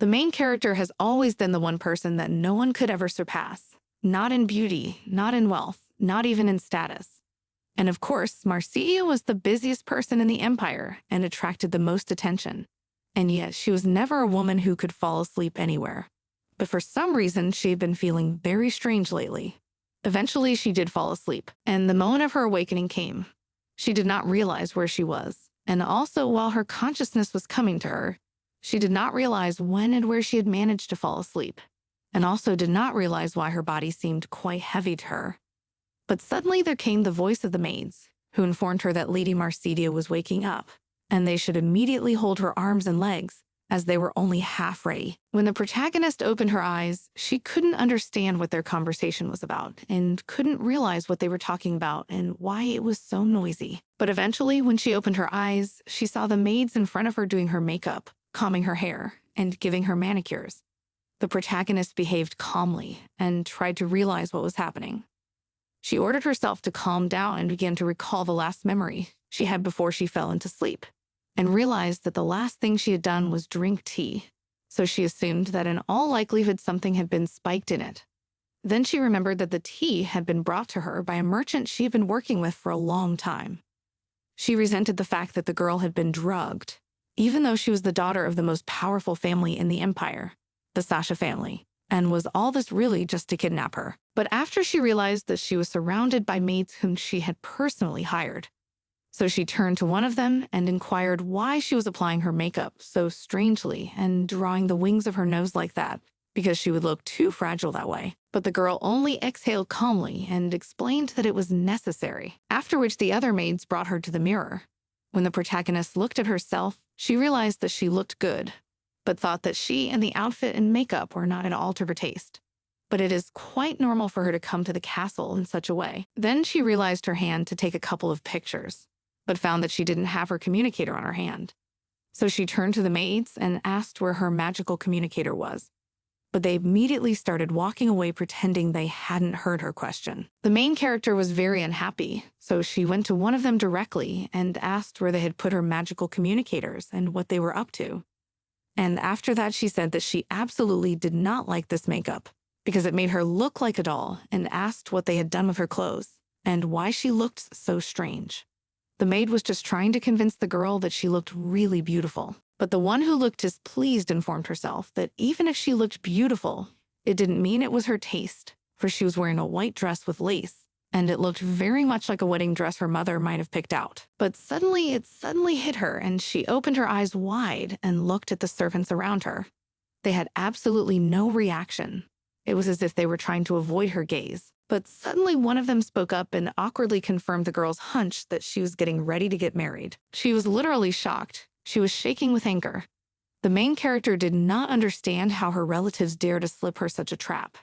The main character has always been the one person that no one could ever surpass. Not in beauty, not in wealth, not even in status. And of course, Marcia was the busiest person in the empire and attracted the most attention. And yet, she was never a woman who could fall asleep anywhere. But for some reason, she had been feeling very strange lately. Eventually, she did fall asleep, and the moment of her awakening came. She did not realize where she was, and also while her consciousness was coming to her, she did not realize when and where she had managed to fall asleep, and also did not realize why her body seemed quite heavy to her. But suddenly there came the voice of the maids, who informed her that Lady Marcia was waking up, and they should immediately hold her arms and legs, as they were only half ready. When the protagonist opened her eyes, she couldn't understand what their conversation was about and couldn't realize what they were talking about and why it was so noisy. But eventually, when she opened her eyes, she saw the maids in front of her doing her makeup, combing her hair, and giving her manicures. The protagonist behaved calmly and tried to realize what was happening. She ordered herself to calm down and began to recall the last memory she had before she fell into sleep, and realized that the last thing she had done was drink tea, so she assumed that in all likelihood something had been spiked in it. Then she remembered that the tea had been brought to her by a merchant she had been working with for a long time. She resented the fact that the girl had been drugged, even though she was the daughter of the most powerful family in the empire, the Sasha family, and was all this really just to kidnap her. But after she realized that she was surrounded by maids whom she had personally hired, so she turned to one of them and inquired why she was applying her makeup so strangely and drawing the wings of her nose like that, because she would look too fragile that way. But the girl only exhaled calmly and explained that it was necessary, after which the other maids brought her to the mirror. When the protagonist looked at herself, she realized that she looked good, but thought that she and the outfit and makeup were not at all to her taste. But it is quite normal for her to come to the castle in such a way. Then she realized her hand to take a couple of pictures, but found that she didn't have her communicator on her hand. So she turned to the maids and asked where her magical communicator was. But they immediately started walking away pretending they hadn't heard her question. The main character was very unhappy, so she went to one of them directly and asked where they had put her magical communicators and what they were up to. And after that, she said that she absolutely did not like this makeup because it made her look like a doll, and asked what they had done with her clothes and why she looked so strange. The maid was just trying to convince the girl that she looked really beautiful. But the one who looked displeased informed herself that even if she looked beautiful, it didn't mean it was her taste, for she was wearing a white dress with lace, and it looked very much like a wedding dress her mother might have picked out. But suddenly it hit her, and she opened her eyes wide and looked at the servants around her. They had absolutely no reaction. It was as if they were trying to avoid her gaze. But suddenly one of them spoke up and awkwardly confirmed the girl's hunch that she was getting ready to get married. She was literally shocked. She was shaking with anger. The main character did not understand how her relatives dared to slip her such a trap.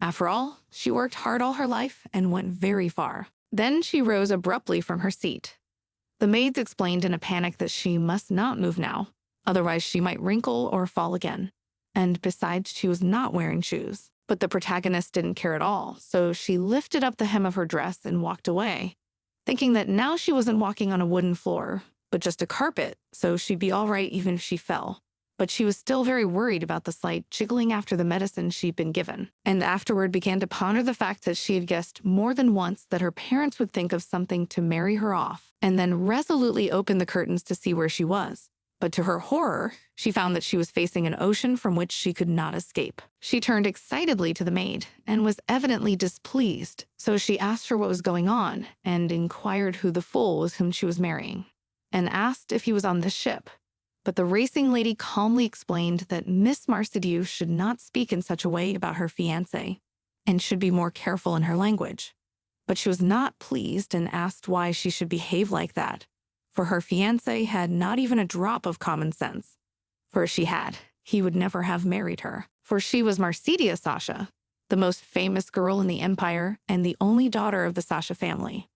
After all, she worked hard all her life and went very far. Then she rose abruptly from her seat. The maids explained in a panic that she must not move now, otherwise she might wrinkle or fall again. And besides, she was not wearing shoes. But the protagonist didn't care at all, so she lifted up the hem of her dress and walked away, thinking that now she wasn't walking on a wooden floor, but just a carpet, so she'd be all right even if she fell. But she was still very worried about the slight jiggling after the medicine she'd been given, and afterward began to ponder the fact that she had guessed more than once that her parents would think of something to marry her off, and then resolutely opened the curtains to see where she was. But to her horror, she found that she was facing an ocean from which she could not escape. She turned excitedly to the maid and was evidently displeased, so she asked her what was going on and inquired who the fool was whom she was marrying, and asked if he was on this ship. But the racing lady calmly explained that Miss Marcidieu should not speak in such a way about her fiancé and should be more careful in her language. But she was not pleased and asked why she should behave like that, for her fiancé had not even a drop of common sense. For if she had, he would never have married her, for she was Marcia Sasha, the most famous girl in the empire and the only daughter of the Sasha family.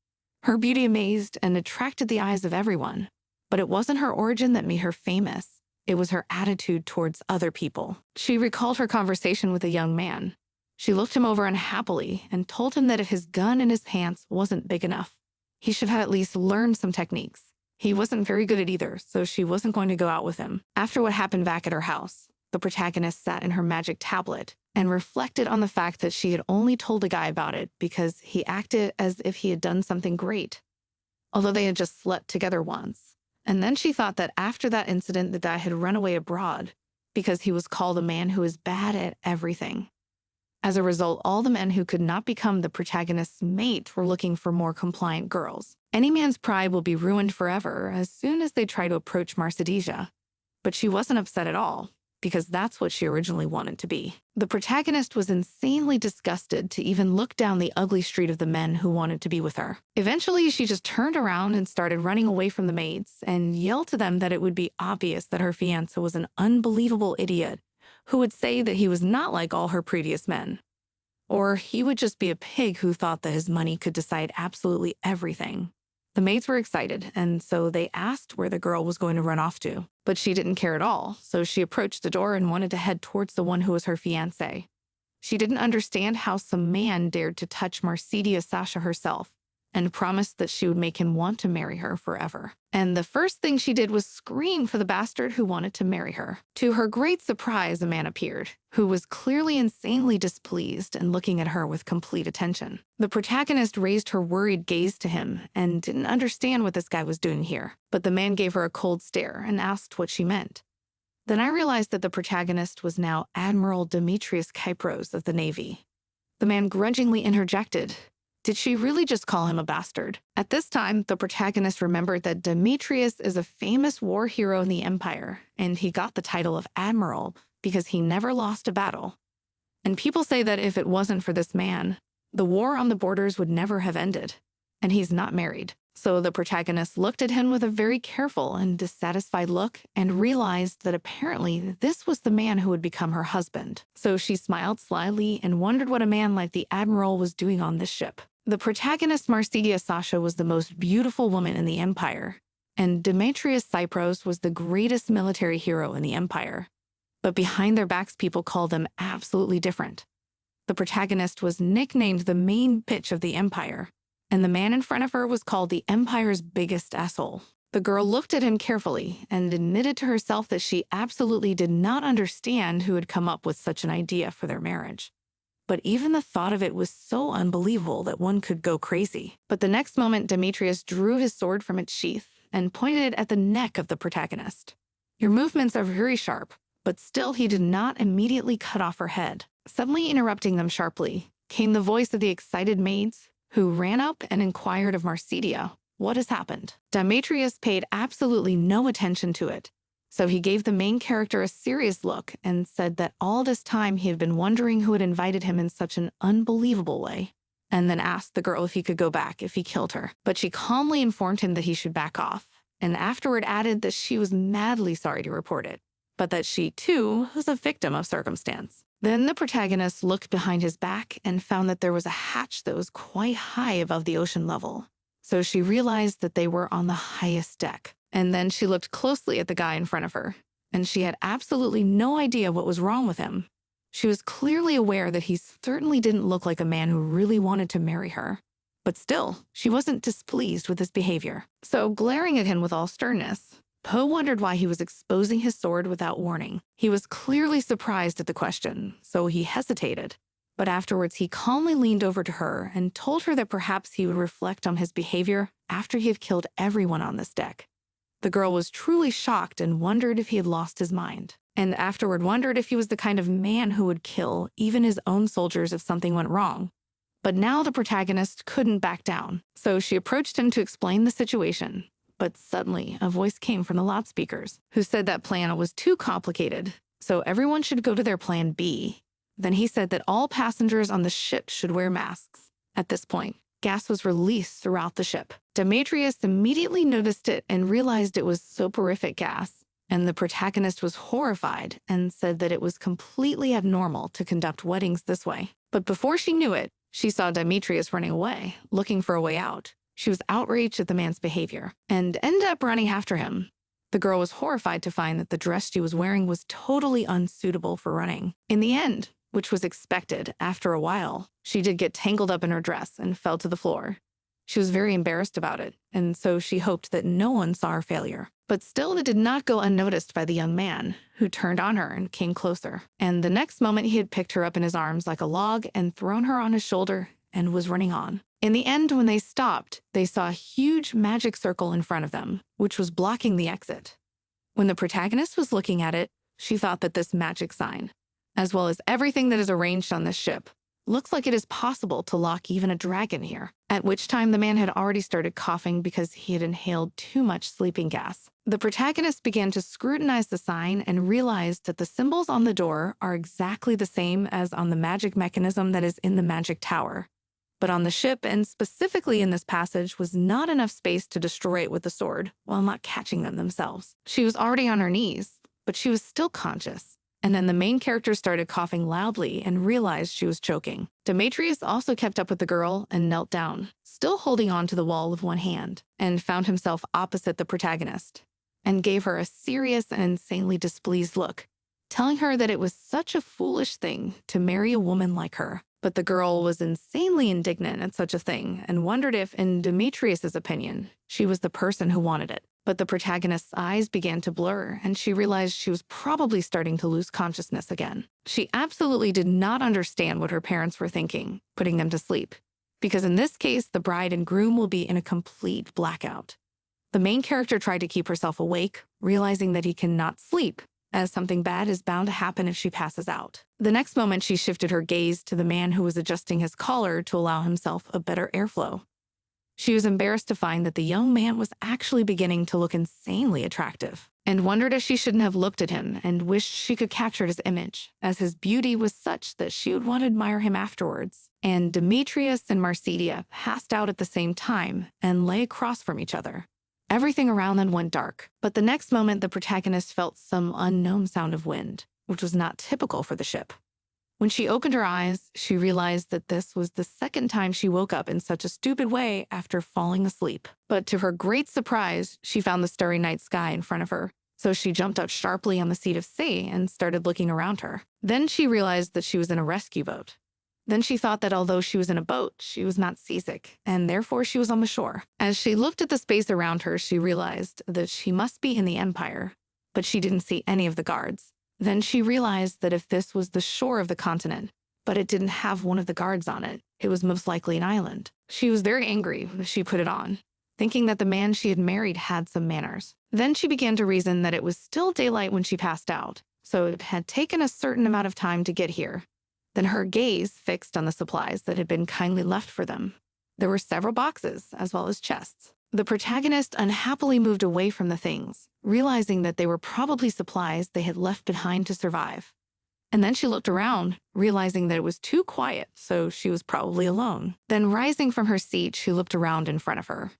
Her beauty amazed and attracted the eyes of everyone, but it wasn't her origin that made her famous. It was her attitude towards other people. She recalled her conversation with a young man. She looked him over unhappily and told him that if his gun in his pants wasn't big enough, he should have at least learned some techniques. He wasn't very good at either, so she wasn't going to go out with him. After what happened back at her house, the protagonist sat in her magic tablet and reflected on the fact that she had only told a guy about it because he acted as if he had done something great, although they had just slept together once. And then she thought that after that incident, the guy had run away abroad because he was called a man who is bad at everything. As a result, all the men who could not become the protagonist's mate were looking for more compliant girls. Any man's pride will be ruined forever as soon as they try to approach Mercedes. But she wasn't upset at all, because that's what she originally wanted to be. The protagonist was insanely disgusted to even look down the ugly street of the men who wanted to be with her. Eventually, she just turned around and started running away from the maids and yelled to them that it would be obvious that her fiancé was an unbelievable idiot who would say that he was not like all her previous men. Or he would just be a pig who thought that his money could decide absolutely everything. The maids were excited, and so they asked where the girl was going to run off to. But she didn't care at all, so she approached the door and wanted to head towards the one who was her fiancé. She didn't understand how some man dared to touch Mercedes Sasha herself, and promised that she would make him want to marry her forever. And the first thing she did was scream for the bastard who wanted to marry her. To her great surprise, a man appeared, who was clearly insanely displeased and looking at her with complete attention. The protagonist raised her worried gaze to him and didn't understand what this guy was doing here, but the man gave her a cold stare and asked what she meant. Then I realized that the protagonist was now Admiral Demetrius Kypros of the Navy. The man grudgingly interjected, "Did she really just call him a bastard?" At this time, the protagonist remembered that Demetrius is a famous war hero in the Empire, and he got the title of Admiral because he never lost a battle. And people say that if it wasn't for this man, the war on the borders would never have ended. And he's not married. So the protagonist looked at him with a very careful and dissatisfied look and realized that apparently this was the man who would become her husband. So she smiled slyly and wondered what a man like the Admiral was doing on this ship. The protagonist Mercedes Sasha was the most beautiful woman in the Empire, and Demetrius Cypros was the greatest military hero in the Empire. But behind their backs, people called them absolutely different. The protagonist was nicknamed the main bitch of the Empire, and the man in front of her was called the Empire's biggest asshole. The girl looked at him carefully and admitted to herself that she absolutely did not understand who had come up with such an idea for their marriage. But even the thought of it was so unbelievable that one could go crazy. But the next moment, Demetrius drew his sword from its sheath and pointed it at the neck of the protagonist. "Your movements are very sharp," but still he did not immediately cut off her head. Suddenly interrupting them sharply came the voice of the excited maids, who ran up and inquired of Mercedes, "What has happened?" Demetrius paid absolutely no attention to it. So he gave the main character a serious look and said that all this time he had been wondering who had invited him in such an unbelievable way, and then asked the girl if he could go back if he killed her. But she calmly informed him that he should back off, and afterward added that she was madly sorry to report it, but that she, too, was a victim of circumstance. Then the protagonist looked behind his back and found that there was a hatch that was quite high above the ocean level. So she realized that they were on the highest deck. And then she looked closely at the guy in front of her, and she had absolutely no idea what was wrong with him. She was clearly aware that he certainly didn't look like a man who really wanted to marry her. But still, she wasn't displeased with his behavior. So, glaring at him with all sternness, Poe wondered why he was exposing his sword without warning. He was clearly surprised at the question, so he hesitated. But afterwards, he calmly leaned over to her and told her that perhaps he would reflect on his behavior after he had killed everyone on this deck. The girl was truly shocked and wondered if he had lost his mind, and afterward wondered if he was the kind of man who would kill even his own soldiers if something went wrong. But now the protagonist couldn't back down, so she approached him to explain the situation. But suddenly, a voice came from the loudspeakers, who said that plan was too complicated, so everyone should go to their plan B. Then he said that all passengers on the ship should wear masks. At this point, gas was released throughout the ship. Demetrius immediately noticed it and realized it was soporific gas, and the protagonist was horrified and said that it was completely abnormal to conduct weddings this way. But before she knew it, she saw Demetrius running away, looking for a way out. She was outraged at the man's behavior and ended up running after him. The girl was horrified to find that the dress she was wearing was totally unsuitable for running. In the end, which was expected after a while, she did get tangled up in her dress and fell to the floor. She was very embarrassed about it, and so she hoped that no one saw her failure. But still, it did not go unnoticed by the young man, who turned on her and came closer. And the next moment, he had picked her up in his arms like a log and thrown her on his shoulder and was running on. In the end, when they stopped, they saw a huge magic circle in front of them, which was blocking the exit. When the protagonist was looking at it, she thought that this magic sign, as well as everything that is arranged on this ship, looks like it is possible to lock even a dragon here. At which time the man had already started coughing because he had inhaled too much sleeping gas. The protagonist began to scrutinize the sign and realized that the symbols on the door are exactly the same as on the magic mechanism that is in the magic tower. But on the ship, and specifically in this passage, was not enough space to destroy it with the sword while not catching them themselves. She was already on her knees, but she was still conscious. And then the main character started coughing loudly and realized she was choking. Demetrius also kept up with the girl and knelt down, still holding on to the wall with one hand, and found himself opposite the protagonist, and gave her a serious and insanely displeased look, telling her that it was such a foolish thing to marry a woman like her. But the girl was insanely indignant at such a thing and wondered if, in Demetrius's opinion, she was the person who wanted it. But the protagonist's eyes began to blur, and she realized she was probably starting to lose consciousness again. She absolutely did not understand what her parents were thinking, putting them to sleep, because in this case, the bride and groom will be in a complete blackout. The main character tried to keep herself awake, realizing that he cannot sleep, as something bad is bound to happen if she passes out. The next moment, she shifted her gaze to the man who was adjusting his collar to allow himself a better airflow. She was embarrassed to find that the young man was actually beginning to look insanely attractive, and wondered if she shouldn't have looked at him and wished she could capture his image, as his beauty was such that she would want to admire him afterwards. And Demetrius and Marcedia passed out at the same time and lay across from each other. Everything around them went dark, but the next moment the protagonist felt some unknown sound of wind, which was not typical for the ship. When she opened her eyes, she realized that this was the second time she woke up in such a stupid way after falling asleep. But to her great surprise, she found the starry night sky in front of her, so she jumped up sharply on the seat of C and started looking around her. Then she realized that she was in a rescue boat. Then she thought that although she was in a boat, she was not seasick, and therefore she was on the shore. As she looked at the space around her, she realized that she must be in the Empire, but she didn't see any of the guards. Then she realized that if this was the shore of the continent, but it didn't have one of the guards on it, it was most likely an island. She was very angry when she put it on, thinking that the man she had married had some manners. Then she began to reason that it was still daylight when she passed out, so it had taken a certain amount of time to get here. Then her gaze fixed on the supplies that had been kindly left for them. There were several boxes, as well as chests. The protagonist unhappily moved away from the things, realizing that they were probably supplies they had left behind to survive. And then she looked around, realizing that it was too quiet, so she was probably alone. Then rising from her seat, she looked around in front of her.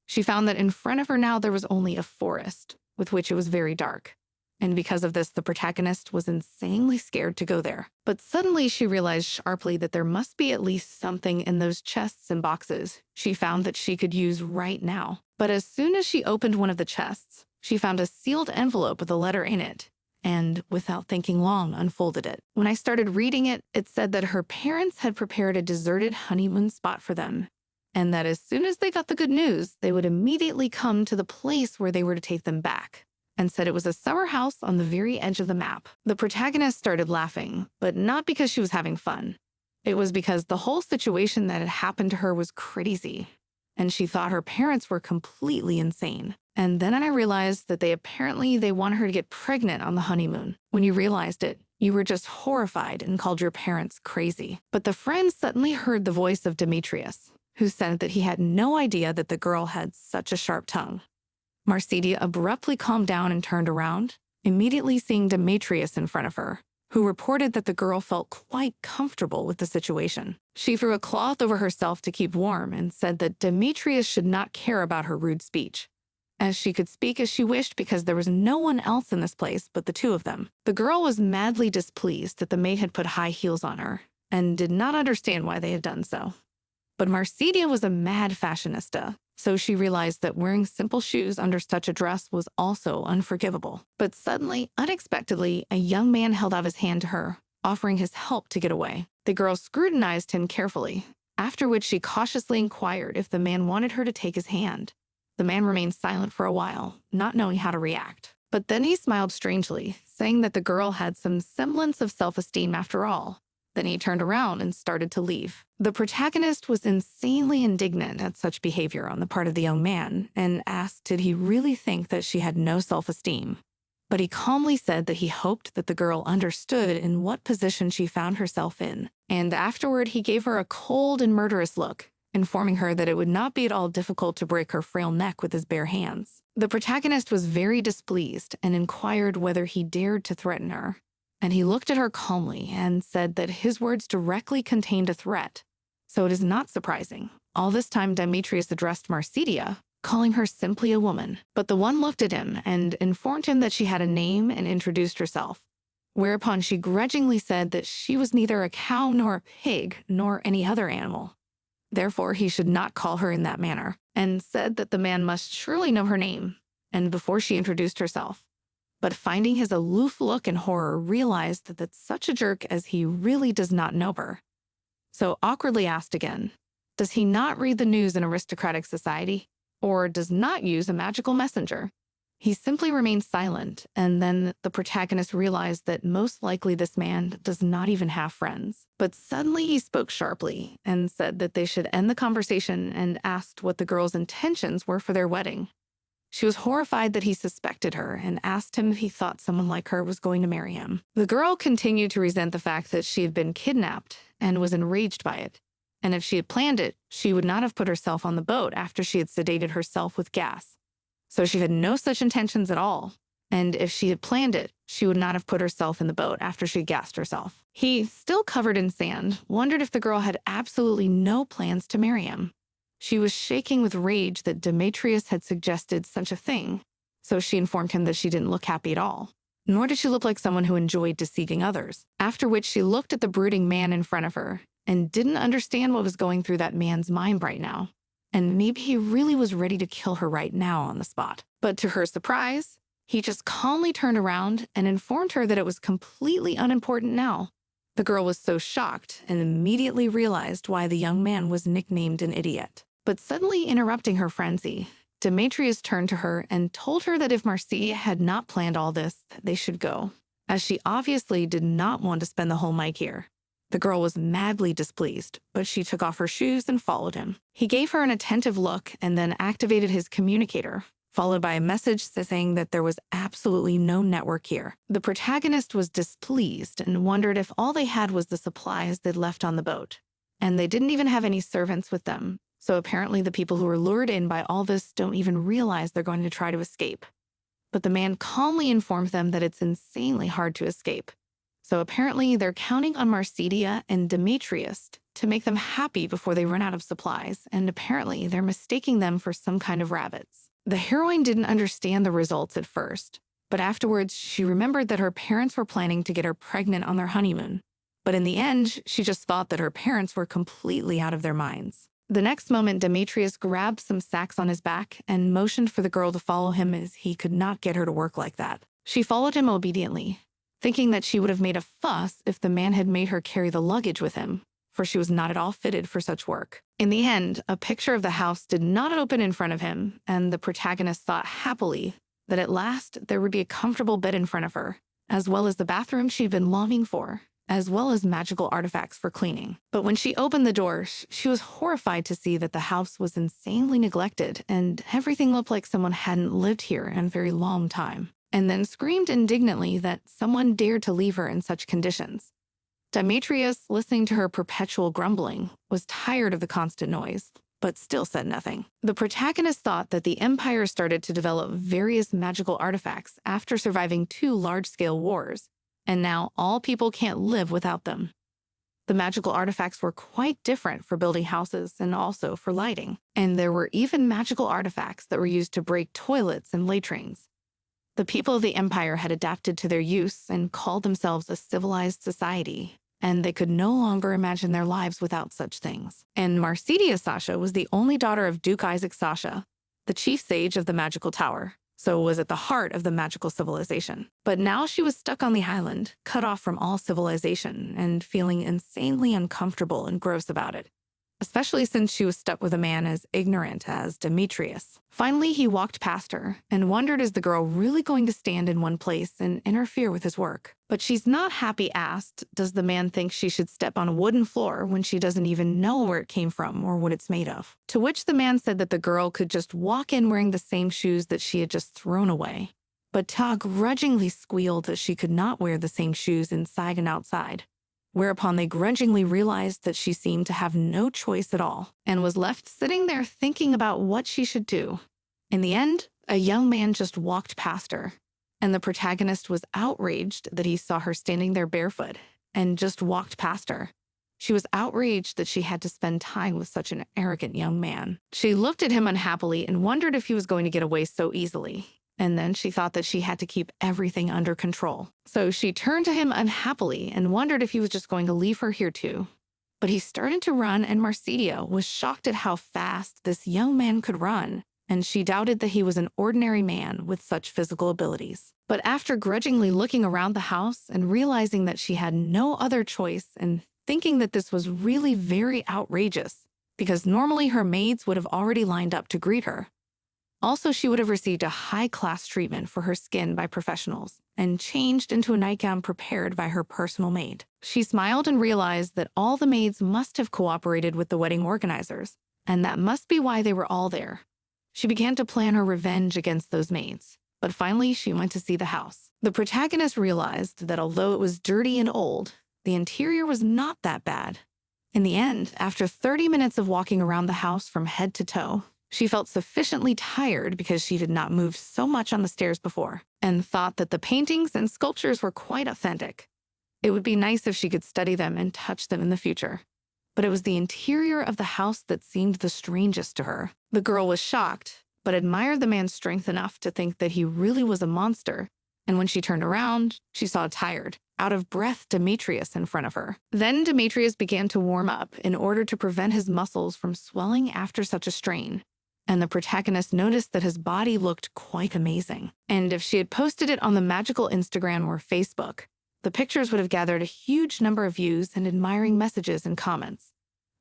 She found that in front of her now there was only a forest, with which it was very dark. And because of this, the protagonist was insanely scared to go there. But suddenly she realized sharply that there must be at least something in those chests and boxes she found that she could use right now. But as soon as she opened one of the chests, she found a sealed envelope with a letter in it, and without thinking long, unfolded it. When I started reading it, it said that her parents had prepared a deserted honeymoon spot for them, and that as soon as they got the good news, they would immediately come to the place where they were to take them back, and said it was a summer house on the very edge of the map. The protagonist started laughing, but not because she was having fun. It was because the whole situation that had happened to her was crazy, and she thought her parents were completely insane. And then I realized that they wanted her to get pregnant on the honeymoon. When you realized it, you were just horrified and called your parents crazy. But the friend suddenly heard the voice of Demetrius, who said that he had no idea that the girl had such a sharp tongue. Marcedia abruptly calmed down and turned around, immediately seeing Demetrius in front of her, who reported that the girl felt quite comfortable with the situation. She threw a cloth over herself to keep warm and said that Demetrius should not care about her rude speech, as she could speak as she wished because there was no one else in this place but the two of them. The girl was madly displeased that the maid had put high heels on her and did not understand why they had done so. But Marcedia was a mad fashionista, so she realized that wearing simple shoes under such a dress was also unforgivable. But suddenly, unexpectedly, a young man held out his hand to her, offering his help to get away. The girl scrutinized him carefully, after which she cautiously inquired if the man wanted her to take his hand. The man remained silent for a while, not knowing how to react. But then he smiled strangely, saying that the girl had some semblance of self-esteem after all. Then he turned around and started to leave. The protagonist was insanely indignant at such behavior on the part of the young man and asked did he really think that she had no self-esteem. But he calmly said that he hoped that the girl understood in what position she found herself in, and afterward he gave her a cold and murderous look, informing her that it would not be at all difficult to break her frail neck with his bare hands. The protagonist was very displeased and inquired whether he dared to threaten her. And he looked at her calmly and said that his words directly contained a threat. So it is not surprising. All this time Demetrius addressed Marsidia, calling her simply a woman. But the one looked at him and informed him that she had a name and introduced herself. Whereupon she grudgingly said that she was neither a cow nor a pig nor any other animal. Therefore, he should not call her in that manner, and said that the man must surely know her name, and before she introduced herself. But finding his aloof look in horror, realized that such a jerk as he really does not know her. So awkwardly asked again, does he not read the news in aristocratic society, or does not use a magical messenger? He simply remained silent, and then the protagonist realized that most likely this man does not even have friends. But suddenly he spoke sharply and said that they should end the conversation and asked what the girl's intentions were for their wedding. She was horrified that he suspected her and asked him if he thought someone like her was going to marry him. The girl continued to resent the fact that she had been kidnapped and was enraged by it. And if she had planned it, she would not have put herself on the boat after she had sedated herself with gas. So she had no such intentions at all. And if she had planned it, she would not have put herself in the boat after she gassed herself. He, still covered in sand, wondered if the girl had absolutely no plans to marry him. She was shaking with rage that Demetrius had suggested such a thing, so she informed him that she didn't look happy at all, nor did she look like someone who enjoyed deceiving others. After which she looked at the brooding man in front of her and didn't understand what was going through that man's mind right now. And maybe he really was ready to kill her right now on the spot. But to her surprise, he just calmly turned around and informed her that it was completely unimportant now. The girl was so shocked and immediately realized why the young man was nicknamed an idiot. But suddenly interrupting her frenzy, Demetrius turned to her and told her that if Marcia had not planned all this, they should go, as she obviously did not want to spend the whole night here. The girl was madly displeased, but she took off her shoes and followed him. He gave her an attentive look and then activated his communicator, followed by a message saying that there was absolutely no network here. The protagonist was displeased and wondered if all they had was the supplies they'd left on the boat. And they didn't even have any servants with them, so apparently the people who were lured in by all this don't even realize they're going to try to escape. But the man calmly informed them that it's insanely hard to escape. So apparently they're counting on Marsidia and Demetrius to make them happy before they run out of supplies, and apparently they're mistaking them for some kind of rabbits. The heroine didn't understand the results at first, but afterwards she remembered that her parents were planning to get her pregnant on their honeymoon. But in the end, she just thought that her parents were completely out of their minds. The next moment, Demetrius grabbed some sacks on his back and motioned for the girl to follow him as he could not get her to work like that. She followed him obediently, thinking that she would have made a fuss if the man had made her carry the luggage with him, for she was not at all fitted for such work. In the end, a picture of the house did not open in front of him, and the protagonist thought happily that at last there would be a comfortable bed in front of her, as well as the bathroom she'd been longing for, as well as magical artifacts for cleaning. But when she opened the door, she was horrified to see that the house was insanely neglected and everything looked like someone hadn't lived here in a very long time, and then screamed indignantly that someone dared to leave her in such conditions. Demetrius, listening to her perpetual grumbling, was tired of the constant noise, but still said nothing. The protagonist thought that the Empire started to develop various magical artifacts after surviving 2 large-scale wars, and now all people can't live without them. The magical artifacts were quite different for building houses and also for lighting, and there were even magical artifacts that were used to break toilets and latrines. The people of the Empire had adapted to their use and called themselves a civilized society, and they could no longer imagine their lives without such things. And Marsidia Sasha was the only daughter of Duke Isaac Sasha, the chief sage of the magical tower, so was at the heart of the magical civilization. But now she was stuck on the island, cut off from all civilization, and feeling insanely uncomfortable and gross about it. especially since she was stuck with a man as ignorant as Demetrius. Finally, he walked past her and wondered, is the girl really going to stand in one place and interfere with his work? But she's not happy asked, does the man think she should step on a wooden floor when she doesn't even know where it came from or what it's made of? To which the man said that the girl could just walk in wearing the same shoes that she had just thrown away. But Ta grudgingly squealed that she could not wear the same shoes inside and outside, whereupon they grudgingly realized that she seemed to have no choice at all and was left sitting there thinking about what she should do. In the end, a young man just walked past her, and the protagonist was outraged that he saw her standing there barefoot and just walked past her. She was outraged that she had to spend time with such an arrogant young man. She looked at him unhappily and wondered if he was going to get away so easily. And then she thought that she had to keep everything under control. So she turned to him unhappily and wondered if he was just going to leave her here too. But he started to run, and Marcia was shocked at how fast this young man could run, and she doubted that he was an ordinary man with such physical abilities. But after grudgingly looking around the house and realizing that she had no other choice and thinking that this was really very outrageous, because normally her maids would have already lined up to greet her. Also, she would have received a high-class treatment for her skin by professionals and changed into a nightgown prepared by her personal maid. She smiled and realized that all the maids must have cooperated with the wedding organizers, and that must be why they were all there. She began to plan her revenge against those maids, but finally she went to see the house. The protagonist realized that although it was dirty and old, the interior was not that bad. In the end, after 30 minutes of walking around the house from head to toe, she felt sufficiently tired because she had not moved so much on the stairs before, and thought that the paintings and sculptures were quite authentic. It would be nice if she could study them and touch them in the future. But it was the interior of the house that seemed the strangest to her. The girl was shocked, but admired the man's strength enough to think that he really was a monster, and when she turned around, she saw a tired, out-of-breath Demetrius in front of her. Then Demetrius began to warm up in order to prevent his muscles from swelling after such a strain. And the protagonist noticed that his body looked quite amazing. And if she had posted it on the magical Instagram or Facebook, the pictures would have gathered a huge number of views and admiring messages and comments.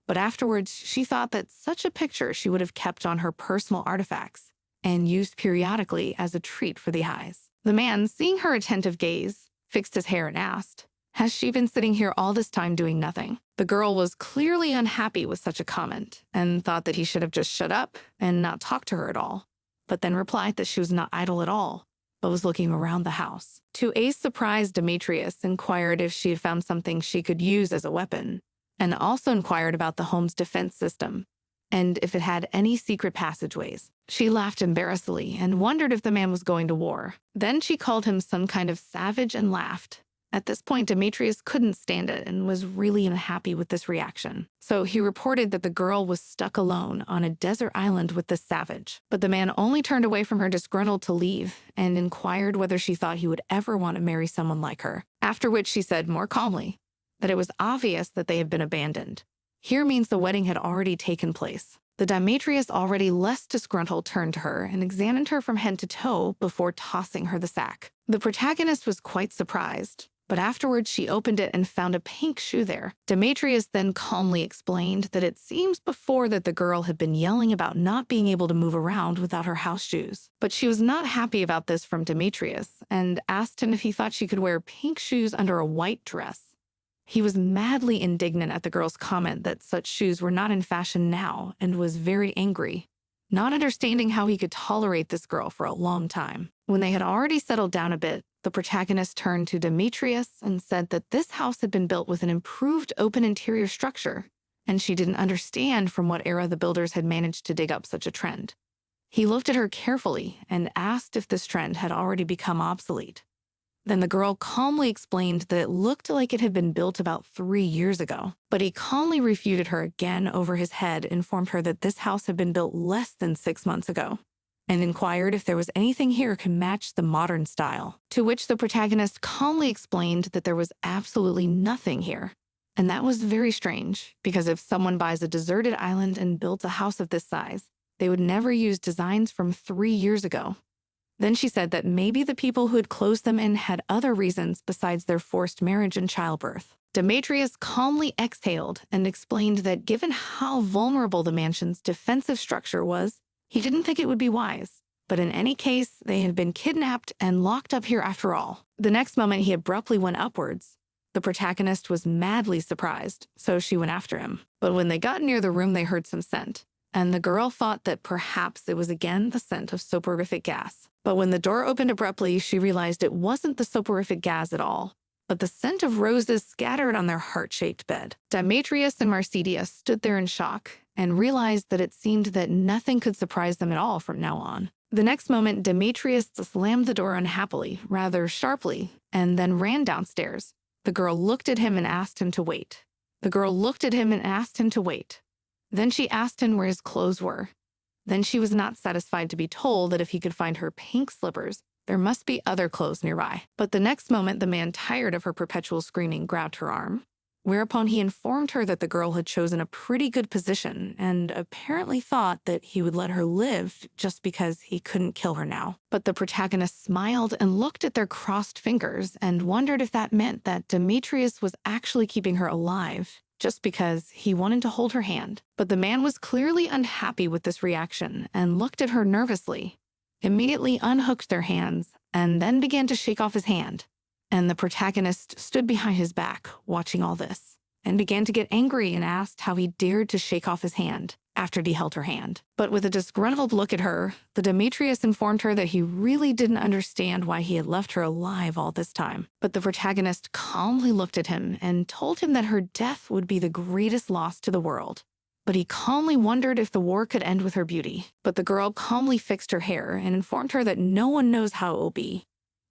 But afterwards, she thought that such a picture she would have kept on her personal artifacts and used periodically as a treat for the eyes. The man, seeing her attentive gaze, fixed his hair and asked, "Has she been sitting here all this time doing nothing?" The girl was clearly unhappy with such a comment and thought that he should have just shut up and not talked to her at all, but then replied that she was not idle at all, but was looking around the house. To A's surprise, Demetrius inquired if she had found something she could use as a weapon, and also inquired about the home's defense system, and if it had any secret passageways. She laughed embarrassedly and wondered if the man was going to war. Then she called him some kind of savage and laughed. At this point, Demetrius couldn't stand it and was really unhappy with this reaction. So he reported that the girl was stuck alone on a desert island with the savage. But the man only turned away from her disgruntled to leave and inquired whether she thought he would ever want to marry someone like her. After which she said more calmly that it was obvious that they had been abandoned. Here means the wedding had already taken place. The Demetrius, already less disgruntled, turned to her and examined her from head to toe before tossing her the sack. The protagonist was quite surprised, but afterwards she opened it and found a pink shoe there. Demetrius then calmly explained that it seems before that the girl had been yelling about not being able to move around without her house shoes. But she was not happy about this from Demetrius and asked him if he thought she could wear pink shoes under a white dress. He was madly indignant at the girl's comment that such shoes were not in fashion now and was very angry, not understanding how he could tolerate this girl for a long time. When they had already settled down a bit, the protagonist turned to Demetrius and said that this house had been built with an improved open interior structure, and she didn't understand from what era the builders had managed to dig up such a trend. He looked at her carefully and asked if this trend had already become obsolete. Then the girl calmly explained that it looked like it had been built about 3 years ago. But he calmly refuted her again over his head, informed her that this house had been built less than 6 months ago, and inquired if there was anything here could match the modern style. To which the protagonist calmly explained that there was absolutely nothing here. And that was very strange, because if someone buys a deserted island and builds a house of this size, they would never use designs from 3 years ago. Then she said that maybe the people who had closed them in had other reasons besides their forced marriage and childbirth. Demetrius calmly exhaled and explained that given how vulnerable the mansion's defensive structure was, he didn't think it would be wise. But in any case, they had been kidnapped and locked up here after all. The next moment, he abruptly went upwards. The protagonist was madly surprised, so she went after him. But when they got near the room, they heard some scent, and the girl thought that perhaps it was again the scent of soporific gas. But when the door opened abruptly, she realized it wasn't the soporific gas at all, but the scent of roses scattered on their heart-shaped bed. Demetrius and Marcedia stood there in shock and realized that it seemed that nothing could surprise them at all from now on. The next moment, Demetrius slammed the door unhappily, rather sharply, and then ran downstairs. The girl looked at him and asked him to wait. Then she asked him where his clothes were. Then she was not satisfied to be told that if he could find her pink slippers, there must be other clothes nearby. But the next moment, the man, tired of her perpetual screaming, grabbed her arm, whereupon he informed her that the girl had chosen a pretty good position and apparently thought that he would let her live just because he couldn't kill her now. But the protagonist smiled and looked at their crossed fingers and wondered if that meant that Demetrius was actually keeping her alive just because he wanted to hold her hand. But the man was clearly unhappy with this reaction and looked at her nervously, immediately unhooked their hands, and then began to shake off his hand. And the protagonist stood behind his back, watching all this, and began to get angry and asked how he dared to shake off his hand after he held her hand. But with a disgruntled look at her, the Demetrius informed her that he really didn't understand why he had left her alive all this time. But the protagonist calmly looked at him and told him that her death would be the greatest loss to the world. But he calmly wondered if the war could end with her beauty. But the girl calmly fixed her hair and informed her that no one knows how it will be,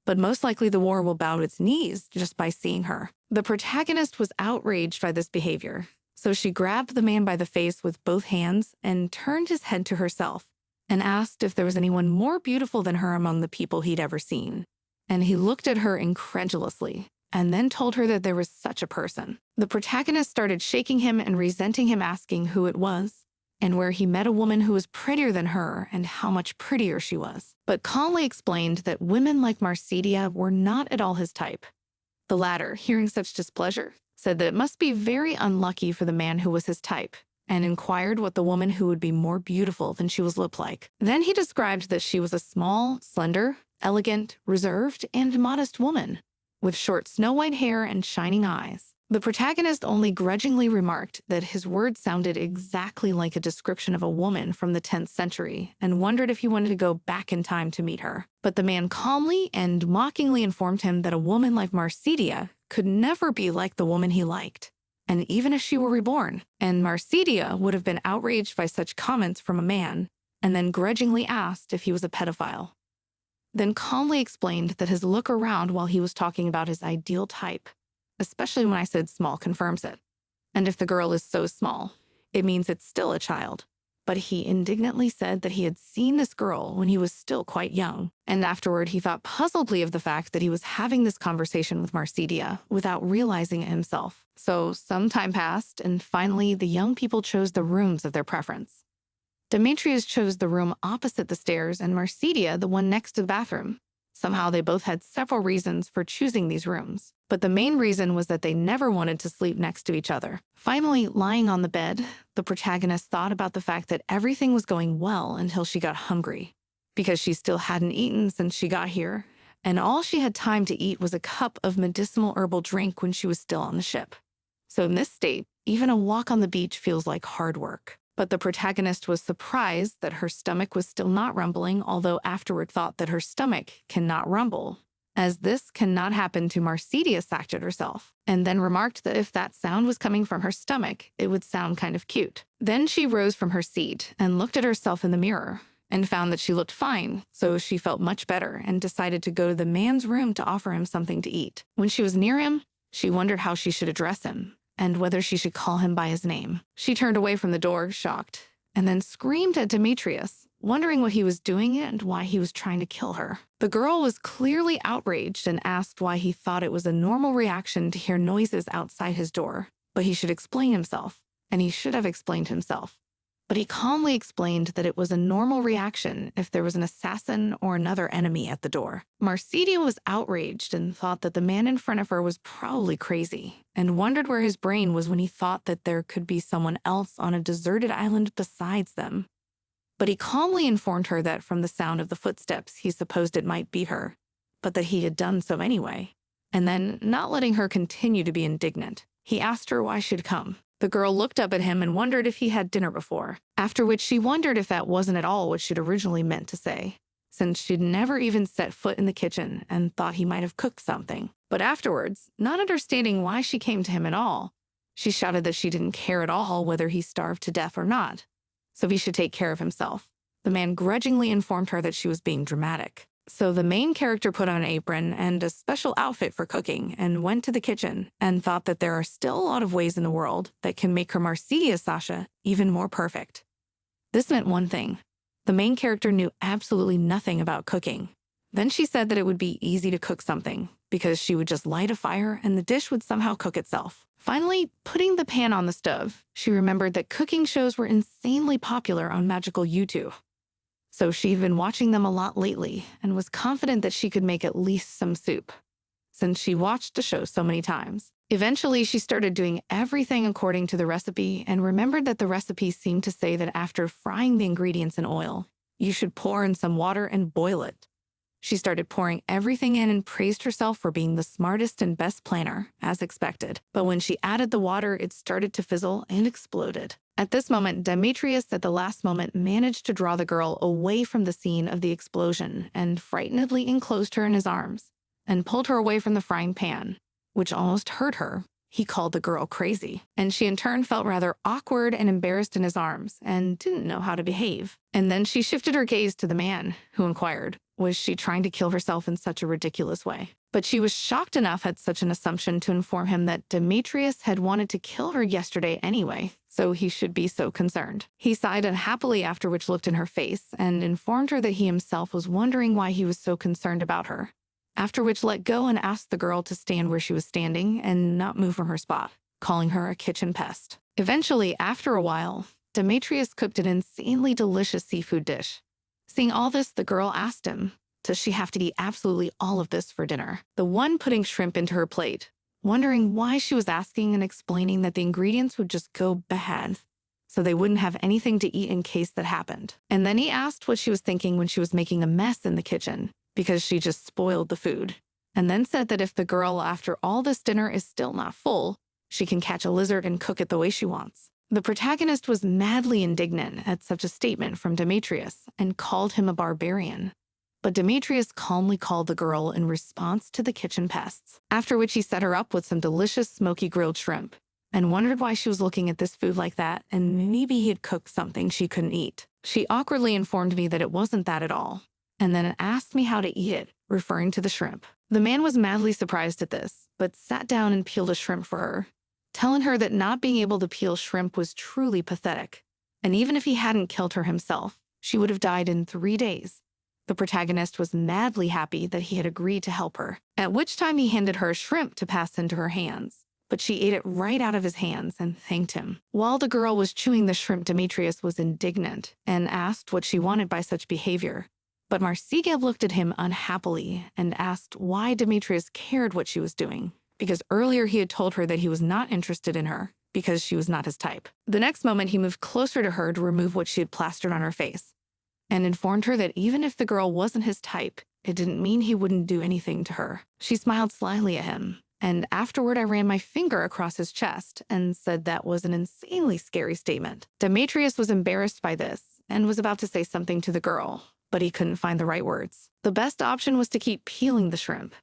but most likely the war will bow to its knees just by seeing her. The protagonist was outraged by this behavior, so she grabbed the man by the face with both hands and turned his head to herself and asked if there was anyone more beautiful than her among the people he'd ever seen. And he looked at her incredulously and then told her that there was such a person. The protagonist started shaking him and resenting him, asking who it was and where he met a woman who was prettier than her and how much prettier she was, but calmly explained that women like Marcedia were not at all his type. The latter, hearing such displeasure, said that it must be very unlucky for the man who was his type, and inquired what the woman who would be more beautiful than she was looked like. Then he described that she was a small, slender, elegant, reserved, and modest woman, with short snow-white hair and shining eyes. The protagonist only grudgingly remarked that his words sounded exactly like a description of a woman from the 10th century and wondered if he wanted to go back in time to meet her. But the man calmly and mockingly informed him that a woman like Marcedia could never be like the woman he liked, and even if she were reborn. And Marcedia would have been outraged by such comments from a man, and then grudgingly asked if he was a pedophile. Then calmly explained that his look around while he was talking about his ideal type, especially when I said small, confirms it. And if the girl is so small, it means it's still a child. But he indignantly said that he had seen this girl when he was still quite young. And afterward, he thought puzzledly of the fact that he was having this conversation with Marcedia without realizing it himself. So some time passed, and finally, the young people chose the rooms of their preference. Demetrius chose the room opposite the stairs and Marcedia the one next to the bathroom. Somehow they both had several reasons for choosing these rooms, but the main reason was that they never wanted to sleep next to each other. Finally, lying on the bed, the protagonist thought about the fact that everything was going well until she got hungry, because she still hadn't eaten since she got here, and all she had time to eat was a cup of medicinal herbal drink when she was still on the ship. So in this state, even a walk on the beach feels like hard work. But the protagonist was surprised that her stomach was still not rumbling, although afterward thought that her stomach cannot rumble, as this cannot happen to Marcedia Sacted herself, and then remarked that if that sound was coming from her stomach, it would sound kind of cute. Then she rose from her seat and looked at herself in the mirror and found that she looked fine, so she felt much better and decided to go to the man's room to offer him something to eat. When she was near him, she wondered how she should address him, and whether she should call him by his name. She turned away from the door, shocked, and then screamed at Demetrius, wondering what he was doing and why he was trying to kill her. The girl was clearly outraged and asked why he thought it was a normal reaction to hear noises outside his door, but he should explain himself, and he should have explained himself. but he calmly explained that it was a normal reaction if there was an assassin or another enemy at the door. Marcedia was outraged and thought that the man in front of her was probably crazy, and wondered where his brain was when he thought that there could be someone else on a deserted island besides them. But he calmly informed her that from the sound of the footsteps, he supposed it might be her, but that he had done so anyway. And then, not letting her continue to be indignant, he asked her why she'd come. The girl looked up at him and wondered if he had dinner before, after which she wondered if that wasn't at all what she'd originally meant to say, since she'd never even set foot in the kitchen and thought he might have cooked something. But afterwards, not understanding why she came to him at all, she shouted that she didn't care at all whether he starved to death or not, so he should take care of himself. The man grudgingly informed her that she was being dramatic. So the main character put on an apron and a special outfit for cooking and went to the kitchen and thought that there are still a lot of ways in the world that can make her Marcedia Sasha even more perfect. This meant one thing. The main character knew absolutely nothing about cooking. Then she said that it would be easy to cook something because she would just light a fire and the dish would somehow cook itself. Finally, putting the pan on the stove, she remembered that cooking shows were insanely popular on Magical YouTube. So she'd been watching them a lot lately and was confident that she could make at least some soup, since she watched the show so many times. Eventually, she started doing everything according to the recipe and remembered that the recipe seemed to say that after frying the ingredients in oil, you should pour in some water and boil it. She started pouring everything in and praised herself for being the smartest and best planner, as expected. But when she added the water, it started to fizzle and exploded. At this moment, Demetrius at the last moment managed to draw the girl away from the scene of the explosion and frightenedly enclosed her in his arms and pulled her away from the frying pan, which almost hurt her. He called the girl crazy, and she in turn felt rather awkward and embarrassed in his arms and didn't know how to behave. And then she shifted her gaze to the man, who inquired, was she trying to kill herself in such a ridiculous way? But she was shocked enough at such an assumption to inform him that Demetrius had wanted to kill her yesterday anyway, so he should be so concerned. He sighed unhappily, after which looked in her face and informed her that he himself was wondering why he was so concerned about her, after which let go and asked the girl to stand where she was standing and not move from her spot, calling her a kitchen pest. Eventually, after a while, Demetrius cooked an insanely delicious seafood dish. Seeing all this, the girl asked him, does she have to eat absolutely all of this for dinner? The one putting shrimp into her plate, wondering why she was asking and explaining that the ingredients would just go bad, so they wouldn't have anything to eat in case that happened. And then he asked what she was thinking when she was making a mess in the kitchen, because she just spoiled the food, and then said that if the girl after all this dinner is still not full, she can catch a lizard and cook it the way she wants. The protagonist was madly indignant at such a statement from Demetrius and called him a barbarian. But Demetrius calmly called the girl in response to the kitchen pests, after which he set her up with some delicious smoky grilled shrimp and wondered why she was looking at this food like that and maybe he had cooked something she couldn't eat. She awkwardly informed me that it wasn't that at all, and then asked me how to eat it, referring to the shrimp. The man was madly surprised at this, but sat down and peeled a shrimp for her, telling her that not being able to peel shrimp was truly pathetic, and even if he hadn't killed her himself, she would have died in 3 days. The protagonist was madly happy that he had agreed to help her, at which time he handed her a shrimp to pass into her hands, but she ate it right out of his hands and thanked him. While the girl was chewing the shrimp, Demetrius was indignant and asked what she wanted by such behavior. But Marcedia looked at him unhappily and asked why Demetrius cared what she was doing, because earlier he had told her that he was not interested in her because she was not his type. The next moment, he moved closer to her to remove what she had plastered on her face, and informed her that even if the girl wasn't his type, it didn't mean he wouldn't do anything to her. She smiled slyly at him, and afterward I ran my finger across his chest and said that was an insanely scary statement. Demetrius was embarrassed by this and was about to say something to the girl, but he couldn't find the right words. The best option was to keep peeling the shrimp.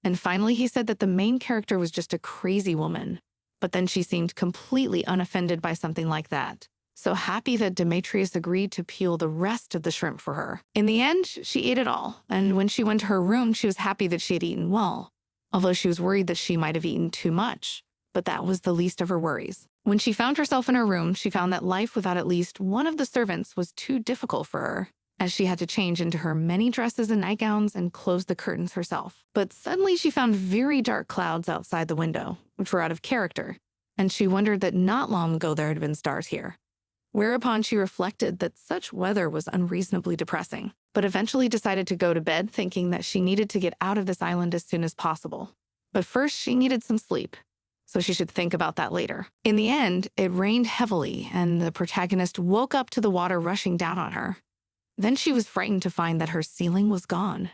And finally, he said that the main character was just a crazy woman, but then she seemed completely unoffended by something like that, so happy that Demetrius agreed to peel the rest of the shrimp for her. In the end, she ate it all, and when she went to her room, she was happy that she had eaten well, although she was worried that she might have eaten too much, but that was the least of her worries. When she found herself in her room, she found that life without at least one of the servants was too difficult for her, as she had to change into her many dresses and nightgowns and close the curtains herself. But suddenly she found very dark clouds outside the window, which were out of character, and she wondered that not long ago there had been stars here. whereupon she reflected that such weather was unreasonably depressing, but eventually decided to go to bed thinking that she needed to get out of this island as soon as possible. But first, she needed some sleep, so she should think about that later. In the end, it rained heavily, and the protagonist woke up to the water rushing down on her. Then she was frightened to find that her ceiling was gone,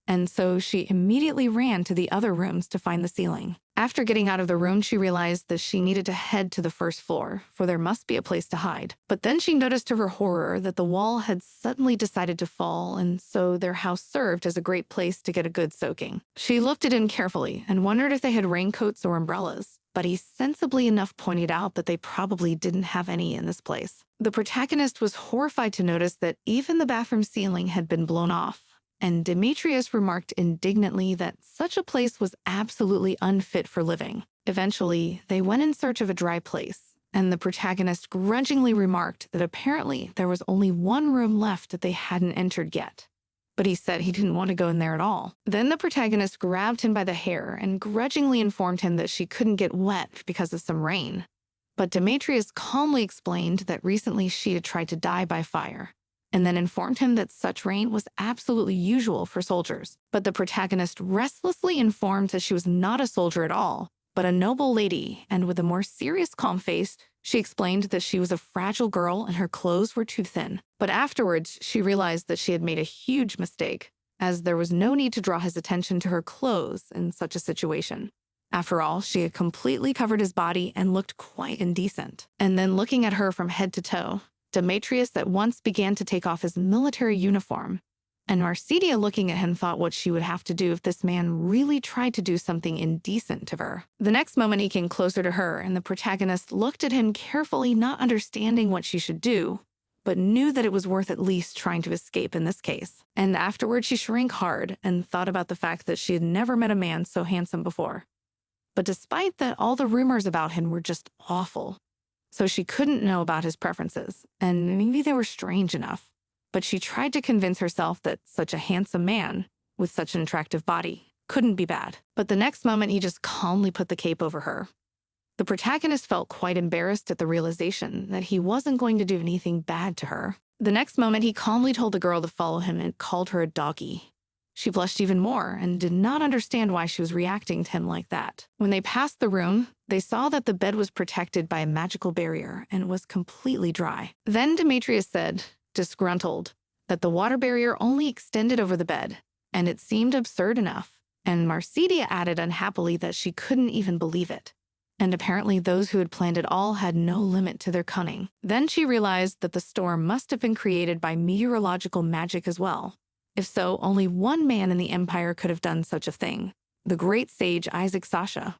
and so she immediately ran to the other rooms to find the ceiling. After getting out of the room, she realized that she needed to head to the first floor, for there must be a place to hide. But then she noticed to her horror that the wall had suddenly decided to fall, and so their house served as a great place to get a good soaking. She looked at him carefully and wondered if they had raincoats or umbrellas, but he sensibly enough pointed out that they probably didn't have any in this place. The protagonist was horrified to notice that even the bathroom ceiling had been blown off, and Demetrius remarked indignantly that such a place was absolutely unfit for living. Eventually, they went in search of a dry place, and the protagonist grudgingly remarked that apparently there was only one room left that they hadn't entered yet. But he said he didn't want to go in there at all. Then the protagonist grabbed him by the hair and grudgingly informed him that she couldn't get wet because of some rain. But Demetrius calmly explained that recently she had tried to die by fire, and then informed him that such rain was absolutely usual for soldiers. But the protagonist restlessly informed that she was not a soldier at all, but a noble lady, and with a more serious, calm face, she explained that she was a fragile girl and her clothes were too thin. But afterwards, she realized that she had made a huge mistake, as there was no need to draw his attention to her clothes in such a situation. After all, she had completely covered his body and looked quite indecent. And then looking at her from head to toe, Demetrius at once began to take off his military uniform, and Marcedia, looking at him, thought what she would have to do if this man really tried to do something indecent to her. The next moment he came closer to her, and the protagonist looked at him carefully, not understanding what she should do, but knew that it was worth at least trying to escape in this case. And afterward she shrank hard and thought about the fact that she had never met a man so handsome before. But despite that, all the rumors about him were just awful. So she couldn't know about his preferences, and maybe they were strange enough. But she tried to convince herself that such a handsome man, with such an attractive body, couldn't be bad. But the next moment, he just calmly put the cape over her. The protagonist felt quite embarrassed at the realization that he wasn't going to do anything bad to her. The next moment, he calmly told the girl to follow him and called her a doggy. She blushed even more and did not understand why she was reacting to him like that. When they passed the room, they saw that the bed was protected by a magical barrier and was completely dry. Then Demetrius said, disgruntled, that the water barrier only extended over the bed, and it seemed absurd enough. And Marcedia added unhappily that she couldn't even believe it. And apparently those who had planned it all had no limit to their cunning. Then she realized that the storm must have been created by meteorological magic as well. If so, only one man in the Empire could have done such a thing, the great sage Isaac Sasha,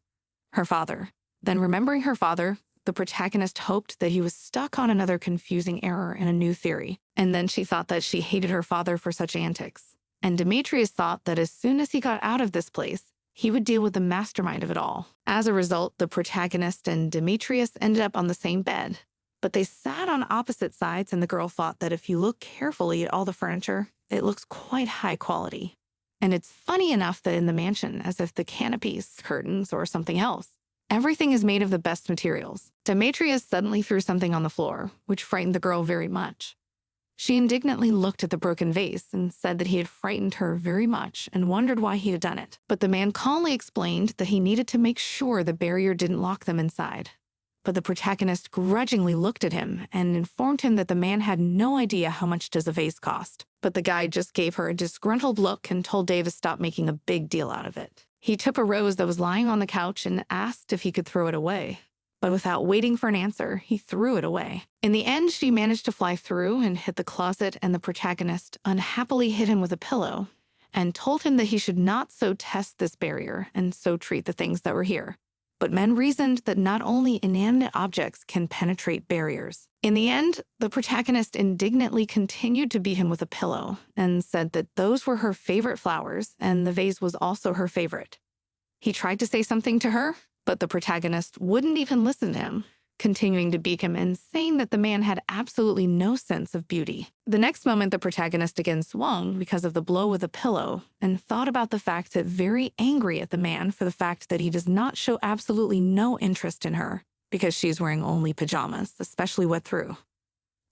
her father. Then remembering her father, the protagonist hoped that he was stuck on another confusing error in a new theory. And then she thought that she hated her father for such antics. And Demetrius thought that as soon as he got out of this place, he would deal with the mastermind of it all. As a result, the protagonist and Demetrius ended up on the same bed. But they sat on opposite sides, and the girl thought that if you look carefully at all the furniture, it looks quite high quality. And it's funny enough that in the mansion, as if the canopies, curtains, or something else, everything is made of the best materials. Demetrius suddenly threw something on the floor, which frightened the girl very much. She indignantly looked at the broken vase and said that he had frightened her very much and wondered why he had done it. But the man calmly explained that he needed to make sure the barrier didn't lock them inside. But the protagonist grudgingly looked at him and informed him that the man had no idea how much does a vase cost. But the guy just gave her a disgruntled look and told Dave to stop making a big deal out of it. He took a rose that was lying on the couch and asked if he could throw it away. But without waiting for an answer, he threw it away. In the end, she managed to fly through and hit the closet, and the protagonist unhappily hit him with a pillow and told him that he should not so test this barrier and so treat the things that were here. But men reasoned that not only inanimate objects can penetrate barriers. In the end, the protagonist indignantly continued to beat him with a pillow and said that those were her favorite flowers and the vase was also her favorite. He tried to say something to her, but the protagonist wouldn't even listen to him, continuing to beat him and saying that the man had absolutely no sense of beauty. The next moment, the protagonist again swung because of the blow with a pillow and thought about the fact that very angry at the man for the fact that he does not show absolutely no interest in her because she's wearing only pajamas, especially wet through.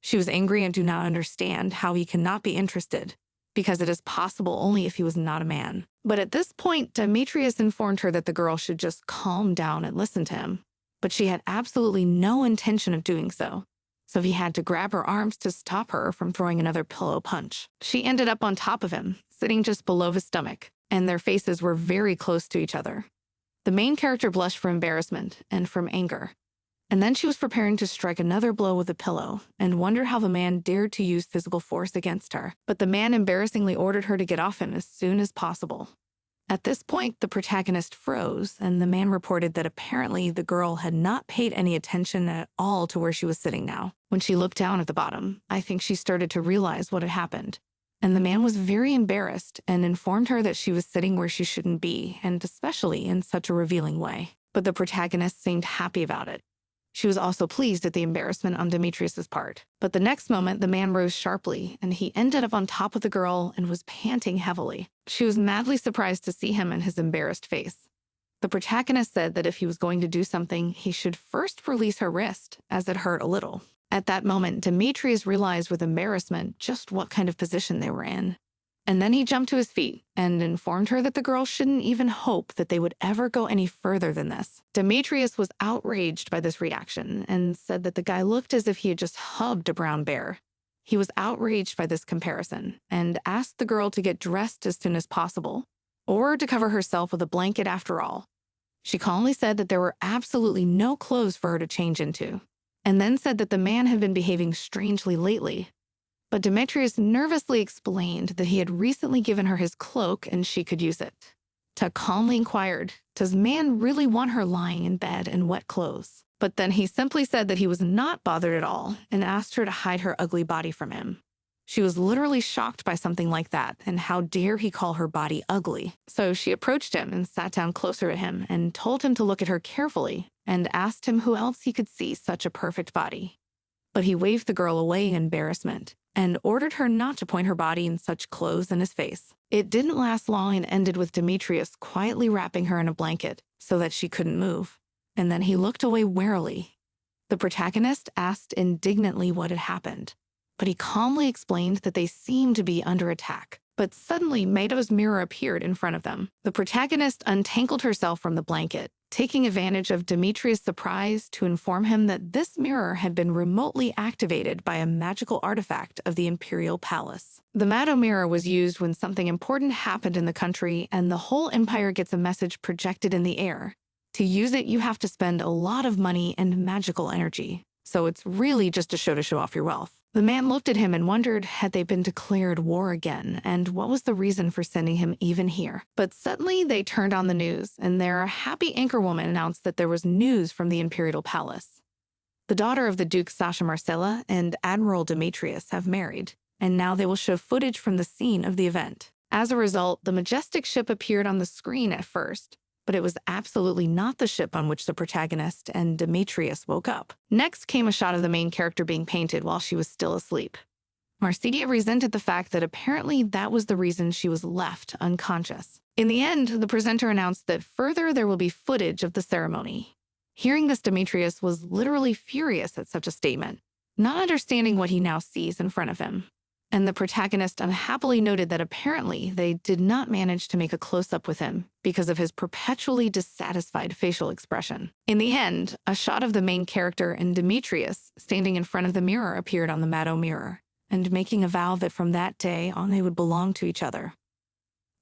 She was angry and do not understand how he cannot be interested, because it is possible only if he was not a man. But at this point, Demetrius informed her that the girl should just calm down and listen to him. But she had absolutely no intention of doing so. So he had to grab her arms to stop her from throwing another pillow punch. She ended up on top of him, sitting just below his stomach, and their faces were very close to each other. The main character blushed from embarrassment and from anger. And then she was preparing to strike another blow with a pillow and wondered how the man dared to use physical force against her. But the man embarrassingly ordered her to get off him as soon as possible. At this point, the protagonist froze, and the man reported that apparently the girl had not paid any attention at all to where she was sitting now. When she looked down at the bottom, I think she started to realize what had happened. And the man was very embarrassed and informed her that she was sitting where she shouldn't be, and especially in such a revealing way. But the protagonist seemed happy about it. She was also pleased at the embarrassment on Demetrius's part. But the next moment, the man rose sharply, and he ended up on top of the girl and was panting heavily. She was madly surprised to see him and his embarrassed face. The protagonist said that if he was going to do something, he should first release her wrist, as it hurt a little. At that moment, Demetrius realized with embarrassment just what kind of position they were in. And then he jumped to his feet and informed her that the girl shouldn't even hope that they would ever go any further than this. Demetrius was outraged by this reaction and said that the guy looked as if he had just hugged a brown bear. He was outraged by this comparison and asked the girl to get dressed as soon as possible, or to cover herself with a blanket after all. She calmly said that there were absolutely no clothes for her to change into, and then said that the man had been behaving strangely lately. But Demetrius nervously explained that he had recently given her his cloak and she could use it. Ta calmly inquired, does man really want her lying in bed in wet clothes? But then he simply said that he was not bothered at all and asked her to hide her ugly body from him. She was literally shocked by something like that, and how dare he call her body ugly. So she approached him and sat down closer to him and told him to look at her carefully and asked him who else he could see such a perfect body. But he waved the girl away in embarrassment and ordered her not to point her body in such clothes in his face. It didn't last long and ended with Demetrius quietly wrapping her in a blanket so that she couldn't move. And then he looked away warily. The protagonist asked indignantly what had happened, but he calmly explained that they seemed to be under attack. But suddenly, Meido's mirror appeared in front of them. The protagonist untangled herself from the blanket, taking advantage of Demetrius' surprise to inform him that this mirror had been remotely activated by a magical artifact of the Imperial Palace. The Mado mirror was used when something important happened in the country and the whole empire gets a message projected in the air. To use it, you have to spend a lot of money and magical energy. So it's really just a show to show off your wealth. The man looked at him and wondered had they been declared war again, and what was the reason for sending him even here. But suddenly they turned on the news, and their happy anchorwoman announced that there was news from the Imperial Palace. The daughter of the Duke Sasha Marcella and Admiral Demetrius have married, and now they will show footage from the scene of the event. As a result, the majestic ship appeared on the screen at first, but it was absolutely not the ship on which the protagonist and Demetrius woke up. Next came a shot of the main character being painted while she was still asleep. Marcia resented the fact that apparently that was the reason she was left unconscious. In the end, the presenter announced that further there will be footage of the ceremony. Hearing this, Demetrius was literally furious at such a statement, not understanding what he now sees in front of him. And the protagonist unhappily noted that apparently they did not manage to make a close-up with him because of his perpetually dissatisfied facial expression. In the end, a shot of the main character and Demetrius standing in front of the mirror appeared on the Mado mirror, and making a vow that from that day on they would belong to each other.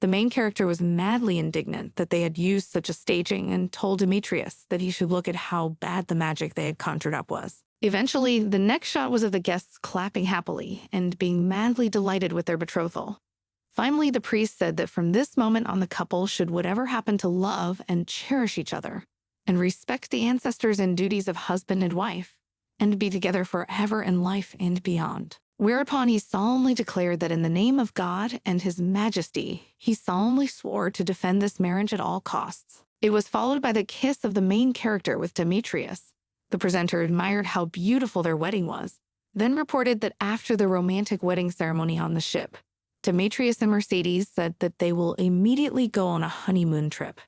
The main character was madly indignant that they had used such a staging and told Demetrius that he should look at how bad the magic they had conjured up was. Eventually, the next shot was of the guests clapping happily and being madly delighted with their betrothal. Finally, the priest said that from this moment on the couple should whatever happen to love and cherish each other, and respect the ancestors and duties of husband and wife, and be together forever in life and beyond. Whereupon he solemnly declared that in the name of God and His Majesty, he solemnly swore to defend this marriage at all costs. It was followed by the kiss of the main character with Demetrius. The presenter admired how beautiful their wedding was, then reported that after the romantic wedding ceremony on the ship, Demetrius and Mercedes said that they will immediately go on a honeymoon trip.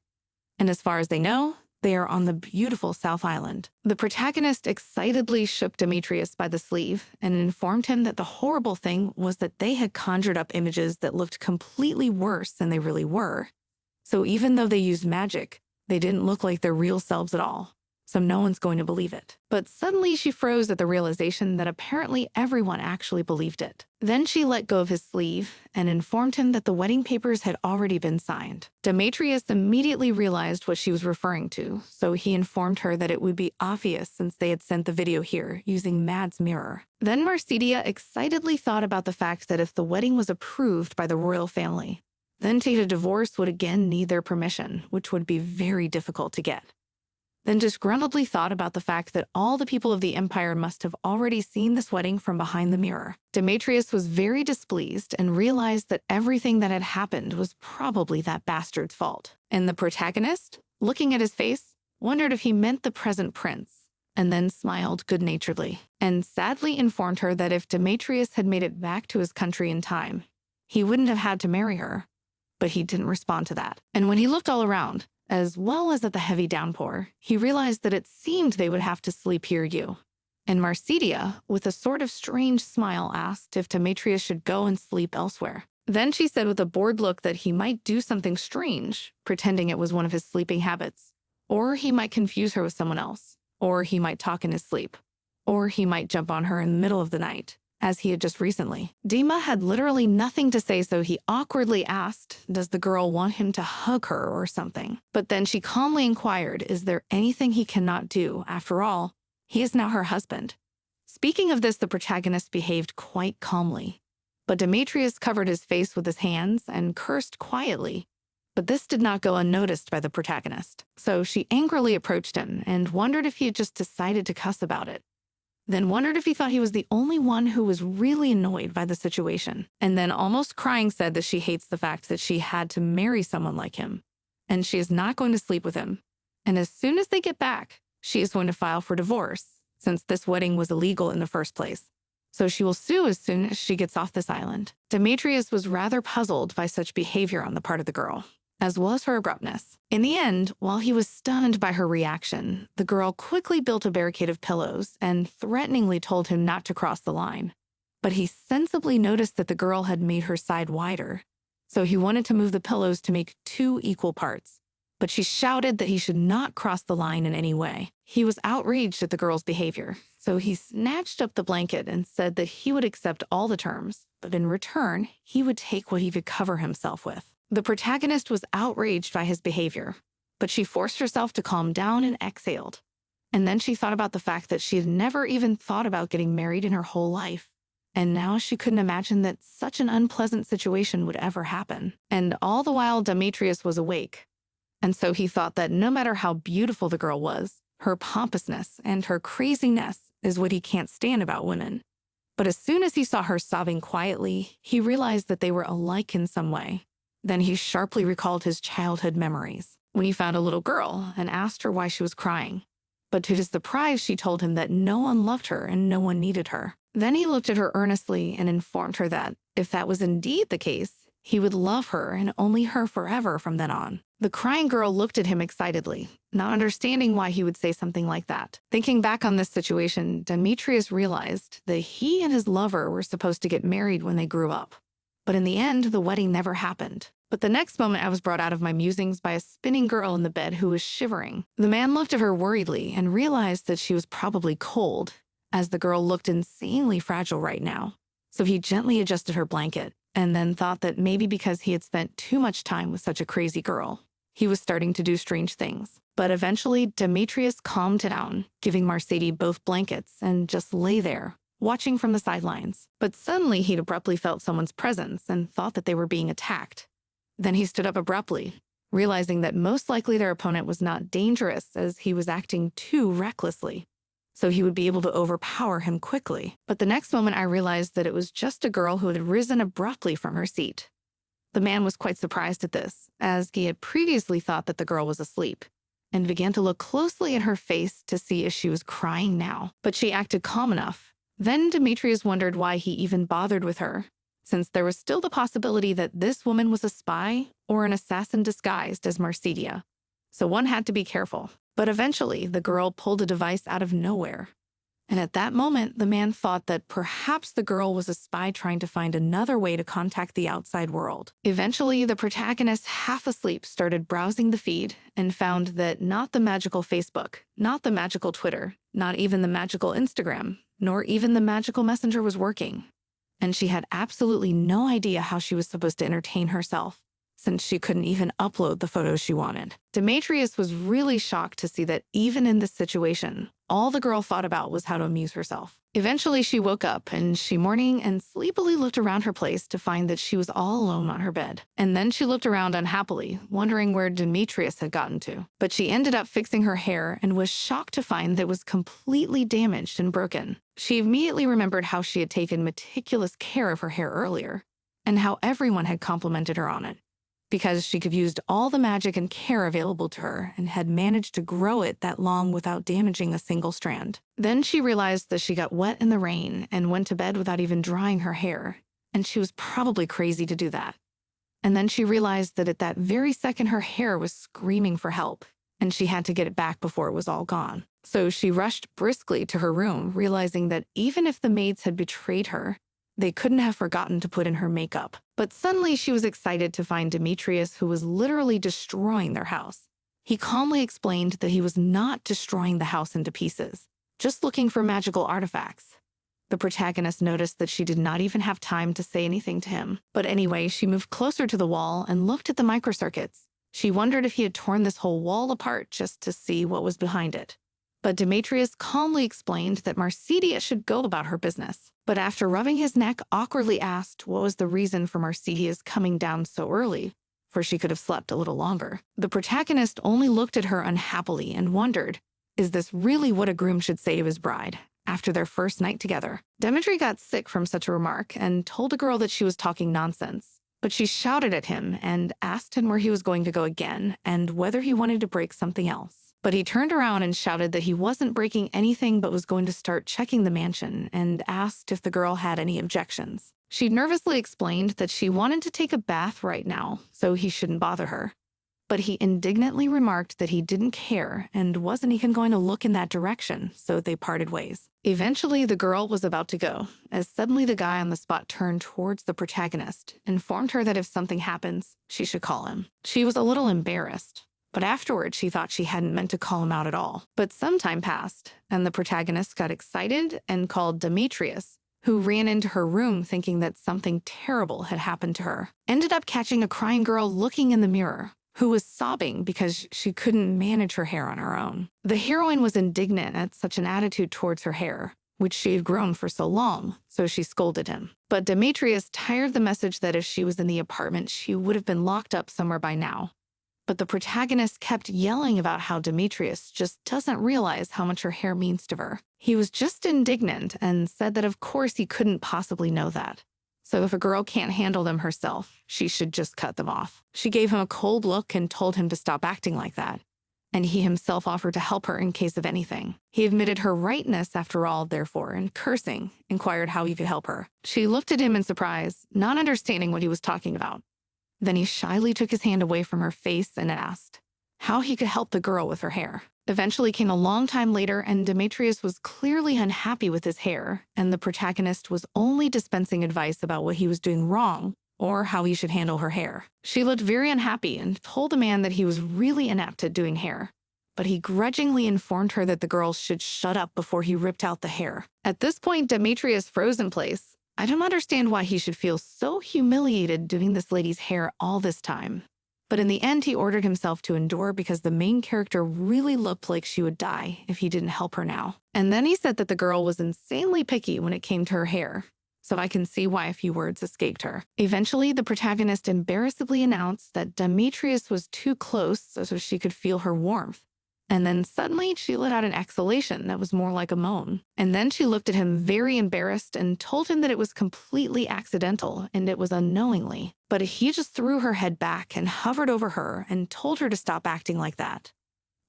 And as far as they know, They are on the beautiful South Island. The protagonist excitedly shook Demetrius by the sleeve and informed him that the horrible thing was that they had conjured up images that looked completely worse than they really were. So even though they used magic, they didn't look like their real selves at all. So no one's going to believe it. But suddenly she froze at the realization that apparently everyone actually believed it. Then she let go of his sleeve and informed him that the wedding papers had already been signed. Demetrius immediately realized what she was referring to, so he informed her that it would be obvious since they had sent the video here using Mad's mirror. Then Marcedia excitedly thought about the fact that if the wedding was approved by the royal family, then to get a divorce would again need their permission, which would be very difficult to get. Then disgruntledly thought about the fact that all the people of the empire must have already seen this wedding from behind the mirror. Demetrius was very displeased and realized that everything that had happened was probably that bastard's fault. And the protagonist, looking at his face, wondered if he meant the present prince, and then smiled good-naturedly, and sadly informed her that if Demetrius had made it back to his country in time, he wouldn't have had to marry her. But he didn't respond to that. And when he looked all around, as well as at the heavy downpour, he realized that it seemed they would have to sleep here. And Marcedia, with a sort of strange smile, asked if Demetrius should go and sleep elsewhere. Then she said with a bored look that he might do something strange, pretending it was one of his sleeping habits, or he might confuse her with someone else, or he might talk in his sleep, or he might jump on her in the middle of the night, as he had just recently. Dima had literally nothing to say, so he awkwardly asked, does the girl want him to hug her or something? But then she calmly inquired, is there anything he cannot do? After all, he is now her husband. Speaking of this, the protagonist behaved quite calmly. But Demetrius covered his face with his hands and cursed quietly. But this did not go unnoticed by the protagonist. So she angrily approached him and wondered if he had just decided to cuss about it. Then wondered if he thought he was the only one who was really annoyed by the situation. And then almost crying said that she hates the fact that she had to marry someone like him. And she is not going to sleep with him. And as soon as they get back, she is going to file for divorce, since this wedding was illegal in the first place. So she will sue as soon as she gets off this island. Demetrius was rather puzzled by such behavior on the part of the girl, as well as her abruptness. In the end, while he was stunned by her reaction, the girl quickly built a barricade of pillows and threateningly told him not to cross the line. But he sensibly noticed that the girl had made her side wider, so he wanted to move the pillows to make 2 equal parts. But she shouted that he should not cross the line in any way. He was outraged at the girl's behavior, so he snatched up the blanket and said that he would accept all the terms, but in return, he would take what he could cover himself with. The protagonist was outraged by his behavior, but she forced herself to calm down and exhaled. And then she thought about the fact that she had never even thought about getting married in her whole life. And now she couldn't imagine that such an unpleasant situation would ever happen. And all the while, Demetrius was awake. And so he thought that no matter how beautiful the girl was, her pompousness and her craziness is what he can't stand about women. But as soon as he saw her sobbing quietly, he realized that they were alike in some way. Then he sharply recalled his childhood memories, when he found a little girl and asked her why she was crying. But to his surprise, she told him that no one loved her and no one needed her. Then he looked at her earnestly and informed her that, if that was indeed the case, he would love her and only her forever from then on. The crying girl looked at him excitedly, not understanding why he would say something like that. Thinking back on this situation, Demetrius realized that he and his lover were supposed to get married when they grew up. But in the end, the wedding never happened. But the next moment, I was brought out of my musings by a spinning girl in the bed who was shivering. The man looked at her worriedly and realized that she was probably cold, as the girl looked insanely fragile right now. So he gently adjusted her blanket, and then thought that maybe because he had spent too much time with such a crazy girl, he was starting to do strange things. But eventually, Demetrius calmed down, giving Marcedia both blankets, and just lay there, watching from the sidelines. But suddenly, he'd abruptly felt someone's presence and thought that they were being attacked. Then he stood up abruptly, realizing that most likely their opponent was not dangerous as he was acting too recklessly, so he would be able to overpower him quickly. But the next moment I realized that it was just a girl who had risen abruptly from her seat. The man was quite surprised at this, as he had previously thought that the girl was asleep, and began to look closely at her face to see if she was crying now. But she acted calm enough. Then Demetrius wondered why he even bothered with her, since there was still the possibility that this woman was a spy or an assassin disguised as Marcedia. so one had to be careful. But eventually, the girl pulled a device out of nowhere. And at that moment, the man thought that perhaps the girl was a spy trying to find another way to contact the outside world. Eventually, the protagonist, half asleep, started browsing the feed and found that not the magical Facebook, not the magical Twitter, not even the magical Instagram, nor even the magical Messenger was working. And she had absolutely no idea how she was supposed to entertain herself, since she couldn't even upload the photos she wanted. Demetrius was really shocked to see that even in this situation, all the girl thought about was how to amuse herself. Eventually, she woke up and she morning and sleepily looked around her place to find that she was all alone on her bed. And then she looked around unhappily, wondering where Demetrius had gotten to. But she ended up fixing her hair and was shocked to find that it was completely damaged and broken. She immediately remembered how she had taken meticulous care of her hair earlier and how everyone had complimented her on it, because she could used all the magic and care available to her and had managed to grow it that long without damaging a single strand. Then she realized that she got wet in the rain and went to bed without even drying her hair, and she was probably crazy to do that. And then she realized that at that very second her hair was screaming for help, and she had to get it back before it was all gone. So she rushed briskly to her room, realizing that even if the maids had betrayed her, they couldn't have forgotten to put in her makeup. But suddenly she was excited to find Demetrius, who was literally destroying their house. He calmly explained that he was not destroying the house into pieces, just looking for magical artifacts. The protagonist noticed that she did not even have time to say anything to him. But anyway, she moved closer to the wall and looked at the microcircuits. She wondered if he had torn this whole wall apart just to see what was behind it. But Demetrius calmly explained that Marcedia should go about her business. But after rubbing his neck, awkwardly asked what was the reason for Marcedia's coming down so early, for she could have slept a little longer. The protagonist only looked at her unhappily and wondered, is this really what a groom should say of his bride after their first night together? Demetri got sick from such a remark and told the girl that she was talking nonsense. But she shouted at him and asked him where he was going to go again and whether he wanted to break something else. But he turned around and shouted that he wasn't breaking anything but was going to start checking the mansion and asked if the girl had any objections. She nervously explained that she wanted to take a bath right now, so he shouldn't bother her. But he indignantly remarked that he didn't care and wasn't even going to look in that direction, so they parted ways. Eventually, the girl was about to go, as suddenly the guy on the spot turned towards the protagonist, informed her that if something happens, she should call him. She was a little embarrassed, but afterward she thought she hadn't meant to call him out at all. But some time passed, and the protagonist got excited and called Demetrius, who ran into her room thinking that something terrible had happened to her. Ended up catching a crying girl looking in the mirror, who was sobbing because she couldn't manage her hair on her own. The heroine was indignant at such an attitude towards her hair, which she had grown for so long, so she scolded him. But Demetrius tired the message that if she was in the apartment, she would have been locked up somewhere by now. But the protagonist kept yelling about how Demetrius just doesn't realize how much her hair means to her. He was just indignant and said that of course he couldn't possibly know that. So if a girl can't handle them herself, she should just cut them off. She gave him a cold look and told him to stop acting like that. And he himself offered to help her in case of anything. He admitted her rightness after all, therefore, and cursing, inquired how he could help her. She looked at him in surprise, not understanding what he was talking about. Then he shyly took his hand away from her face and asked how he could help the girl with her hair. Eventually came a long time later, and Demetrius was clearly unhappy with his hair, and the protagonist was only dispensing advice about what he was doing wrong or how he should handle her hair. She looked very unhappy and told the man that he was really inept at doing hair, but he grudgingly informed her that the girl should shut up before he ripped out the hair. At this point, Demetrius froze in place. I don't understand why he should feel so humiliated doing this lady's hair all this time. But in the end, he ordered himself to endure because the main character really looked like she would die if he didn't help her now. And then he said that the girl was insanely picky when it came to her hair, so I can see why a few words escaped her. Eventually, the protagonist embarrassedly announced that Demetrius was too close so she could feel her warmth. And then suddenly she let out an exhalation that was more like a moan. And then she looked at him very embarrassed and told him that it was completely accidental and it was unknowingly. But he just threw her head back and hovered over her and told her to stop acting like that.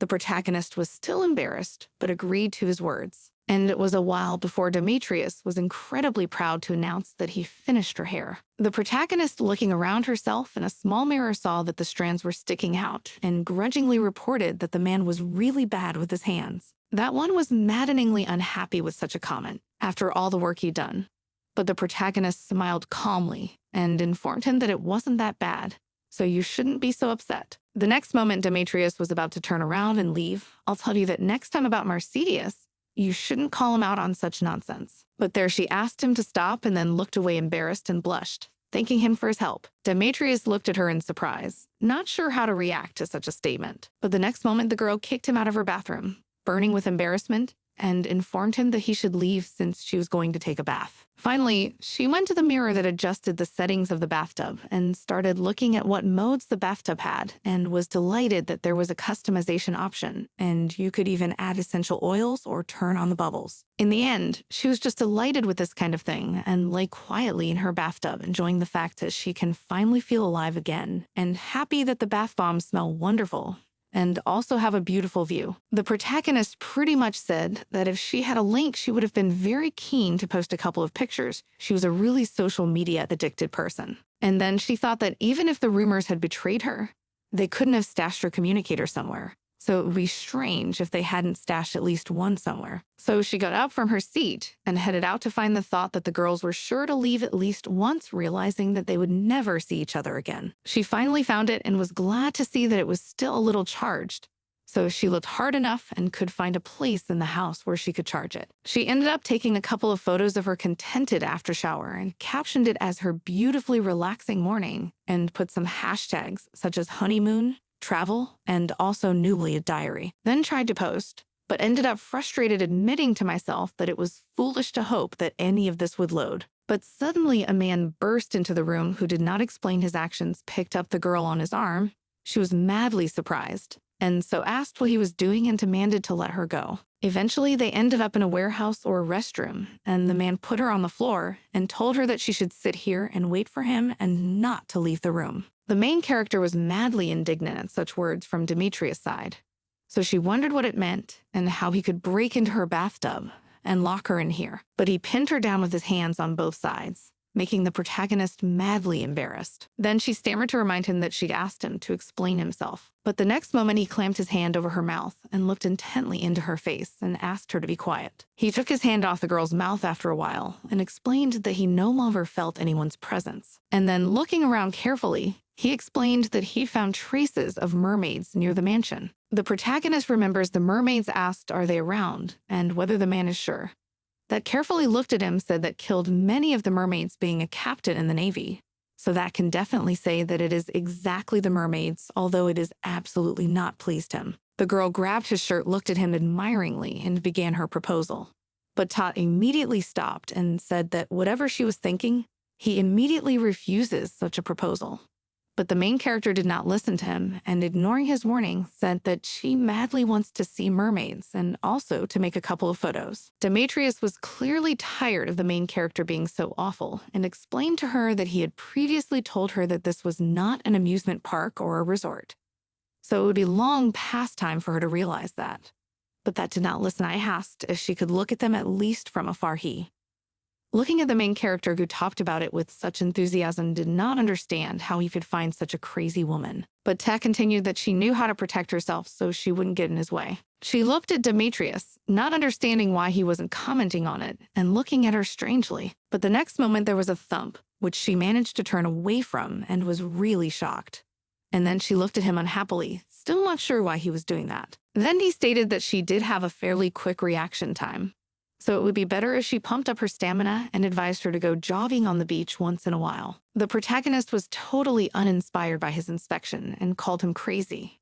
The protagonist was still embarrassed, but agreed to his words. And it was a while before Demetrius was incredibly proud to announce that he finished her hair. The protagonist, looking around herself in a small mirror, saw that the strands were sticking out and grudgingly reported that the man was really bad with his hands. That one was maddeningly unhappy with such a comment after all the work he'd done. But the protagonist smiled calmly and informed him that it wasn't that bad, so you shouldn't be so upset. The next moment Demetrius was about to turn around and leave, I'll tell you that next time about Marcidius, you shouldn't call him out on such nonsense. But there she asked him to stop and then looked away embarrassed and blushed, thanking him for his help. Demetrius looked at her in surprise, not sure how to react to such a statement. But the next moment the girl kicked him out of her bathroom, burning with embarrassment, and informed him that he should leave since she was going to take a bath. Finally, she went to the mirror that adjusted the settings of the bathtub and started looking at what modes the bathtub had, and was delighted that there was a customization option, and you could even add essential oils or turn on the bubbles. In the end, she was just delighted with this kind of thing and lay quietly in her bathtub, enjoying the fact that she can finally feel alive again, and happy that the bath bombs smell wonderful and also have a beautiful view. The protagonist pretty much said that if she had a link, she would have been very keen to post a couple of pictures. She was a really social media addicted person. And then she thought that even if the rumors had betrayed her, they couldn't have stashed her communicator somewhere. So it would be strange if they hadn't stashed at least one somewhere. So she got up from her seat and headed out to find the thought that the girls were sure to leave at least once, realizing that they would never see each other again. She finally found it and was glad to see that it was still a little charged. So she looked hard enough and could find a place in the house where she could charge it. She ended up taking a couple of photos of her contented after shower and captioned it as her beautifully relaxing morning, and put some hashtags such as honeymoon, travel, and also newly a diary. Then tried to post, but ended up frustrated, admitting to myself that it was foolish to hope that any of this would load. But suddenly a man burst into the room who did not explain his actions, picked up the girl on his arm. She was madly surprised, and so asked what he was doing and demanded to let her go. Eventually, they ended up in a warehouse or a restroom, and the man put her on the floor and told her that she should sit here and wait for him and not to leave the room. The main character was madly indignant at such words from Demetrius' side, so she wondered what it meant and how he could break into her bathtub and lock her in here. But he pinned her down with his hands on both sides, making the protagonist madly embarrassed. Then she stammered to remind him that she'd asked him to explain himself. But the next moment he clamped his hand over her mouth and looked intently into her face and asked her to be quiet. He took his hand off the girl's mouth after a while and explained that he no longer felt anyone's presence. And then, looking around carefully, he explained that he found traces of mermaids near the mansion. The protagonist remembers the mermaids asked, "Are they around?" and whether the man is sure. That carefully looked at him said that killed many of the mermaids, being a captain in the Navy. So that can definitely say that it is exactly the mermaids, although it is absolutely not pleased him. The girl grabbed his shirt, looked at him admiringly, and began her proposal. But Tot immediately stopped and said that whatever she was thinking, he immediately refuses such a proposal. But the main character did not listen to him, and ignoring his warning, said that she madly wants to see mermaids and also to make a couple of photos. Demetrius was clearly tired of the main character being so awful and explained to her that he had previously told her that this was not an amusement park or a resort. So it would be long past time for her to realize that. But that did not listen. I asked if she could look at them at least from afar. Looking at the main character who talked about it with such enthusiasm, did not understand how he could find such a crazy woman. But Ta continued that she knew how to protect herself so she wouldn't get in his way. She looked at Demetrius, not understanding why he wasn't commenting on it, and looking at her strangely. But the next moment there was a thump, which she managed to turn away from and was really shocked. And then she looked at him unhappily, still not sure why he was doing that. Then he stated that she did have a fairly quick reaction time, so it would be better if she pumped up her stamina, and advised her to go jogging on the beach once in a while. The protagonist was totally uninspired by his inspection and called him crazy,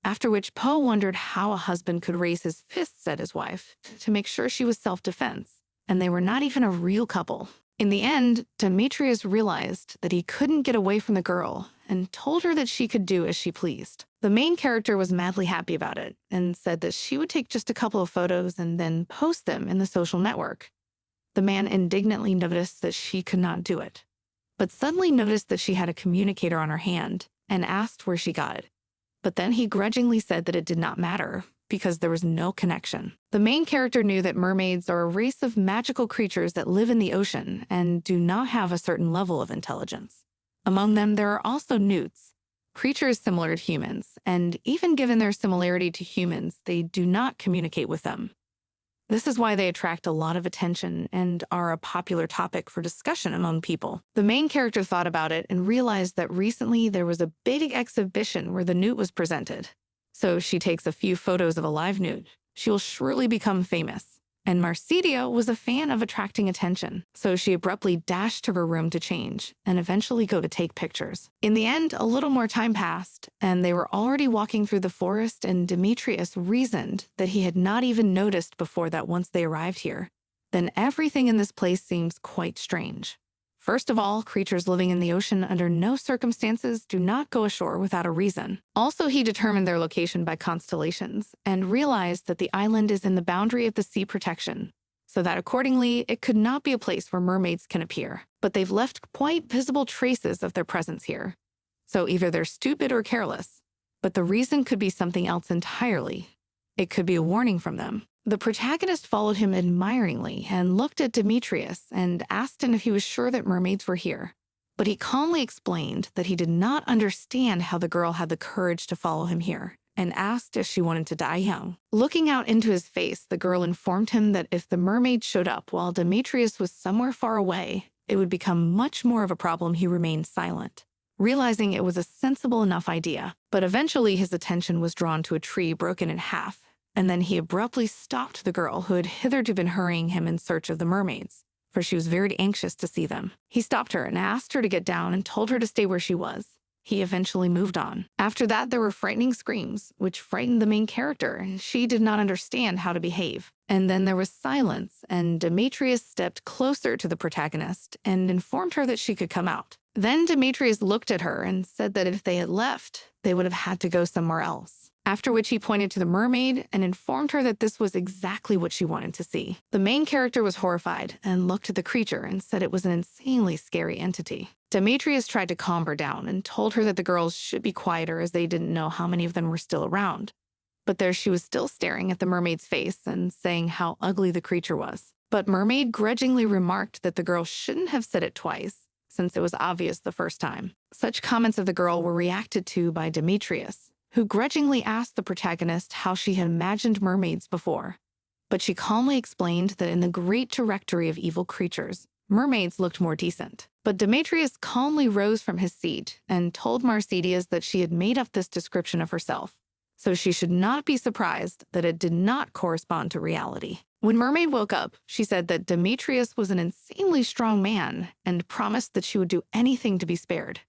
after which Poe wondered how a husband could raise his fists at his wife to make sure she was self-defense, and they were not even a real couple. In the end, Demetrius realized that he couldn't get away from the girl and told her that she could do as she pleased. The main character was madly happy about it and said that she would take just a couple of photos and then post them in the social network. The man indignantly noticed that she could not do it, but suddenly noticed that she had a communicator on her hand and asked where she got it. But then he grudgingly said that it did not matter because there was no connection. The main character knew that mermaids are a race of magical creatures that live in the ocean and do not have a certain level of intelligence. Among them, there are also newts, creatures similar to humans, and even given their similarity to humans, they do not communicate with them. This is why they attract a lot of attention and are a popular topic for discussion among people. The main character thought about it and realized that recently there was a big exhibition where the newt was presented. So she takes a few photos of a live newt. She will surely become famous. And Marsidia was a fan of attracting attention, so she abruptly dashed to her room to change and eventually go to take pictures. In the end, a little more time passed, and they were already walking through the forest, and Demetrius reasoned that he had not even noticed before that once they arrived here, then everything in this place seems quite strange. First of all, creatures living in the ocean under no circumstances do not go ashore without a reason. Also, he determined their location by constellations and realized that the island is in the boundary of the sea protection, so that accordingly, it could not be a place where mermaids can appear. But they've left quite visible traces of their presence here. So either they're stupid or careless, but the reason could be something else entirely. It could be a warning from them. The protagonist followed him admiringly and looked at Demetrius and asked him if he was sure that mermaids were here. But he calmly explained that he did not understand how the girl had the courage to follow him here and asked if she wanted to die young. Looking out into his face, the girl informed him that if the mermaid showed up while Demetrius was somewhere far away, it would become much more of a problem. He remained silent, realizing it was a sensible enough idea. But eventually his attention was drawn to a tree broken in half, and then he abruptly stopped the girl who had hitherto been hurrying him in search of the mermaids, for she was very anxious to see them. He stopped her and asked her to get down and told her to stay where she was. He eventually moved on. After that, there were frightening screams, which frightened the main character, and she did not understand how to behave. And then there was silence, and Demetrius stepped closer to the protagonist and informed her that she could come out. Then Demetrius looked at her and said that if they had left, they would have had to go somewhere else. After which he pointed to the mermaid and informed her that this was exactly what she wanted to see. The main character was horrified and looked at the creature and said it was an insanely scary entity. Demetrius tried to calm her down and told her that the girls should be quieter as they didn't know how many of them were still around. But there she was still staring at the mermaid's face and saying how ugly the creature was. But Mermaid grudgingly remarked that the girl shouldn't have said it twice, since it was obvious the first time. Such comments of the girl were reacted to by Demetrius, who grudgingly asked the protagonist how she had imagined mermaids before. But she calmly explained that in the great directory of evil creatures, mermaids looked more decent. But Demetrius calmly rose from his seat and told Marsidia that she had made up this description of herself, so she should not be surprised that it did not correspond to reality. When Mermaid woke up, she said that Demetrius was an insanely strong man and promised that she would do anything to be spared.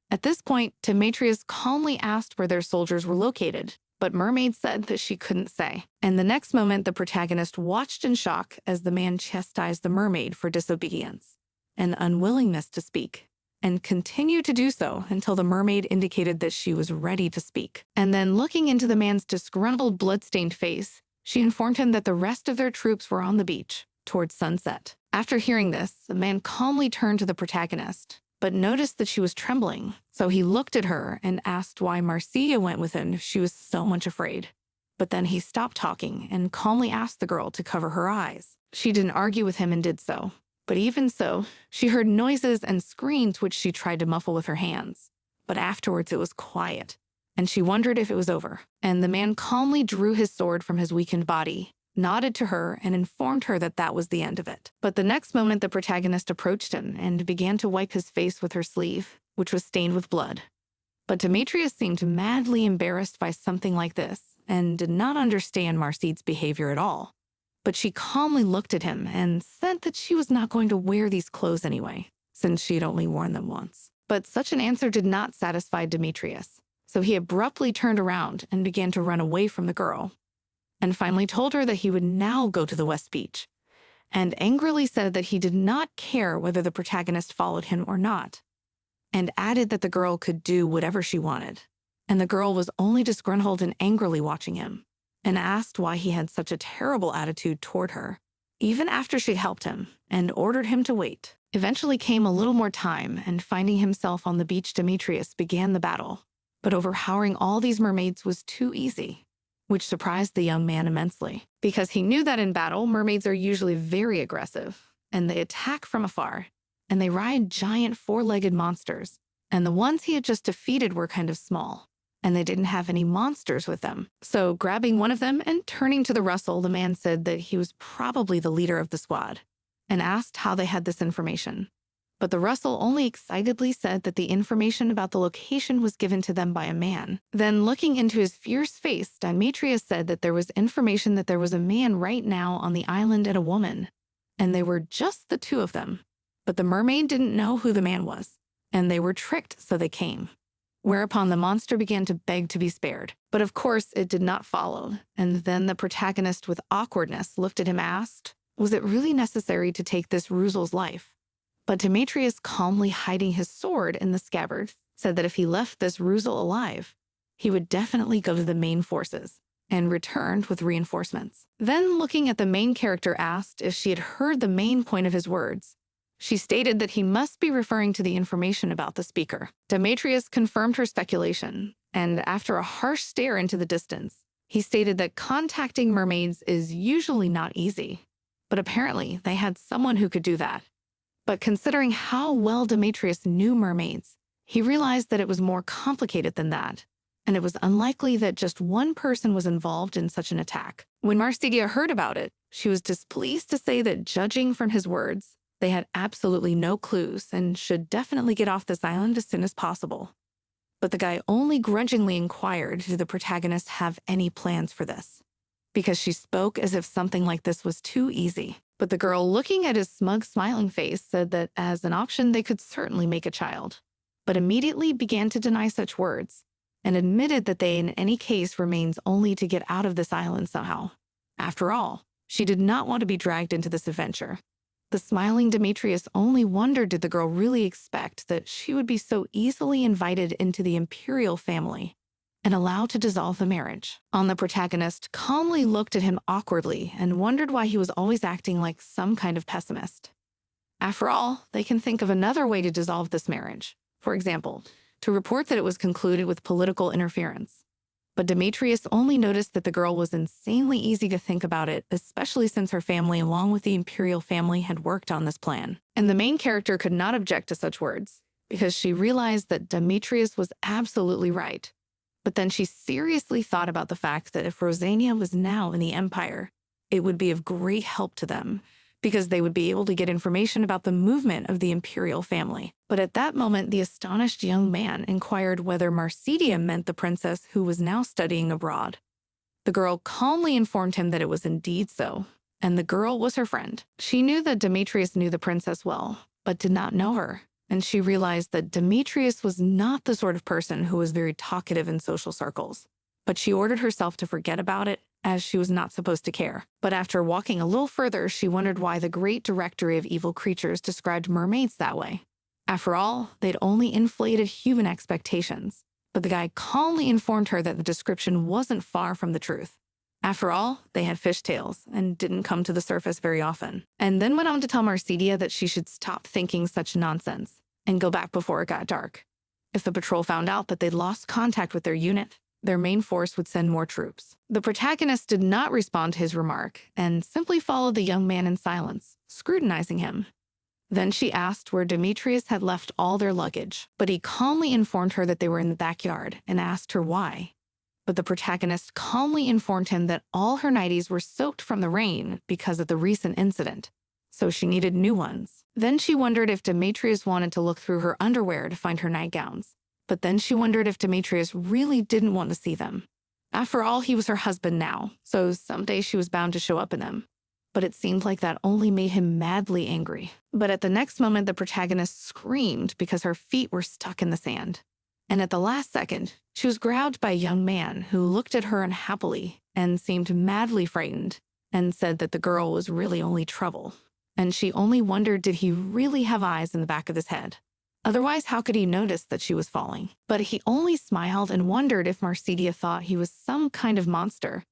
At this point, Demetrius calmly asked where their soldiers were located, but Mermaid said that she couldn't say. And the next moment, the protagonist watched in shock as the man chastised the mermaid for disobedience and unwillingness to speak, and continued to do so until the mermaid indicated that she was ready to speak. And then, looking into the man's disgruntled, blood-stained face, she informed him that the rest of their troops were on the beach towards sunset. After hearing this, the man calmly turned to the protagonist, but noticed that she was trembling, so he looked at her and asked why Marsidia went with him if she was so much afraid. But then he stopped talking and calmly asked the girl to cover her eyes. She didn't argue with him and did so, but even so, she heard noises and screams which she tried to muffle with her hands. But afterwards it was quiet, and she wondered if it was over. And the man calmly drew his sword from his weakened body, nodded to her, and informed her that that was the end of it. But the next moment, the protagonist approached him and began to wipe his face with her sleeve, which was stained with blood. But Demetrius seemed madly embarrassed by something like this and did not understand Marside's behavior at all. But she calmly looked at him and said that she was not going to wear these clothes anyway, since she had only worn them once. But such an answer did not satisfy Demetrius, so he abruptly turned around and began to run away from the girl, and finally told her that he would now go to the West Beach, and angrily said that he did not care whether the protagonist followed him or not, and added that the girl could do whatever she wanted. And the girl was only disgruntled and angrily watching him, and asked why he had such a terrible attitude toward her, even after she helped him, and ordered him to wait. Eventually came a little more time, and finding himself on the beach, Demetrius began the battle. But overpowering all these mermaids was too easy. which surprised the young man immensely, because he knew that in battle, mermaids are usually very aggressive, and they attack from afar, and they ride giant four-legged monsters, and the ones he had just defeated were kind of small, and they didn't have any monsters with them. So grabbing one of them and turning to the Russell, the man said that he was probably the leader of the squad, and asked how they had this information. But the Russell only excitedly said that the information about the location was given to them by a man. Then, looking into his fierce face, Demetrius said that there was information that there was a man right now on the island and a woman, and they were just the two of them. But the mermaid didn't know who the man was, and they were tricked, so they came. Whereupon the monster began to beg to be spared. But of course, it did not follow, and then the protagonist, with awkwardness, looked at him and asked, was it really necessary to take this Ruzel's life? But Demetrius, calmly hiding his sword in the scabbard, said that if he left this Ruzel alive, he would definitely go to the main forces, and returned with reinforcements. Then, looking at the main character, asked if she had heard the main point of his words. She stated that he must be referring to the information about the speaker. Demetrius confirmed her speculation, and after a harsh stare into the distance, he stated that contacting mermaids is usually not easy, but apparently they had someone who could do that. But considering how well Demetrius knew mermaids, he realized that it was more complicated than that, and it was unlikely that just one person was involved in such an attack. When Marsidia heard about it, she was displeased to say that, judging from his words, they had absolutely no clues and should definitely get off this island as soon as possible. But the guy only grudgingly inquired, did the protagonist have any plans for this? Because she spoke as if something like this was too easy. But the girl, looking at his smug, smiling face, said that as an option they could certainly make a child, but immediately began to deny such words, and admitted that they in any case remains only to get out of this island somehow. After all, she did not want to be dragged into this adventure. The smiling Demetrius only wondered, did the girl really expect that she would be so easily invited into the imperial family and allowed to dissolve the marriage? The protagonist calmly looked at him awkwardly and wondered why he was always acting like some kind of pessimist. After all, they can think of another way to dissolve this marriage. For example, to report that it was concluded with political interference. But Demetrius only noticed that the girl was insanely easy to think about it, especially since her family, along with the imperial family, had worked on this plan. And the main character could not object to such words, because she realized that Demetrius was absolutely right. But then she seriously thought about the fact that if Rosania was now in the Empire, it would be of great help to them, because they would be able to get information about the movement of the imperial family. But at that moment, the astonished young man inquired whether Marsidia meant the princess who was now studying abroad. The girl calmly informed him that it was indeed so, and the girl was her friend. She knew that Demetrius knew the princess well, but did not know her, and she realized that Demetrius was not the sort of person who was very talkative in social circles. But she ordered herself to forget about it, as she was not supposed to care. But after walking a little further, she wondered why the Great Directory of Evil Creatures described mermaids that way. After all, they'd only inflated human expectations. But the guy calmly informed her that the description wasn't far from the truth. After all, they had fishtails and didn't come to the surface very often. And then went on to tell Marsidia that she should stop thinking such nonsense and go back before it got dark. If the patrol found out that they'd lost contact with their unit, their main force would send more troops. The protagonist did not respond to his remark and simply followed the young man in silence, scrutinizing him. Then she asked where Demetrius had left all their luggage, but he calmly informed her that they were in the backyard and asked her why. But the protagonist calmly informed him that all her nighties were soaked from the rain because of the recent incident, so she needed new ones. Then she wondered if Demetrius wanted to look through her underwear to find her nightgowns. But then she wondered if Demetrius really didn't want to see them. After all, he was her husband now, so someday she was bound to show up in them. But it seemed like that only made him madly angry. But at the next moment, the protagonist screamed because her feet were stuck in the sand. And at the last second, she was grabbed by a young man who looked at her unhappily and seemed madly frightened and said that the girl was really only trouble. And she only wondered, did he really have eyes in the back of his head? Otherwise, how could he notice that she was falling? But he only smiled and wondered if Marsidia thought he was some kind of monster.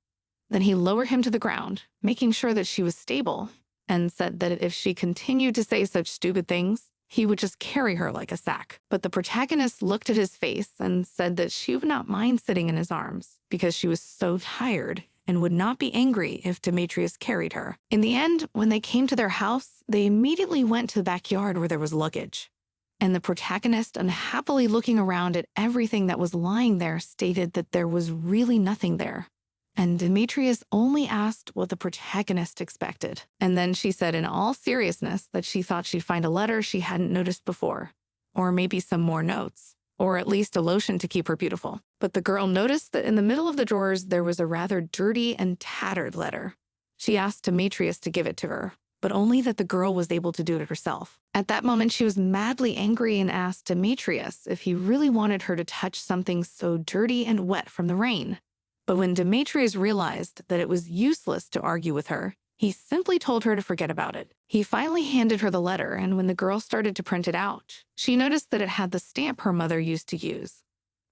Then he lowered him to the ground, making sure that she was stable, and said that if she continued to say such stupid things, he would just carry her like a sack. But the protagonist looked at his face and said that she would not mind sitting in his arms because she was so tired and would not be angry if Demetrius carried her. In the end, when they came to their house, they immediately went to the backyard where there was luggage. And the protagonist, unhappily looking around at everything that was lying there, stated that there was really nothing there. And Demetrius only asked what the protagonist expected. And then she said in all seriousness that she thought she'd find a letter she hadn't noticed before, or maybe some more notes, or at least a lotion to keep her beautiful. But the girl noticed that in the middle of the drawers there was a rather dirty and tattered letter. She asked Demetrius to give it to her, but only that the girl was able to do it herself. At that moment, she was madly angry and asked Demetrius if he really wanted her to touch something so dirty and wet from the rain. But when Demetrius realized that it was useless to argue with her, he simply told her to forget about it. He finally handed her the letter, and when the girl started to print it out, she noticed that it had the stamp her mother used to use.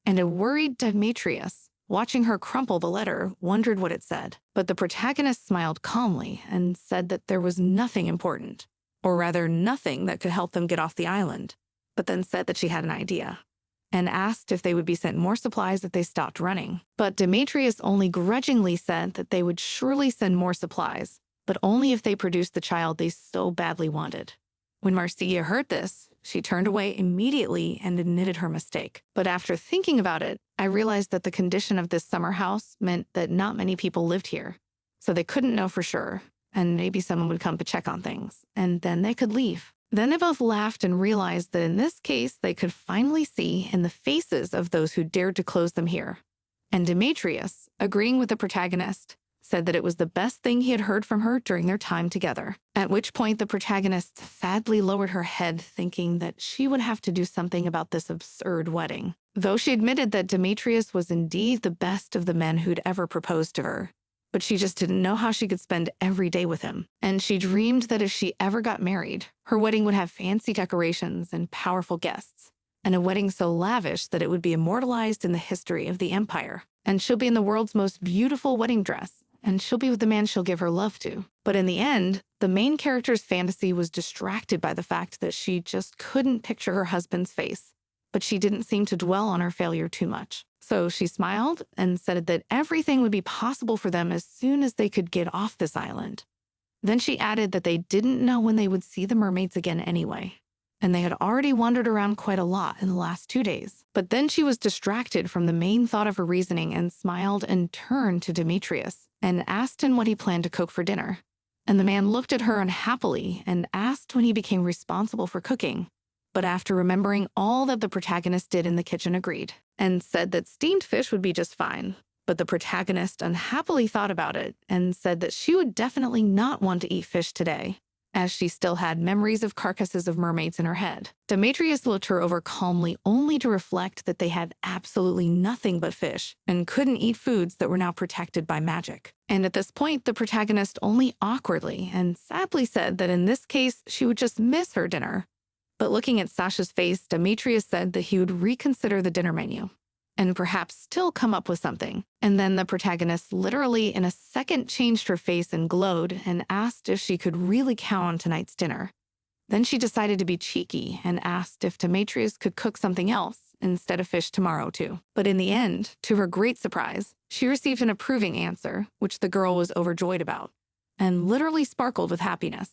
And a worried Demetrius, watching her crumple the letter, wondered what it said. But the protagonist smiled calmly and said that there was nothing important, or rather nothing that could help them get off the island, but then said that she had an idea, and asked if they would be sent more supplies if they stopped running. But Demetrius only grudgingly said that they would surely send more supplies, but only if they produced the child they so badly wanted. When Marcia heard this, she turned away immediately and admitted her mistake. But after thinking about it, I realized that the condition of this summer house meant that not many people lived here, so they couldn't know for sure, and maybe someone would come to check on things, and then they could leave. Then they both laughed and realized that in this case, they could finally see in the faces of those who dared to close them here. And Demetrius, agreeing with the protagonist, said that it was the best thing he had heard from her during their time together. At which point the protagonist sadly lowered her head, thinking that she would have to do something about this absurd wedding. Though she admitted that Demetrius was indeed the best of the men who'd ever proposed to her, but she just didn't know how she could spend every day with him. And she dreamed that if she ever got married, her wedding would have fancy decorations and powerful guests, and a wedding so lavish that it would be immortalized in the history of the empire. And she'll be in the world's most beautiful wedding dress, and she'll be with the man she'll give her love to. But in the end, the main character's fantasy was distracted by the fact that she just couldn't picture her husband's face, but she didn't seem to dwell on her failure too much. So she smiled and said that everything would be possible for them as soon as they could get off this island. Then she added that they didn't know when they would see the mermaids again anyway, and they had already wandered around quite a lot in the last 2 days. But then she was distracted from the main thought of her reasoning and smiled and turned to Demetrius and asked him what he planned to cook for dinner. And the man looked at her unhappily and asked when he became responsible for cooking. But after remembering all that the protagonist did in the kitchen, agreed, and said that steamed fish would be just fine. But the protagonist unhappily thought about it and said that she would definitely not want to eat fish today, as she still had memories of carcasses of mermaids in her head. Demetrius looked her over calmly, only to reflect that they had absolutely nothing but fish and couldn't eat foods that were now protected by magic. And at this point, the protagonist only awkwardly and sadly said that in this case, she would just miss her dinner. But looking at Sasha's face, Demetrius said that he would reconsider the dinner menu and perhaps still come up with something. And then the protagonist literally in a second changed her face and glowed and asked if she could really count on tonight's dinner. Then she decided to be cheeky and asked if Demetrius could cook something else instead of fish tomorrow too. But in the end, to her great surprise, she received an approving answer, which the girl was overjoyed about, and literally sparkled with happiness.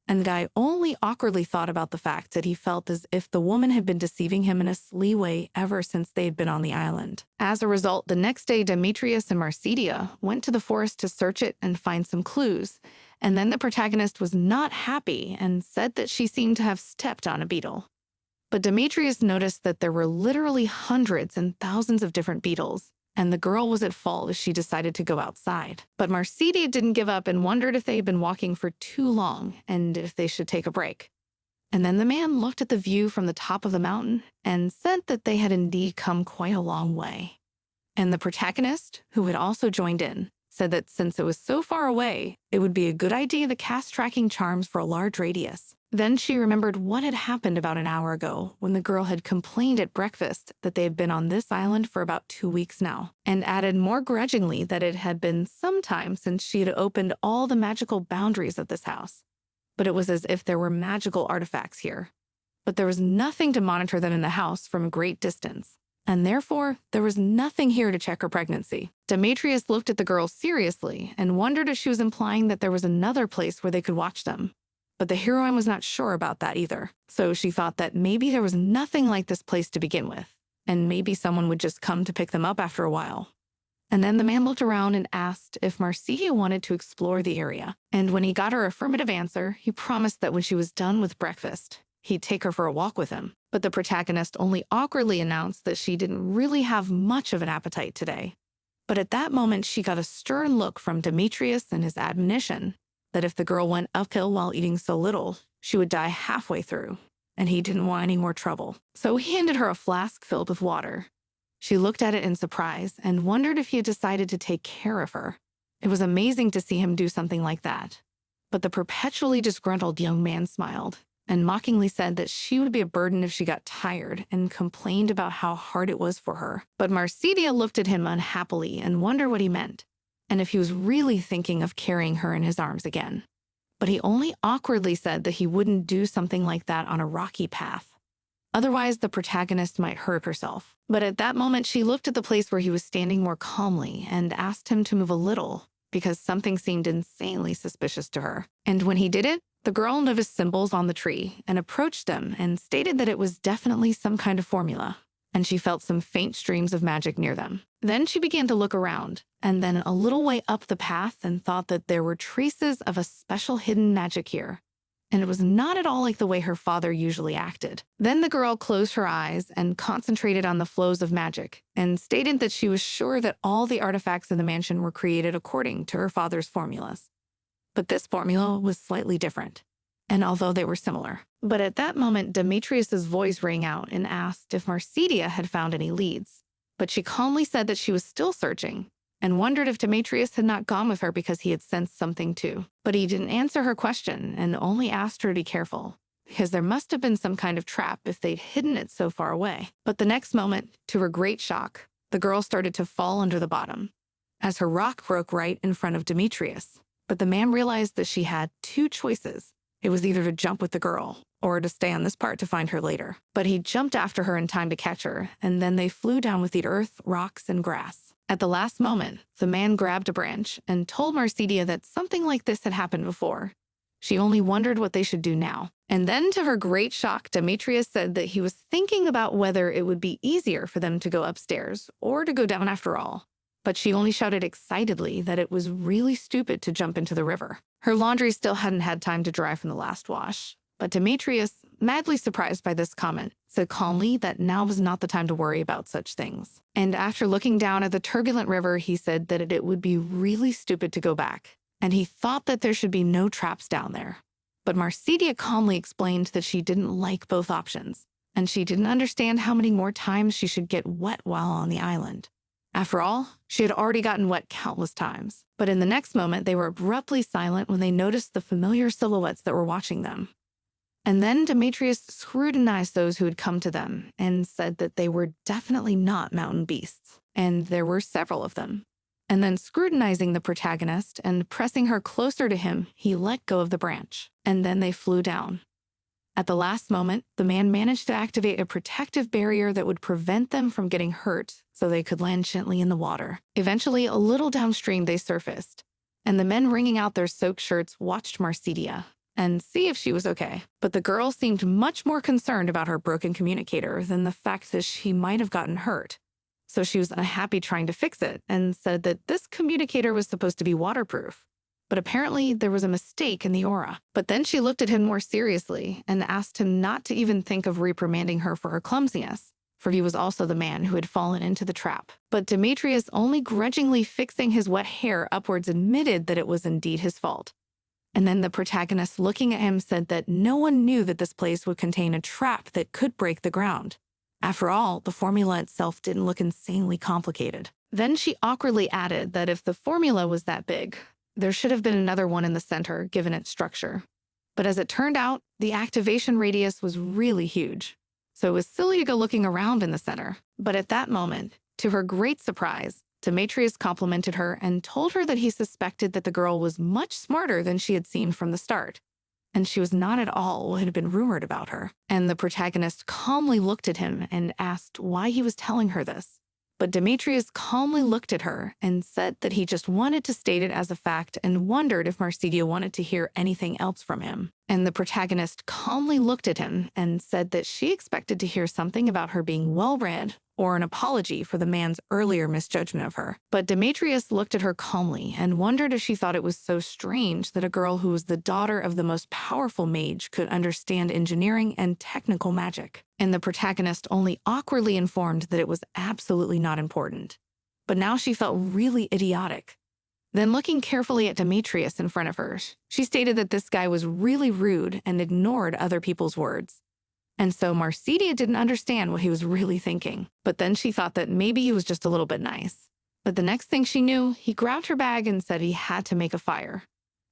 And the guy only awkwardly thought about the fact that he felt as if the woman had been deceiving him in a sly way ever since they had been on the island. As a result, the next day, Demetrius and Marcia went to the forest to search it and find some clues, and then the protagonist was not happy and said that she seemed to have stepped on a beetle. But Demetrius noticed that there were literally hundreds and thousands of different beetles, and the girl was at fault as she decided to go outside. But Marcia didn't give up and wondered if they had been walking for too long and if they should take a break. And then the man looked at the view from the top of the mountain and said that they had indeed come quite a long way. And the protagonist, who had also joined in, said that since it was so far away, it would be a good idea to cast tracking charms for a large radius. Then she remembered what had happened about an hour ago when the girl had complained at breakfast that they had been on this island for about 2 weeks now, and added more grudgingly that it had been some time since she had opened all the magical boundaries of this house. But it was as if there were magical artifacts here. but there was nothing to monitor them in the house from a great distance, and therefore there was nothing here to check her pregnancy. Demetrius looked at the girl seriously and wondered if she was implying that there was another place where they could watch them. But the heroine was not sure about that either, so she thought that maybe there was nothing like this place to begin with, and maybe someone would just come to pick them up after a while. And then the man looked around and asked if Marcia wanted to explore the area. And when he got her affirmative answer, he promised that when she was done with breakfast, he'd take her for a walk with him. But the protagonist only awkwardly announced that she didn't really have much of an appetite today. But at that moment, she got a stern look from Demetrius and his admonition that if the girl went uphill while eating so little, she would die halfway through, and he didn't want any more trouble. So he handed her a flask filled with water. She looked at it in surprise and wondered if he had decided to take care of her. It was amazing to see him do something like that. But the perpetually disgruntled young man smiled and mockingly said that she would be a burden if she got tired, and complained about how hard it was for her. But Marcia looked at him unhappily and wondered what he meant, and if he was really thinking of carrying her in his arms again. But he only awkwardly said that he wouldn't do something like that on a rocky path. Otherwise, the protagonist might hurt herself. But at that moment, she looked at the place where he was standing more calmly and asked him to move a little, because something seemed insanely suspicious to her. And when he did it, the girl noticed symbols on the tree and approached them and stated that it was definitely some kind of formula, and she felt some faint streams of magic near them. Then she began to look around, and then a little way up the path, and thought that there were traces of a special hidden magic here. And it was not at all like the way her father usually acted. Then the girl closed her eyes and concentrated on the flows of magic, and stated that she was sure that all the artifacts in the mansion were created according to her father's formulas. But this formula was slightly different, and although they were similar. But at that moment, Demetrius's voice rang out and asked if Marcia had found any leads. But she calmly said that she was still searching, and wondered if Demetrius had not gone with her because he had sensed something too. But he didn't answer her question and only asked her to be careful, because there must have been some kind of trap if they'd hidden it so far away. But the next moment, to her great shock, the girl started to fall under the bottom, as her rock broke right in front of Demetrius. But the man realized that she had two choices. It was either to jump with the girl, or to stay on this part to find her later. But he jumped after her in time to catch her, and then they flew down with the earth, rocks, and grass. At the last moment, the man grabbed a branch and told Marcia that something like this had happened before. She only wondered what they should do now. And then, to her great shock, Demetrius said that he was thinking about whether it would be easier for them to go upstairs or to go down after all. But she only shouted excitedly that it was really stupid to jump into the river. Her laundry still hadn't had time to dry from the last wash. But Demetrius, madly surprised by this comment, said calmly that now was not the time to worry about such things. And after looking down at the turbulent river, he said that it would be really stupid to go back, and he thought that there should be no traps down there. But Marcia calmly explained that she didn't like both options, and she didn't understand how many more times she should get wet while on the island. After all, she had already gotten wet countless times. But in the next moment, they were abruptly silent when they noticed the familiar silhouettes that were watching them. And then Demetrius scrutinized those who had come to them and said that they were definitely not mountain beasts, and there were several of them. And then, scrutinizing the protagonist and pressing her closer to him, he let go of the branch, and then they flew down. At the last moment, the man managed to activate a protective barrier that would prevent them from getting hurt, so they could land gently in the water. Eventually, a little downstream, they surfaced, and the men wringing out their soaked shirts watched Marcia and see if she was okay. But the girl seemed much more concerned about her broken communicator than the fact that she might have gotten hurt. So she was unhappy trying to fix it and said that this communicator was supposed to be waterproof. But apparently there was a mistake in the aura. But then she looked at him more seriously and asked him not to even think of reprimanding her for her clumsiness, for he was also the man who had fallen into the trap. But Demetrius, only grudgingly fixing his wet hair upwards, admitted that it was indeed his fault. And then the protagonist, looking at him, said that no one knew that this place would contain a trap that could break the ground. After all, the formula itself didn't look insanely complicated. Then she awkwardly added that if the formula was that big, there should have been another one in the center, given its structure. But as it turned out, the activation radius was really huge, so it was silly to go looking around in the center. But at that moment, to her great surprise, Demetrius complimented her and told her that he suspected that the girl was much smarter than she had seen from the start. and she was not at all what had been rumored about her. And the protagonist calmly looked at him and asked why he was telling her this. But Demetrius calmly looked at her and said that he just wanted to state it as a fact and wondered if Marsidia wanted to hear anything else from him. And the protagonist calmly looked at him and said that she expected to hear something about her being well-read or an apology for the man's earlier misjudgment of her. But Demetrius looked at her calmly and wondered if she thought it was so strange that a girl who was the daughter of the most powerful mage could understand engineering and technical magic. And the protagonist only awkwardly informed that it was absolutely not important. But now she felt really idiotic. Then looking carefully at Demetrius in front of her, she stated that this guy was really rude and ignored other people's words. And so Marsidia didn't understand what he was really thinking. But then she thought that maybe he was just a little bit nice. But the next thing she knew, he grabbed her bag and said he had to make a fire.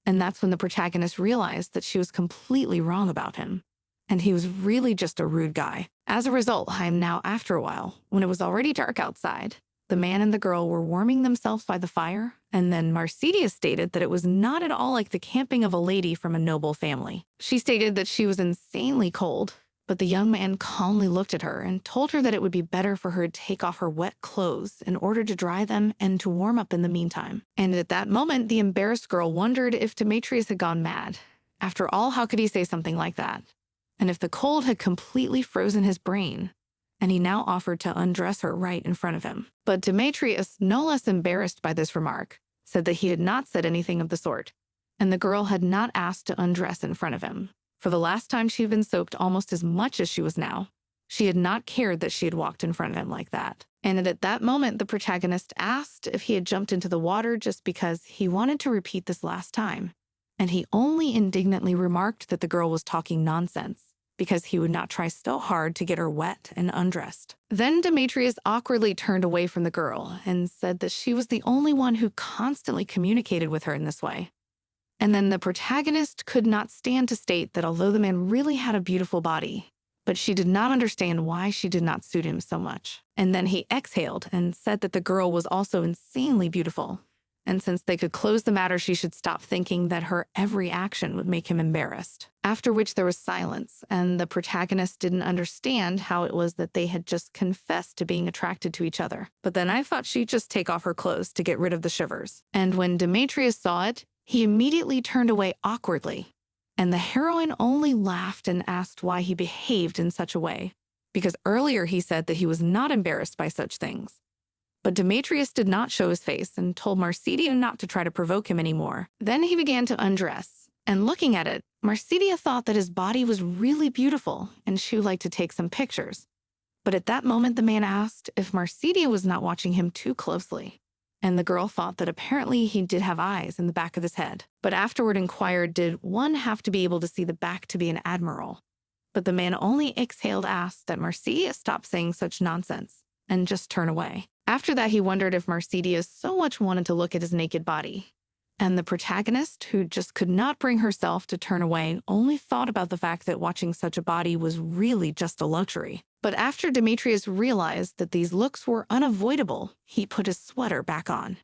And that's when the protagonist realized that she was completely wrong about him. And he was really just a rude guy. As a result, now after a while, when it was already dark outside, the man and the girl were warming themselves by the fire, and then Marsidia stated that it was not at all like the camping of a lady from a noble family. She stated that she was insanely cold, but the young man calmly looked at her and told her that it would be better for her to take off her wet clothes in order to dry them and to warm up in the meantime. And at that moment, the embarrassed girl wondered if Demetrius had gone mad. After all, how could he say something like that? And if the cold had completely frozen his brain, and he now offered to undress her right in front of him. But Demetrius, no less embarrassed by this remark, said that he had not said anything of the sort, and the girl had not asked to undress in front of him. For the last time she had been soaked almost as much as she was now, she had not cared that she had walked in front of him like that. And at that moment, the protagonist asked if he had jumped into the water just because he wanted to repeat this last time, and he only indignantly remarked that the girl was talking nonsense, because he would not try so hard to get her wet and undressed. Then Demetrius awkwardly turned away from the girl and said that she was the only one who constantly communicated with her in this way. And then the protagonist could not stand to state that although the man really had a beautiful body, but she did not understand why she did not suit him so much. And then he exhaled and said that the girl was also insanely beautiful, and since they could close the matter, she should stop thinking that her every action would make him embarrassed. After which there was silence, and the protagonist didn't understand how it was that they had just confessed to being attracted to each other. But then I thought she'd just take off her clothes to get rid of the shivers. And when Demetrius saw it, he immediately turned away awkwardly. And the heroine only laughed and asked why he behaved in such a way, because earlier he said that he was not embarrassed by such things. But Demetrius did not show his face and told Marsidia not to try to provoke him anymore. Then he began to undress, and looking at it, Marsidia thought that his body was really beautiful and she would like to take some pictures. But at that moment, the man asked if Marsidia was not watching him too closely, and the girl thought that apparently he did have eyes in the back of his head. But afterward inquired, did one have to be able to see the back to be an admiral? But the man only exhaled, asked that Marsidia stop saying such nonsense and just turn away. After that, he wondered if Marsidia so much wanted to look at his naked body. And the protagonist, who just could not bring herself to turn away, only thought about the fact that watching such a body was really just a luxury. But after Demetrius realized that these looks were unavoidable, he put his sweater back on.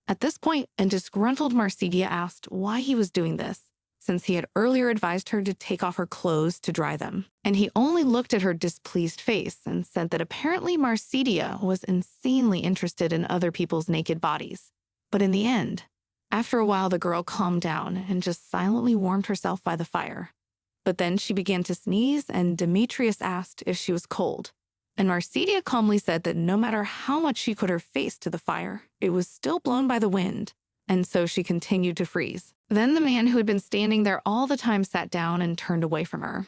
At this point, a disgruntled Marsidia asked why he was doing this, since he had earlier advised her to take off her clothes to dry them. And he only looked at her displeased face and said that apparently Marsidia was insanely interested in other people's naked bodies. But in the end, after a while, the girl calmed down and just silently warmed herself by the fire. But then she began to sneeze, and Demetrius asked if she was cold. And Marsidia calmly said that no matter how much she put her face to the fire, it was still blown by the wind, and so she continued to freeze. Then the man who had been standing there all the time sat down and turned away from her.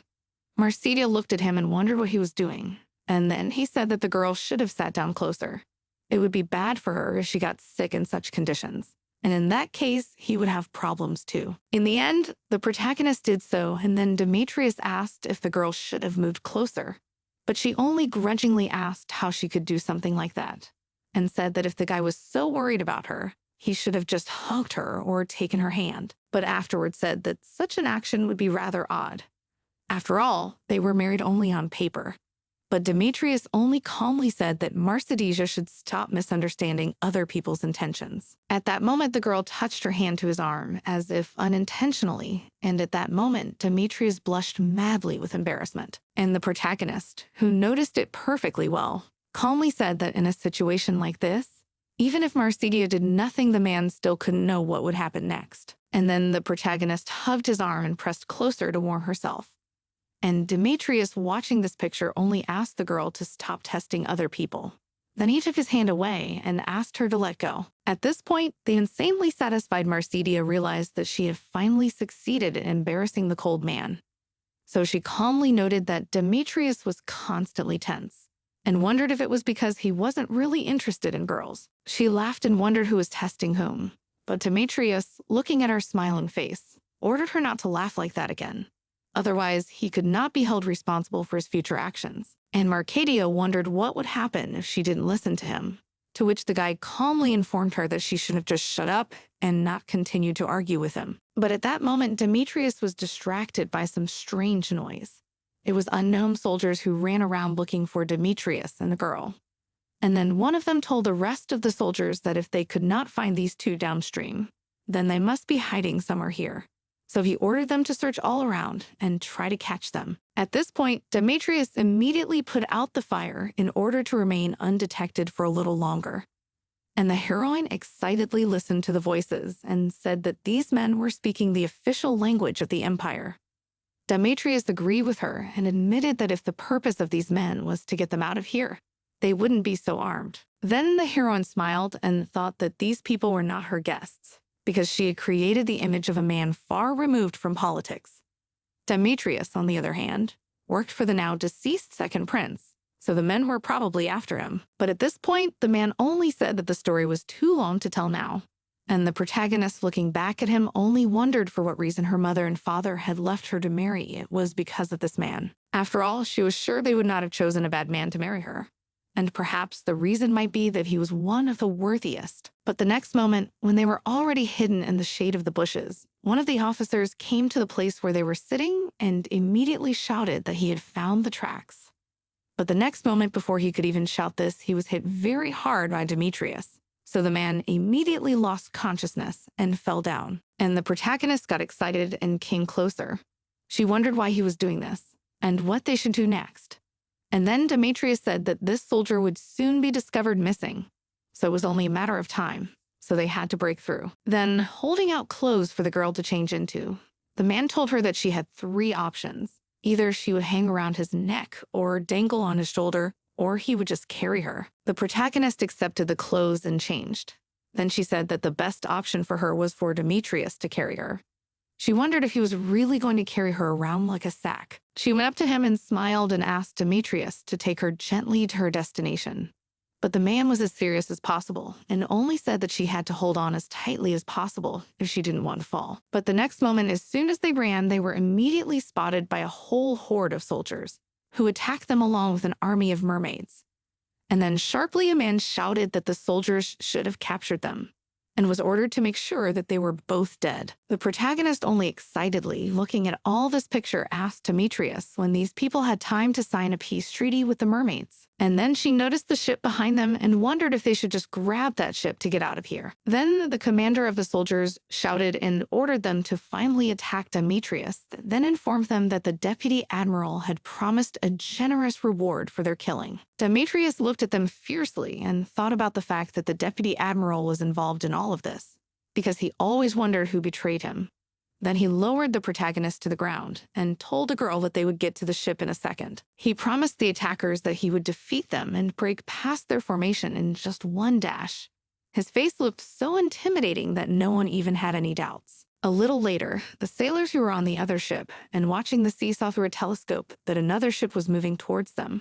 Marsidia looked at him and wondered what he was doing, and then he said that the girl should have sat down closer. It would be bad for her if she got sick in such conditions, and in that case, he would have problems too. In the end, the protagonist did so, and then Demetrius asked if the girl should have moved closer, but she only grudgingly asked how she could do something like that, and said that if the guy was so worried about her, he should have just hugged her or taken her hand, but afterwards said that such an action would be rather odd. After all, they were married only on paper. But Demetrius only calmly said that Mercedes should stop misunderstanding other people's intentions. At that moment, the girl touched her hand to his arm, as if unintentionally, and at that moment, Demetrius blushed madly with embarrassment. And the protagonist, who noticed it perfectly well, calmly said that in a situation like this, even if Mercedes did nothing, the man still couldn't know what would happen next. And then the protagonist hugged his arm and pressed closer to warm herself. And Demetrius, watching this picture, only asked the girl to stop testing other people. Then he took his hand away and asked her to let go. At this point, the insanely satisfied Mercedes realized that she had finally succeeded in embarrassing the cold man. So she calmly noted that Demetrius was constantly tense and wondered if it was because he wasn't really interested in girls. She laughed and wondered who was testing whom. But Demetrius, looking at her smiling face, ordered her not to laugh like that again. Otherwise, he could not be held responsible for his future actions. And Mercadia wondered what would happen if she didn't listen to him, to which the guy calmly informed her that she should have just shut up and not continued to argue with him. But at that moment, Demetrius was distracted by some strange noise. It was unknown soldiers who ran around looking for Demetrius and the girl. And then one of them told the rest of the soldiers that if they could not find these two downstream, then they must be hiding somewhere here. So he ordered them to search all around and try to catch them. At this point, Demetrius immediately put out the fire in order to remain undetected for a little longer. And the heroine excitedly listened to the voices and said that these men were speaking the official language of the empire. Demetrius agreed with her and admitted that if the purpose of these men was to get them out of here, they wouldn't be so armed. Then the heroine smiled and thought that these people were not her guests, because she had created the image of a man far removed from politics. Demetrius, on the other hand, worked for the now deceased second prince, so the men were probably after him. But at this point, the man only said that the story was too long to tell now, and the protagonist, looking back at him, only wondered for what reason her mother and father had left her to marry. It was because of this man. After all, she was sure they would not have chosen a bad man to marry her. And perhaps the reason might be that he was one of the worthiest. But the next moment, when they were already hidden in the shade of the bushes, one of the officers came to the place where they were sitting and immediately shouted that he had found the tracks. But the next moment, before he could even shout this, he was hit very hard by Demetrius. So the man immediately lost consciousness and fell down. And the protagonist got excited and came closer. She wondered why he was doing this and what they should do next. And then Demetrius said that this soldier would soon be discovered missing, so it was only a matter of time, so they had to break through. Then, holding out clothes for the girl to change into, the man told her that she had 3 options. Either she would hang around his neck or dangle on his shoulder, or he would just carry her. The protagonist accepted the clothes and changed. Then she said that the best option for her was for Demetrius to carry her. She wondered if he was really going to carry her around like a sack. She went up to him and smiled and asked Demetrius to take her gently to her destination. But the man was as serious as possible and only said that she had to hold on as tightly as possible if she didn't want to fall. But the next moment, as soon as they ran, they were immediately spotted by a whole horde of soldiers who attacked them along with an army of mermaids. And then sharply a man shouted that the soldiers should have captured them and was ordered to make sure that they were both dead. The protagonist, only excitedly looking at all this picture, asked Demetrius when these people had time to sign a peace treaty with the mermaids. And then she noticed the ship behind them and wondered if they should just grab that ship to get out of here. Then the commander of the soldiers shouted and ordered them to finally attack Demetrius, then informed them that the deputy admiral had promised a generous reward for their killing. Demetrius looked at them fiercely and thought about the fact that the deputy admiral was involved in all of this, because he always wondered who betrayed him. Then he lowered the protagonist to the ground and told the girl that they would get to the ship in a second. He promised the attackers that he would defeat them and break past their formation in just one dash. His face looked so intimidating that no one even had any doubts. A little later, the sailors who were on the other ship and watching the sea saw through a telescope that another ship was moving towards them.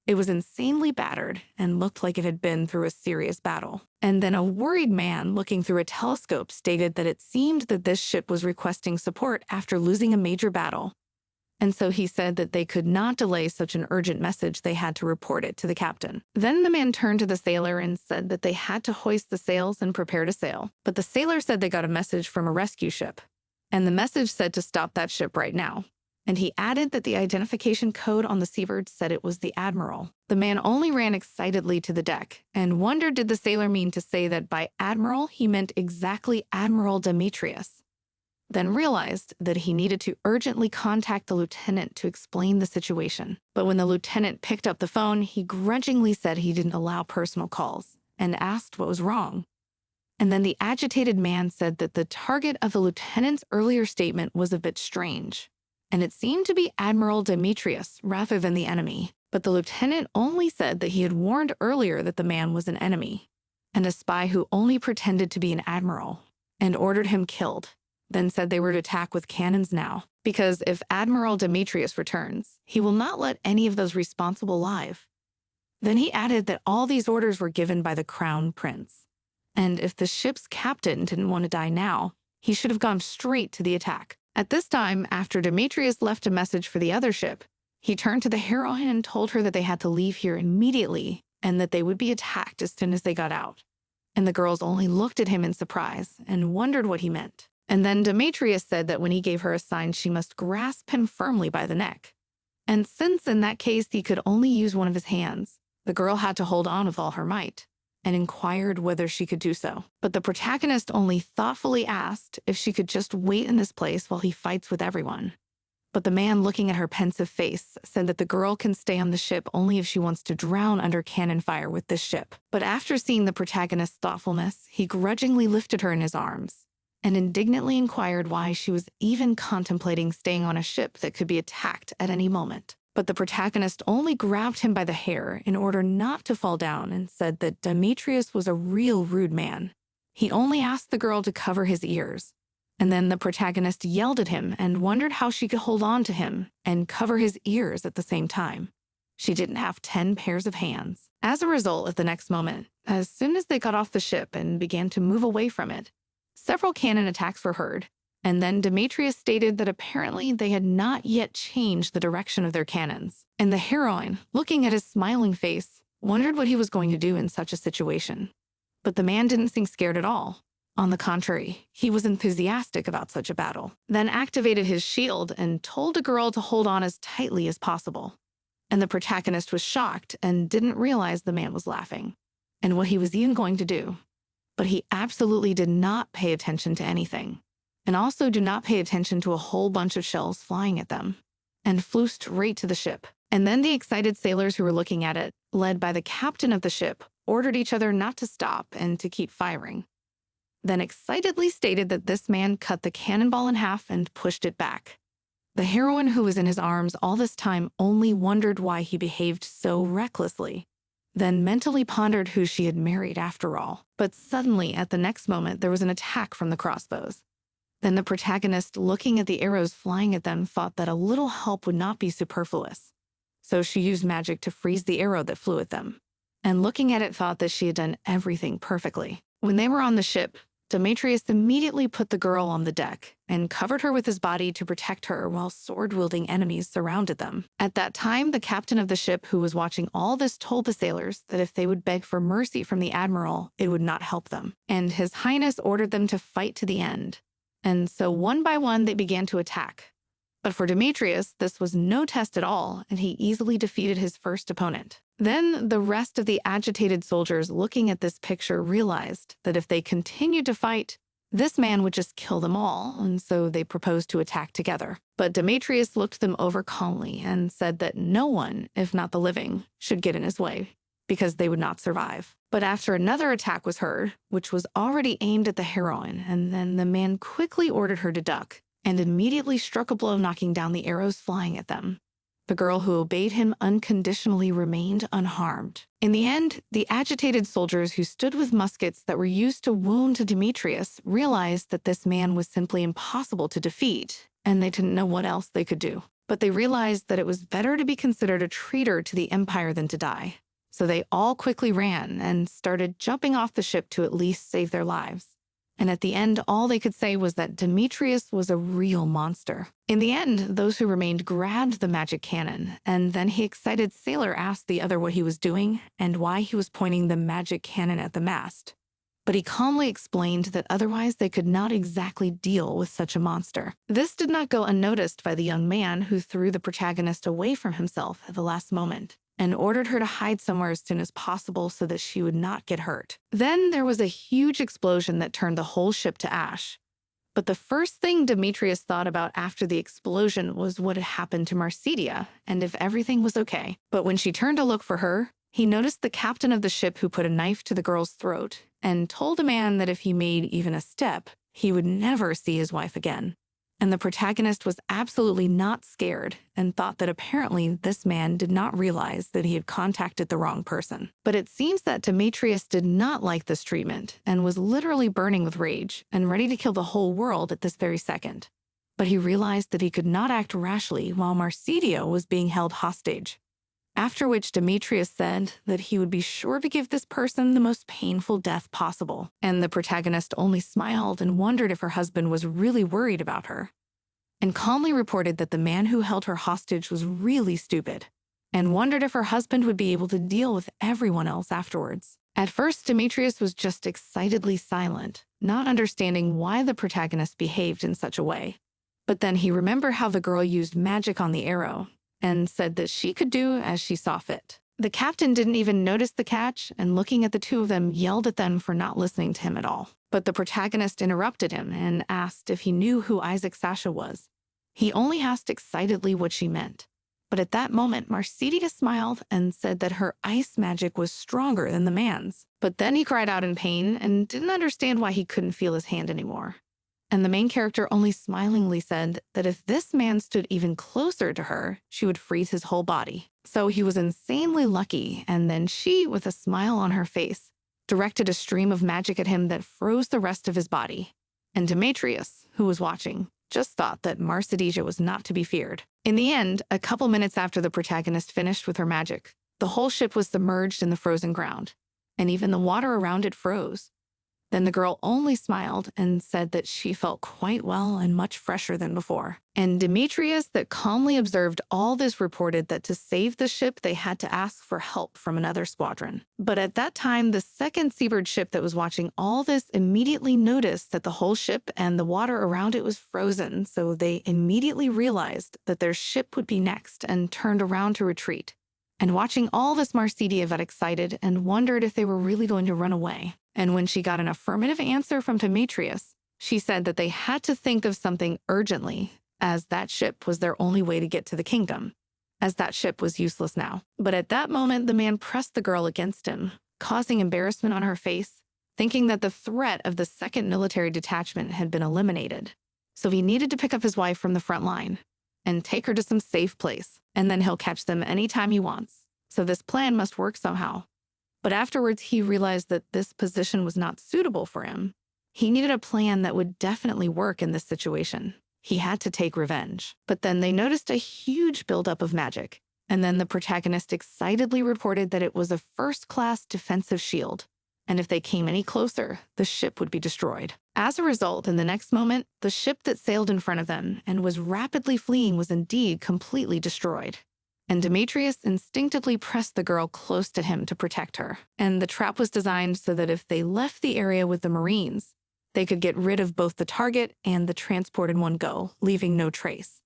It was insanely battered and looked like it had been through a serious battle. And then a worried man looking through a telescope stated that it seemed that this ship was requesting support after losing a major battle. And so he said that they could not delay such an urgent message, they had to report it to the captain. Then the man turned to the sailor and said that they had to hoist the sails and prepare to sail. But the sailor said they got a message from a rescue ship, and the message said to stop that ship right now. And he added that the identification code on the seabird said it was the Admiral. The man only ran excitedly to the deck and wondered, did the sailor mean to say that by Admiral he meant exactly Admiral Demetrius? Then realized that he needed to urgently contact the lieutenant to explain the situation. But when the lieutenant picked up the phone, he grudgingly said he didn't allow personal calls and asked what was wrong. And then the agitated man said that the target of the lieutenant's earlier statement was a bit strange, and it seemed to be Admiral Demetrius rather than the enemy. But the lieutenant only said that he had warned earlier that the man was an enemy and a spy who only pretended to be an admiral, and ordered him killed. Then said they were to attack with cannons now, because if Admiral Demetrius returns, he will not let any of those responsible live. Then he added that all these orders were given by the Crown Prince, and if the ship's captain didn't want to die now, he should have gone straight to the attack. At this time, after Demetrius left a message for the other ship, he turned to the heroine and told her that they had to leave here immediately and that they would be attacked as soon as they got out. And the girls only looked at him in surprise and wondered what he meant. And then Demetrius said that when he gave her a sign, she must grasp him firmly by the neck. And since in that case he could only use one of his hands, the girl had to hold on with all her might, and inquired whether she could do so. But the protagonist only thoughtfully asked if she could just wait in this place while he fights with everyone. But the man, looking at her pensive face, said that the girl can stay on the ship only if she wants to drown under cannon fire with this ship. But after seeing the protagonist's thoughtfulness, he grudgingly lifted her in his arms and indignantly inquired why she was even contemplating staying on a ship that could be attacked at any moment. But the protagonist only grabbed him by the hair in order not to fall down and said that Demetrius was a real rude man. He only asked the girl to cover his ears. And then the protagonist yelled at him and wondered how she could hold on to him and cover his ears at the same time. She didn't have 10 pairs of hands. As a result, at the next moment, as soon as they got off the ship and began to move away from it, several cannon attacks were heard, and then Demetrius stated that apparently they had not yet changed the direction of their cannons. And the heroine, looking at his smiling face, wondered what he was going to do in such a situation. But the man didn't seem scared at all. On the contrary, he was enthusiastic about such a battle, then activated his shield and told a girl to hold on as tightly as possible. And the protagonist was shocked and didn't realize the man was laughing, and what he was even going to do. But he absolutely did not pay attention to anything, and also do not pay attention to a whole bunch of shells flying at them, and flew straight to the ship. And then the excited sailors who were looking at it, led by the captain of the ship, ordered each other not to stop and to keep firing. Then excitedly stated that this man cut the cannonball in half and pushed it back. The heroine who was in his arms all this time only wondered why he behaved so recklessly, then mentally pondered who she had married after all. But suddenly, at the next moment, there was an attack from the crossbows. Then the protagonist, looking at the arrows flying at them, thought that a little help would not be superfluous. So she used magic to freeze the arrow that flew at them, and looking at it thought that she had done everything perfectly. When they were on the ship, Demetrius immediately put the girl on the deck and covered her with his body to protect her while sword-wielding enemies surrounded them. At that time, the captain of the ship who was watching all this told the sailors that if they would beg for mercy from the admiral, it would not help them. And His Highness ordered them to fight to the end. And so one by one, they began to attack. But for Demetrius, this was no test at all, and he easily defeated his first opponent. Then the rest of the agitated soldiers looking at this picture realized that if they continued to fight, this man would just kill them all, and so they proposed to attack together. But Demetrius looked them over calmly and said that no one, if not the living, should get in his way, because they would not survive. But after another attack was heard, which was already aimed at the heroine, and then the man quickly ordered her to duck, and immediately struck a blow knocking down the arrows flying at them. The girl who obeyed him unconditionally remained unharmed. In the end, the agitated soldiers who stood with muskets that were used to wound Demetrius realized that this man was simply impossible to defeat, and they didn't know what else they could do. But they realized that it was better to be considered a traitor to the empire than to die. So they all quickly ran and started jumping off the ship to at least save their lives. And at the end, all they could say was that Demetrius was a real monster. In the end, those who remained grabbed the magic cannon, and then the excited sailor asked the other what he was doing and why he was pointing the magic cannon at the mast. But he calmly explained that otherwise they could not exactly deal with such a monster. This did not go unnoticed by the young man, who threw the protagonist away from himself at the last moment and ordered her to hide somewhere as soon as possible so that she would not get hurt. Then there was a huge explosion that turned the whole ship to ash. But the first thing Demetrius thought about after the explosion was what had happened to Marcedia and if everything was okay. But when she turned to look for her, he noticed the captain of the ship, who put a knife to the girl's throat and told a man that if he made even a step, he would never see his wife again. And the protagonist was absolutely not scared and thought that apparently this man did not realize that he had contacted the wrong person. But it seems that Demetrius did not like this treatment and was literally burning with rage and ready to kill the whole world at this very second. But he realized that he could not act rashly while Marcedia was being held hostage. After which Demetrius said that he would be sure to give this person the most painful death possible. And the protagonist only smiled and wondered if her husband was really worried about her, and calmly reported that the man who held her hostage was really stupid, and wondered if her husband would be able to deal with everyone else afterwards. At first, Demetrius was just excitedly silent, not understanding why the protagonist behaved in such a way. But then he remembered how the girl used magic on the arrow, and said that she could do as she saw fit. The captain didn't even notice the catch, and looking at the two of them, yelled at them for not listening to him at all. But the protagonist interrupted him and asked if he knew who Isaac Sasha was. He only asked excitedly what she meant. But at that moment, Marcedia smiled and said that her ice magic was stronger than the man's. But then he cried out in pain and didn't understand why he couldn't feel his hand anymore. And the main character only smilingly said that if this man stood even closer to her, she would freeze his whole body. So he was insanely lucky, and then she, with a smile on her face, directed a stream of magic at him that froze the rest of his body. And Demetrius, who was watching, just thought that Marcedia was not to be feared. In the end, a couple minutes after the protagonist finished with her magic, the whole ship was submerged in the frozen ground, and even the water around it froze. Then the girl only smiled and said that she felt quite well and much fresher than before. And Demetrius, that calmly observed all this, reported that to save the ship, they had to ask for help from another squadron. But at that time, the second seabird ship that was watching all this immediately noticed that the whole ship and the water around it was frozen, so they immediately realized that their ship would be next and turned around to retreat. And watching all this, Marcedia got excited and wondered if they were really going to run away. And when she got an affirmative answer from Demetrius, she said that they had to think of something urgently, as that ship was their only way to get to the kingdom, as that ship was useless now. But at that moment, the man pressed the girl against him, causing embarrassment on her face, thinking that the threat of the second military detachment had been eliminated. So he needed to pick up his wife from the front line and take her to some safe place, and then he'll catch them anytime he wants. So this plan must work somehow. But afterwards, he realized that this position was not suitable for him. He needed a plan that would definitely work in this situation. He had to take revenge. But then they noticed a huge buildup of magic, and then the protagonist excitedly reported that it was a first-class defensive shield, and if they came any closer, the ship would be destroyed. As a result, in the next moment, the ship that sailed in front of them and was rapidly fleeing was indeed completely destroyed. And Demetrius instinctively pressed the girl close to him to protect her. And the trap was designed so that if they left the area with the Marines, they could get rid of both the target and the transport in one go, leaving no trace.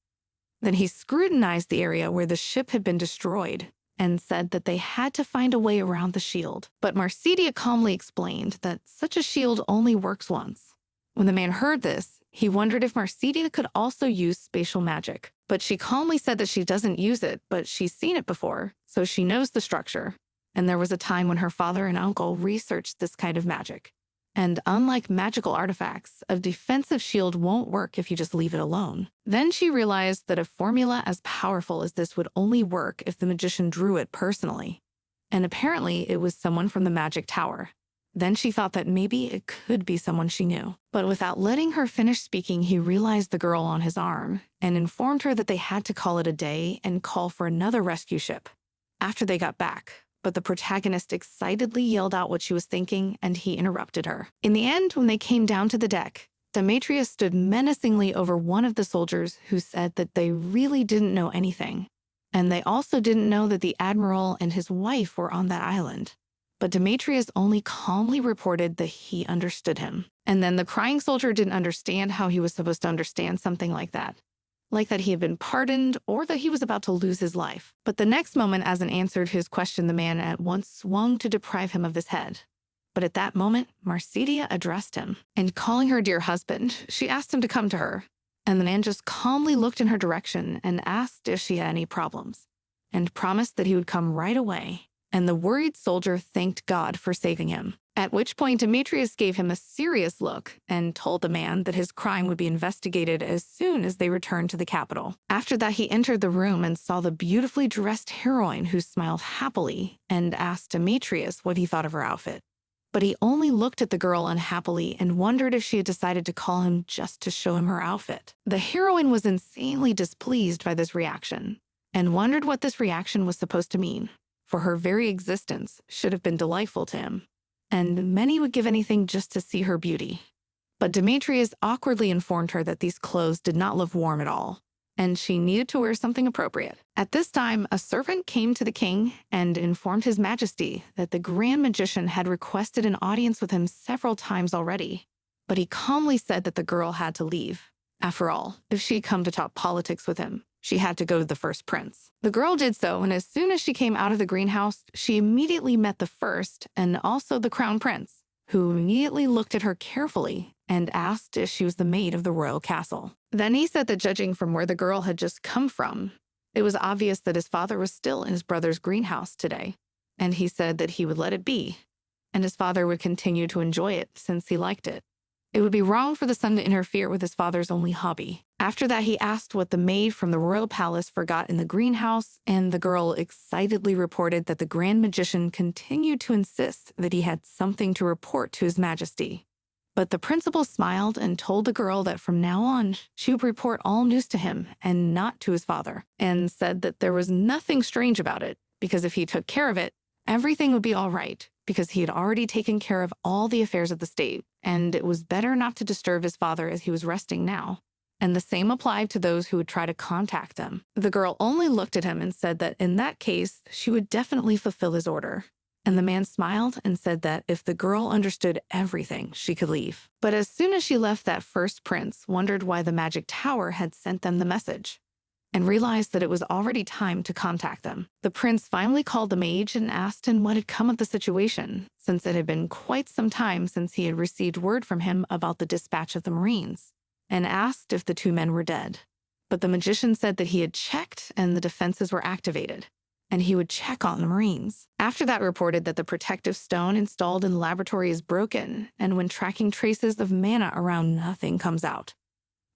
Then he scrutinized the area where the ship had been destroyed and said that they had to find a way around the shield. But Marcedia calmly explained that such a shield only works once. When the man heard this, he wondered if Marcedia could also use spatial magic. But she calmly said that she doesn't use it, but she's seen it before, so she knows the structure. And there was a time when her father and uncle researched this kind of magic. And unlike magical artifacts, a defensive shield won't work if you just leave it alone. Then she realized that a formula as powerful as this would only work if the magician drew it personally. And apparently it was someone from the magic tower. Then she thought that maybe it could be someone she knew. But without letting her finish speaking, he realized the girl on his arm and informed her that they had to call it a day and call for another rescue ship after they got back. But the protagonist excitedly yelled out what she was thinking, and he interrupted her. In the end, when they came down to the deck, Demetrius stood menacingly over one of the soldiers, who said that they really didn't know anything. And they also didn't know that the admiral and his wife were on that island. But Demetrius only calmly reported that he understood him. And then the crying soldier didn't understand how he was supposed to understand something like that he had been pardoned or that he was about to lose his life. But the next moment, as an answer to his question, the man at once swung to deprive him of his head. But at that moment, Marsidia addressed him, and calling her dear husband, she asked him to come to her. And the man just calmly looked in her direction and asked if she had any problems, and promised that he would come right away. And the worried soldier thanked God for saving him. At which point Demetrius gave him a serious look and told the man that his crime would be investigated as soon as they returned to the capital. After that, he entered the room and saw the beautifully dressed heroine, who smiled happily and asked Demetrius what he thought of her outfit. But he only looked at the girl unhappily and wondered if she had decided to call him just to show him her outfit. The heroine was insanely displeased by this reaction and wondered what this reaction was supposed to mean, for her very existence should have been delightful to him, and many would give anything just to see her beauty. But Demetrius awkwardly informed her that these clothes did not look warm at all, and she needed to wear something appropriate. At this time, a servant came to the king and informed His Majesty that the Grand Magician had requested an audience with him several times already, but he calmly said that the girl had to leave. After all, if she'd come to talk politics with him, she had to go to the first prince. The girl did so, and as soon as she came out of the greenhouse, she immediately met the first and also the crown prince, who immediately looked at her carefully and asked if she was the maid of the royal castle. Then he said that judging from where the girl had just come from, it was obvious that his father was still in his brother's greenhouse today, and he said that he would let it be, and his father would continue to enjoy it since he liked it. It would be wrong for the son to interfere with his father's only hobby. After that, he asked what the maid from the royal palace forgot in the greenhouse, and the girl excitedly reported that the Grand Magician continued to insist that he had something to report to His Majesty. But the principal smiled and told the girl that from now on, she would report all news to him and not to his father, and said that there was nothing strange about it, because if he took care of it, everything would be all right, because he had already taken care of all the affairs of the state, and it was better not to disturb his father as he was resting now. And the same applied to those who would try to contact them. The girl only looked at him and said that in that case, she would definitely fulfill his order. And the man smiled and said that if the girl understood everything, she could leave. But as soon as she left, that first prince wondered why the magic tower had sent them the message, and realized that it was already time to contact them. The prince finally called the mage and asked him what had come of the situation, since it had been quite some time since he had received word from him about the dispatch of the Marines, and asked if the two men were dead. But the magician said that he had checked and the defenses were activated, and he would check on the Marines. After that, reported that the protective stone installed in the laboratory is broken, and when tracking traces of mana around, nothing comes out.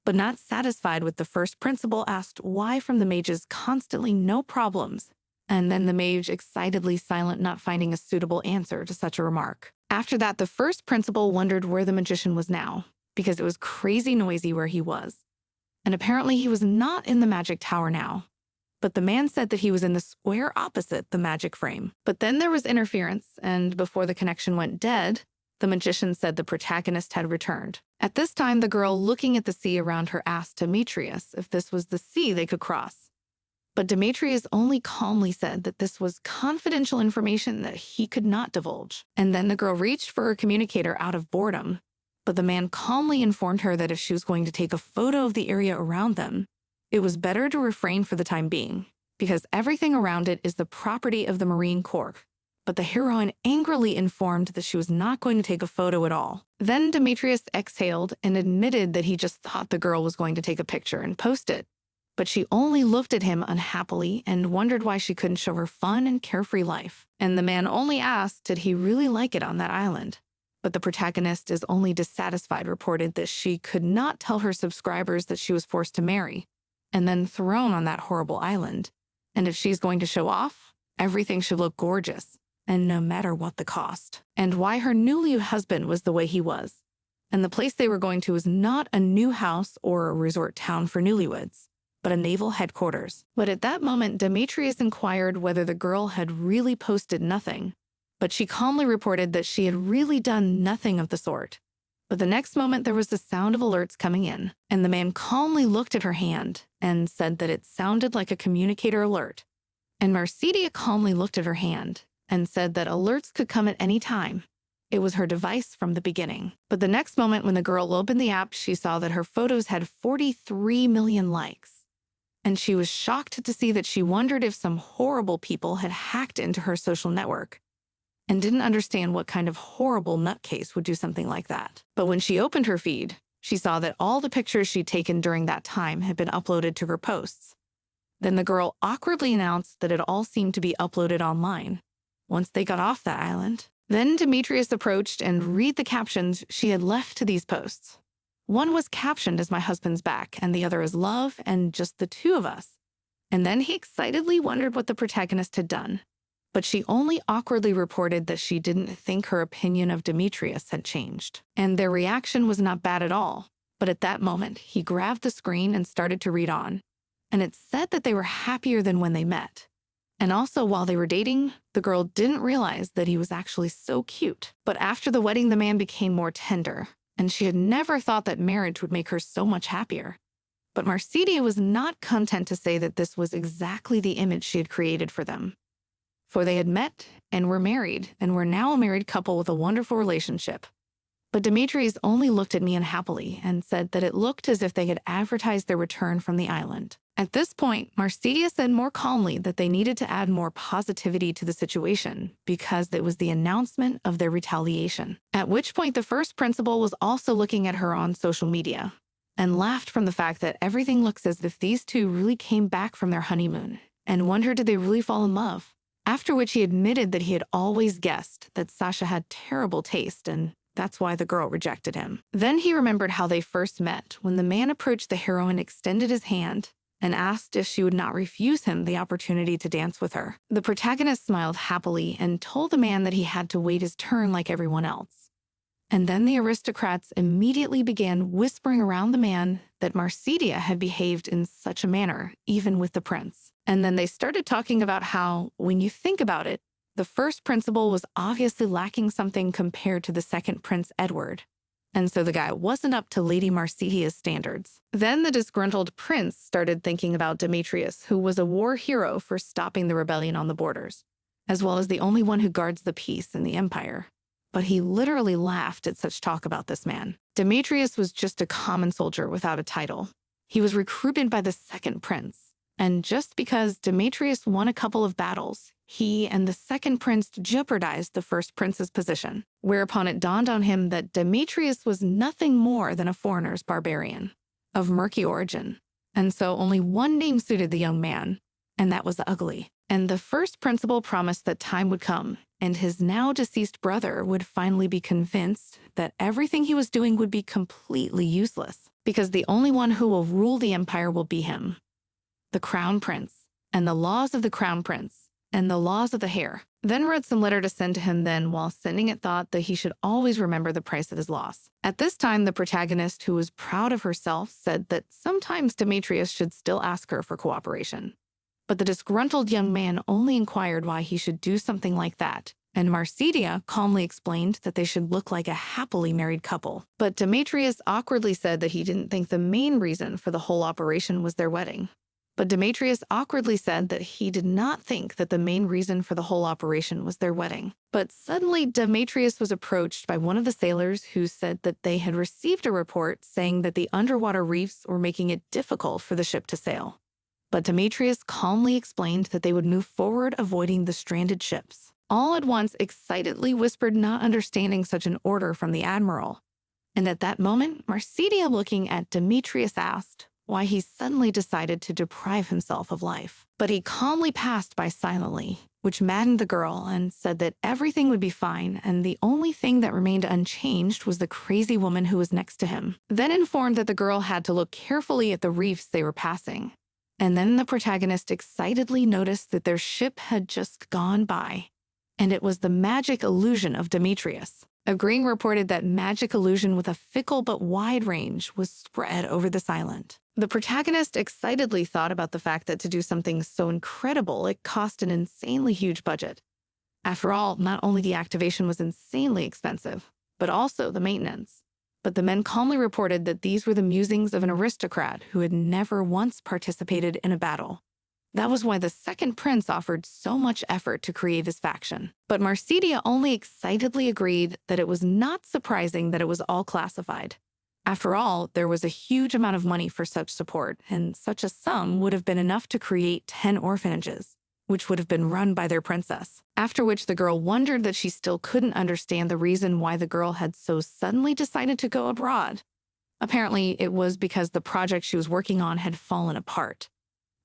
But not satisfied with the first principal, asked why from the mage's constantly no problems, and then the mage excitedly silent, not finding a suitable answer to such a remark. After that, the first principal wondered where the magician was now, because it was crazy noisy where he was. And apparently he was not in the magic tower now, but the man said that he was in the square opposite the magic frame. But then there was interference, and before the connection went dead, the magician said the protagonist had returned. At this time, the girl looking at the sea around her asked Demetrius if this was the sea they could cross. But Demetrius only calmly said that this was confidential information that he could not divulge. And then the girl reached for her communicator out of boredom, but the man calmly informed her that if she was going to take a photo of the area around them, it was better to refrain for the time being, because everything around it is the property of the Marine Corps. But the heroine angrily informed that she was not going to take a photo at all. Then Demetrius exhaled and admitted that he just thought the girl was going to take a picture and post it. But she only looked at him unhappily and wondered why she couldn't show her fun and carefree life. And the man only asked, did he really like it on that island? But the protagonist is only dissatisfied, reported that she could not tell her subscribers that she was forced to marry and then thrown on that horrible island. And if she's going to show off, everything should look gorgeous, and no matter what the cost. And why her newly husband was the way he was. And the place they were going to was not a new house or a resort town for newlyweds, but a naval headquarters. But at that moment, Demetrius inquired whether the girl had really posted nothing, but she calmly reported that she had really done nothing of the sort. But the next moment, there was the sound of alerts coming in, and the man calmly looked at her hand and said that it sounded like a communicator alert. And Marsidia calmly looked at her hand and said that alerts could come at any time. It was her device from the beginning. But the next moment when the girl opened the app, she saw that her photos had 43 million likes. And she was shocked to see that she wondered if some horrible people had hacked into her social network and didn't understand what kind of horrible nutcase would do something like that. But when she opened her feed, she saw that all the pictures she'd taken during that time had been uploaded to her posts. Then the girl awkwardly announced that it all seemed to be uploaded online once they got off that island. Then Demetrius approached and read the captions she had left to these posts. One was captioned as "My husband's back," and the other as "Love and just the two of us." And then he excitedly wondered what the protagonist had done. But she only awkwardly reported that she didn't think her opinion of Demetrius had changed. And their reaction was not bad at all. But at that moment, he grabbed the screen and started to read on. And it said that they were happier than when they met. And also, while they were dating, the girl didn't realize that he was actually so cute. But after the wedding, the man became more tender, and she had never thought that marriage would make her so much happier. But Marcedia was not content to say that this was exactly the image she had created for them. For they had met and were married, and were now a married couple with a wonderful relationship. But Demetrius only looked at me unhappily and said that it looked as if they had advertised their return from the island. At this point, Marcedia said more calmly that they needed to add more positivity to the situation because it was the announcement of their retaliation. At which point the first principal was also looking at her on social media and laughed from the fact that everything looks as if these two really came back from their honeymoon and wondered did they really fall in love. After which he admitted that he had always guessed that Sasha had terrible taste and that's why the girl rejected him. Then he remembered how they first met when the man approached the heroine, extended his hand, and asked if she would not refuse him the opportunity to dance with her. The protagonist smiled happily and told the man that he had to wait his turn like everyone else. And then the aristocrats immediately began whispering around the man that Marcedia had behaved in such a manner, even with the prince. And then they started talking about how, when you think about it, the first principal was obviously lacking something compared to the second Prince Edward. And so the guy wasn't up to Lady Marcedia's standards. Then the disgruntled prince started thinking about Demetrius, who was a war hero for stopping the rebellion on the borders, as well as the only one who guards the peace in the empire. But he literally laughed at such talk about this man. Demetrius was just a common soldier without a title. He was recruited by the second prince. And just because Demetrius won a couple of battles, he and the second prince jeopardized the first prince's position, whereupon it dawned on him that Demetrius was nothing more than a foreigner's barbarian, of murky origin. And so only one name suited the young man, and that was ugly. And the first principal promised that time would come, and his now deceased brother would finally be convinced that everything he was doing would be completely useless, because the only one who will rule the empire will be him, the crown prince, and the laws of the crown prince, and the laws of the heir. Then wrote some letter to send to him then, while sending it thought that he should always remember the price of his loss. At this time, the protagonist, who was proud of herself, said that sometimes Demetrius should still ask her for cooperation. But the disgruntled young man only inquired why he should do something like that, and Marcedia calmly explained that they should look like a happily married couple. But Demetrius awkwardly said that he didn't think the main reason for the whole operation was their wedding. But Demetrius awkwardly said that he did not think that the main reason for the whole operation was their wedding. But suddenly, Demetrius was approached by one of the sailors who said that they had received a report saying that the underwater reefs were making it difficult for the ship to sail. But Demetrius calmly explained that they would move forward, avoiding the stranded ships. All at once, excitedly whispered, not understanding such an order from the admiral. And at that moment, Marcedia, looking at Demetrius, asked why he suddenly decided to deprive himself of life. But he calmly passed by silently, which maddened the girl, and said that everything would be fine, and the only thing that remained unchanged was the crazy woman who was next to him. Then informed that the girl had to look carefully at the reefs they were passing. And then the protagonist excitedly noticed that their ship had just gone by, and it was the magic illusion of Demetrius. Agreeing reported that magic illusion with a fickle but wide range was spread over this island. The protagonist excitedly thought about the fact that to do something so incredible, it cost an insanely huge budget. After all, not only the activation was insanely expensive, but also the maintenance. But the men calmly reported that these were the musings of an aristocrat who had never once participated in a battle. That was why the second prince offered so much effort to create his faction. But Marsidia only excitedly agreed that it was not surprising that it was all classified. After all, there was a huge amount of money for such support, and such a sum would have been enough to create 10 orphanages, which would have been run by their princess. After which the girl wondered that she still couldn't understand the reason why the girl had so suddenly decided to go abroad. Apparently, it was because the project she was working on had fallen apart.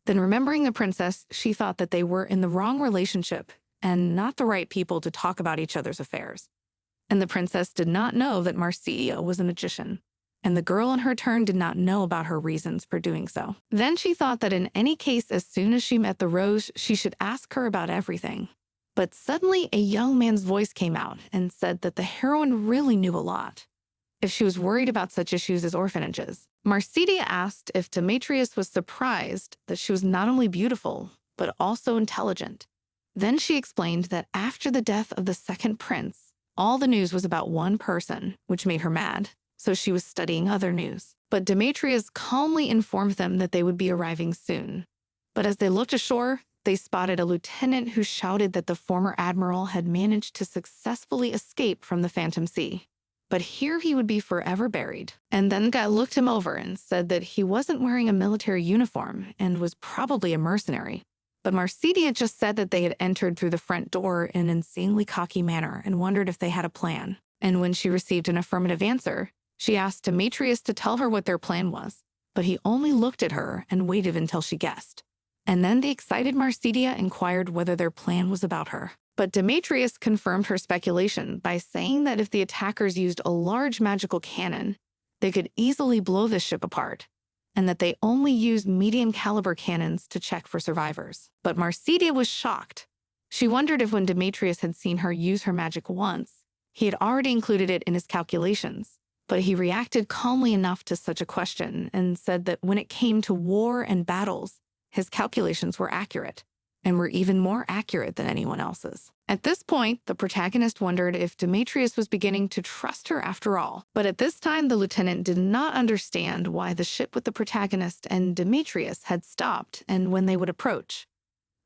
Then, remembering the princess, she thought that they were in the wrong relationship and not the right people to talk about each other's affairs. And the princess did not know that Marsidia was a magician. And the girl in her turn did not know about her reasons for doing so. Then she thought that in any case, as soon as she met the rose, she should ask her about everything. But suddenly a young man's voice came out and said that the heroine really knew a lot, if she was worried about such issues as orphanages. Marsidia asked if Demetrius was surprised that she was not only beautiful, but also intelligent. Then she explained that after the death of the second prince, all the news was about one person, which made her mad. So she was studying other news. But Demetrius calmly informed them that they would be arriving soon. But as they looked ashore, they spotted a lieutenant who shouted that the former admiral had managed to successfully escape from the Phantom Sea. But here he would be forever buried. And then the guy looked him over and said that he wasn't wearing a military uniform and was probably a mercenary. But Marsidia just said that they had entered through the front door in an insanely cocky manner and wondered if they had a plan. And when she received an affirmative answer, she asked Demetrius to tell her what their plan was, but he only looked at her and waited until she guessed. And then the excited Marsidia inquired whether their plan was about her. But Demetrius confirmed her speculation by saying that if the attackers used a large magical cannon, they could easily blow the ship apart, and that they only used medium-caliber cannons to check for survivors. But Marsidia was shocked. She wondered if when Demetrius had seen her use her magic once, he had already included it in his calculations. But he reacted calmly enough to such a question and said that when it came to war and battles, his calculations were accurate, and were even more accurate than anyone else's. At this point, the protagonist wondered if Demetrius was beginning to trust her after all. But at this time, the lieutenant did not understand why the ship with the protagonist and Demetrius had stopped and when they would approach.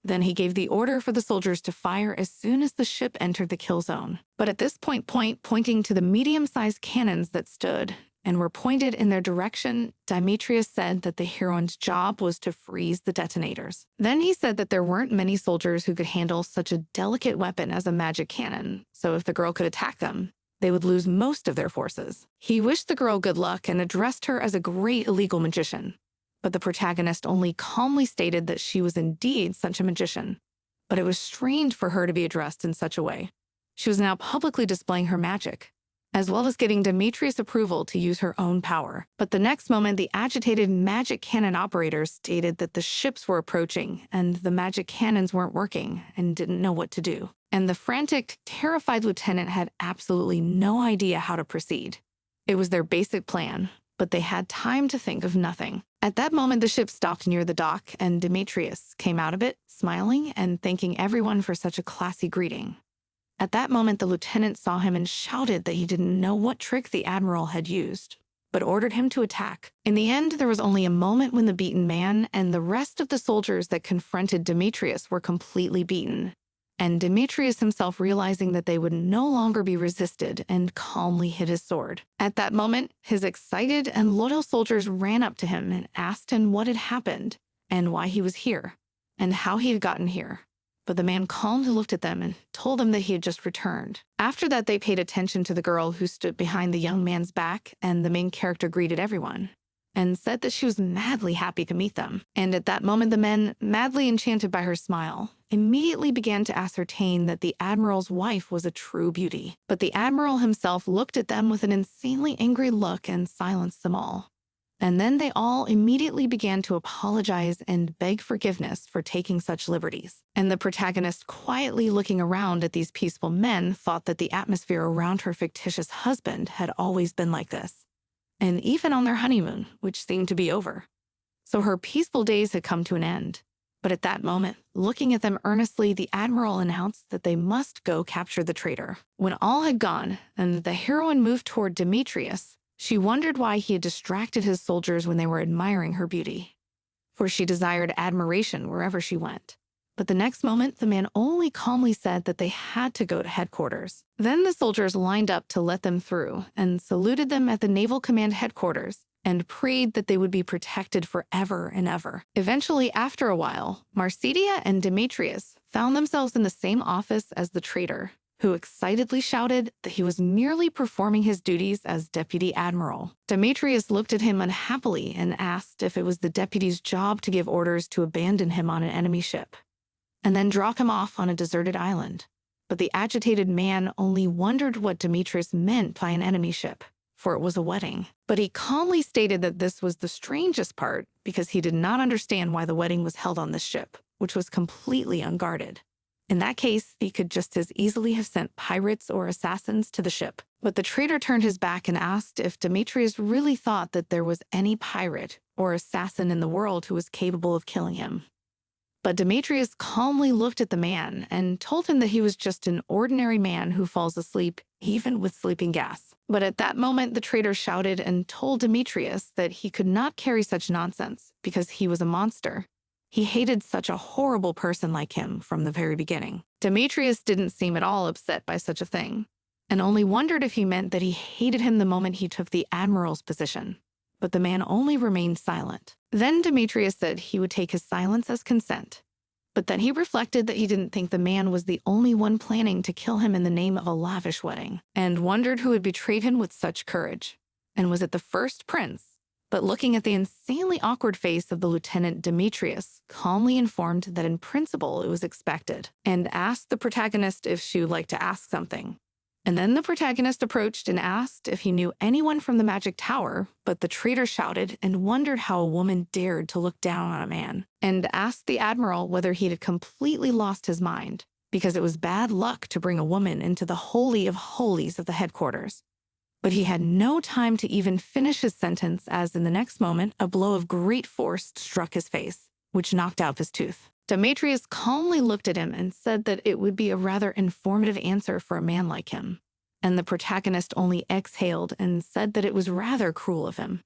Then he gave the order for the soldiers to fire as soon as the ship entered the kill zone. But at this point, pointing to the medium-sized cannons that stood and were pointed in their direction, Demetrius said that the heroine's job was to freeze the detonators. Then he said that there weren't many soldiers who could handle such a delicate weapon as a magic cannon, so if the girl could attack them, they would lose most of their forces. He wished the girl good luck and addressed her as a great illegal magician. But the protagonist only calmly stated that she was indeed such a magician. But it was strange for her to be addressed in such a way. She was now publicly displaying her magic, as well as getting Demetrius' approval to use her own power. But the next moment, the agitated magic cannon operators stated that the ships were approaching and the magic cannons weren't working and didn't know what to do. And the frantic, terrified lieutenant had absolutely no idea how to proceed. It was their basic plan, but they had time to think of nothing. At that moment, the ship stopped near the dock, and Demetrius came out of it, smiling and thanking everyone for such a classy greeting. At that moment, the lieutenant saw him and shouted that he didn't know what trick the admiral had used, but ordered him to attack. In the end, there was only a moment when the beaten man and the rest of the soldiers that confronted Demetrius were completely beaten, and Demetrius himself realizing that they would no longer be resisted and calmly hid his sword. At that moment, his excited and loyal soldiers ran up to him and asked him what had happened and why he was here and how he had gotten here. But the man calmly looked at them and told them that he had just returned. After that, they paid attention to the girl who stood behind the young man's back, and the main character greeted everyone and said that she was madly happy to meet them. And at that moment, the men, madly enchanted by her smile, immediately began to ascertain that the admiral's wife was a true beauty. But the admiral himself looked at them with an insanely angry look and silenced them all. And then they all immediately began to apologize and beg forgiveness for taking such liberties. And the protagonist, quietly looking around at these peaceful men, thought that the atmosphere around her fictitious husband had always been like this, and even on their honeymoon, which seemed to be over. So her peaceful days had come to an end. But at that moment, looking at them earnestly, the admiral announced that they must go capture the traitor. When all had gone, and the heroine moved toward Demetrius, she wondered why he had distracted his soldiers when they were admiring her beauty. for she desired admiration wherever she went. But the next moment, the man only calmly said that they had to go to headquarters. Then the soldiers lined up to let them through and saluted them at the Naval Command headquarters and prayed that they would be protected forever and ever. Eventually, after a while, Marsidia and Demetrius found themselves in the same office as the traitor, who excitedly shouted that he was merely performing his duties as deputy admiral. Demetrius looked at him unhappily and asked if it was the deputy's job to give orders to abandon him on an enemy ship and then drop him off on a deserted island. But the agitated man only wondered what Demetrius meant by an enemy ship, for it was a wedding. But he calmly stated that this was the strangest part because he did not understand why the wedding was held on this ship, which was completely unguarded. In that case, he could just as easily have sent pirates or assassins to the ship. But the traitor turned his back and asked if Demetrius really thought that there was any pirate or assassin in the world who was capable of killing him. But Demetrius calmly looked at the man and told him that he was just an ordinary man who falls asleep even with sleeping gas. But at that moment, the traitor shouted and told Demetrius that he could not carry such nonsense because he was a monster. He hated such a horrible person like him from the very beginning. Demetrius didn't seem at all upset by such a thing, and only wondered if he meant that he hated him the moment he took the admiral's position. But the man only remained silent. Then Demetrius said he would take his silence as consent. But then he reflected that he didn't think the man was the only one planning to kill him in the name of a lavish wedding, and wondered who had betrayed him with such courage. And was it the first prince? But looking at the insanely awkward face of the lieutenant, Demetrius calmly informed that in principle it was expected, and asked the protagonist if she would like to ask something. And then the protagonist approached and asked if he knew anyone from the magic tower, but the traitor shouted and wondered how a woman dared to look down on a man, and asked the admiral whether he had completely lost his mind, because it was bad luck to bring a woman into the holy of holies of the headquarters. But he had no time to even finish his sentence as in the next moment, a blow of great force struck his face, which knocked out his tooth. Demetrius calmly looked at him and said that it would be a rather informative answer for a man like him. And the protagonist only exhaled and said that it was rather cruel of him.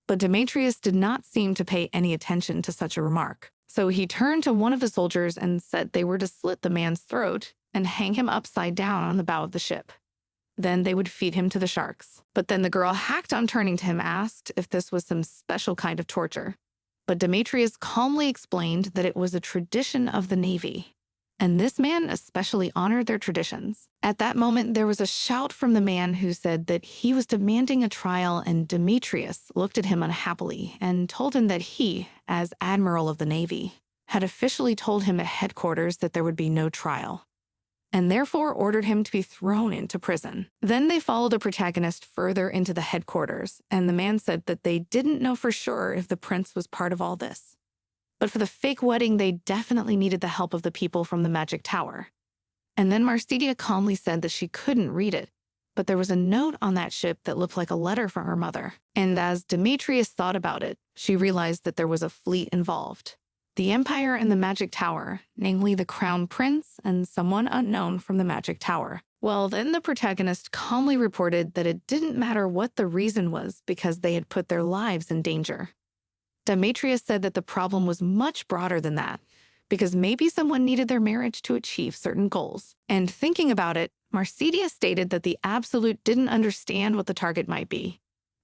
But Demetrius did not seem to pay any attention to such a remark. So he turned to one of the soldiers and said they were to slit the man's throat and hang him upside down on the bow of the ship. Then they would feed him to the sharks. But then the girl hacked on turning to him asked if this was some special kind of torture. But Demetrius calmly explained that it was a tradition of the Navy, and this man especially honored their traditions. At that moment, there was a shout from the man who said that he was demanding a trial, and Demetrius looked at him unhappily and told him that he, as Admiral of the Navy, had officially told him at headquarters that there would be no trial, and therefore ordered him to be thrown into prison. Then they followed the protagonist further into the headquarters, and the man said that they didn't know for sure if the prince was part of all this. But for the fake wedding, they definitely needed the help of the people from the magic tower. And then Marsidia calmly said that she couldn't read it, but there was a note on that ship that looked like a letter from her mother. And as Demetrius thought about it, she realized that there was a fleet involved. The Empire and the Magic Tower, namely the Crown Prince and someone unknown from the Magic Tower. Well, then the protagonist calmly reported that it didn't matter what the reason was because they had put their lives in danger. Demetrius said that the problem was much broader than that, because maybe someone needed their marriage to achieve certain goals. And thinking about it, Marsidia stated that the Absolute didn't understand what the target might be,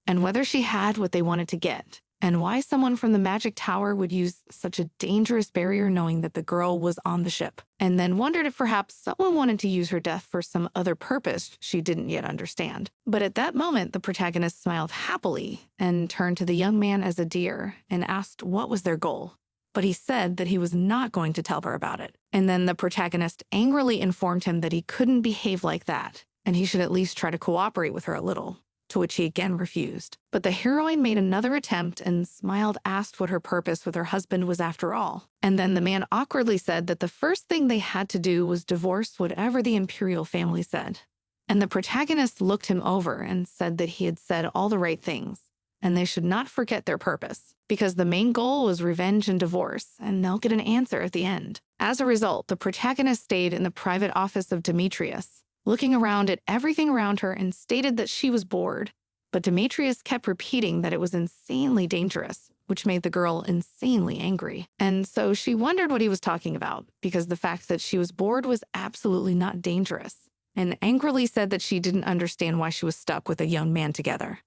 and whether she had what they wanted to get, and why someone from the Magic Tower would use such a dangerous barrier knowing that the girl was on the ship, and then wondered if perhaps someone wanted to use her death for some other purpose she didn't yet understand. But at that moment, the protagonist smiled happily and turned to the young man as a deer and asked what was their goal. But he said that he was not going to tell her about it. And then the protagonist angrily informed him that he couldn't behave like that, and he should at least try to cooperate with her a little, to which he again refused. But the heroine made another attempt and smiled, asked what her purpose with her husband was after all. And then the man awkwardly said that the first thing they had to do was divorce whatever the imperial family said. And the protagonist looked him over and said that he had said all the right things, and they should not forget their purpose, because the main goal was revenge and divorce, and they'll get an answer at the end. As a result, the protagonist stayed in the private office of Demetrius, looking around at everything around her and stated that she was bored. But Demetrius kept repeating that it was insanely dangerous, which made the girl insanely angry. And so she wondered what he was talking about, because the fact that she was bored was absolutely not dangerous, and angrily said that she didn't understand why she was stuck with a young man together.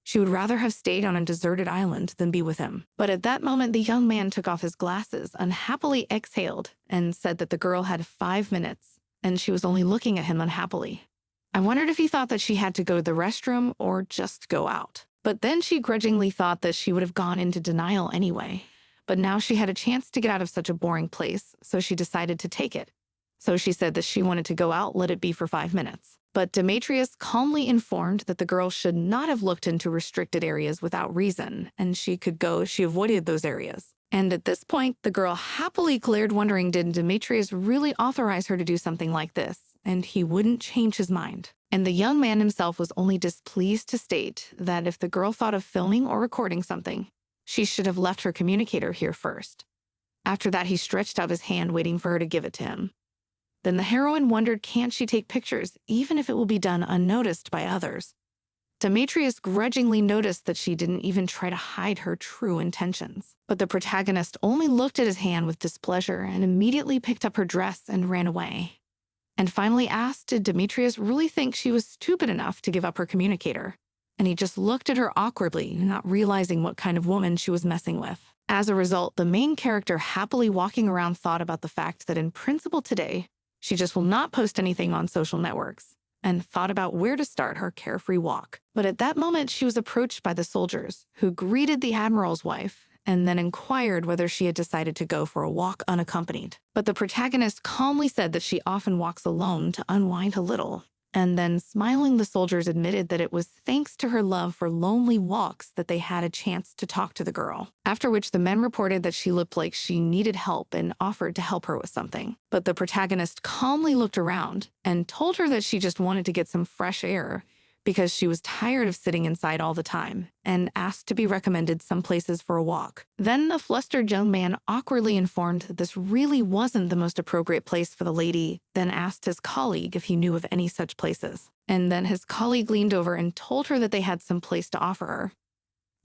She would rather have stayed on a deserted island than be with him. But at that moment, the young man took off his glasses, unhappily exhaled, and said that the girl had 5 minutes, and she was only looking at him unhappily. I wondered if he thought that she had to go to the restroom or just go out. But then she grudgingly thought that she would have gone into denial anyway. But now she had a chance to get out of such a boring place, so she decided to take it. So she said that she wanted to go out, let it be for 5 minutes. But Demetrius calmly informed that the girl should not have looked into restricted areas without reason, and she could go if she avoided those areas. And at this point, the girl happily glared, wondering, did Demetrius really authorize her to do something like this? And he wouldn't change his mind. And the young man himself was only displeased to state that if the girl thought of filming or recording something, she should have left her communicator here first. After that, he stretched out his hand, waiting for her to give it to him. Then the heroine wondered, can't she take pictures, even if it will be done unnoticed by others? Demetrius grudgingly noticed that she didn't even try to hide her true intentions. But the protagonist only looked at his hand with displeasure and immediately picked up her dress and ran away. And finally asked, did Demetrius really think she was stupid enough to give up her communicator? And he just looked at her awkwardly, not realizing what kind of woman she was messing with. As a result, the main character, happily walking around, thought about the fact that in principle today, she just will not post anything on social networks, and thought about where to start her carefree walk. But at that moment, she was approached by the soldiers, who greeted the admiral's wife, and then inquired whether she had decided to go for a walk unaccompanied. But the protagonist calmly said that she often walks alone to unwind a little, and then, smiling, the soldiers admitted that it was thanks to her love for lonely walks that they had a chance to talk to the girl. After which the men reported that she looked like she needed help and offered to help her with something. But the protagonist calmly looked around and told her that she just wanted to get some fresh air because she was tired of sitting inside all the time, and asked to be recommended some places for a walk. Then the flustered young man awkwardly informed that this really wasn't the most appropriate place for the lady, then asked his colleague if he knew of any such places. And then his colleague leaned over and told her that they had some place to offer her.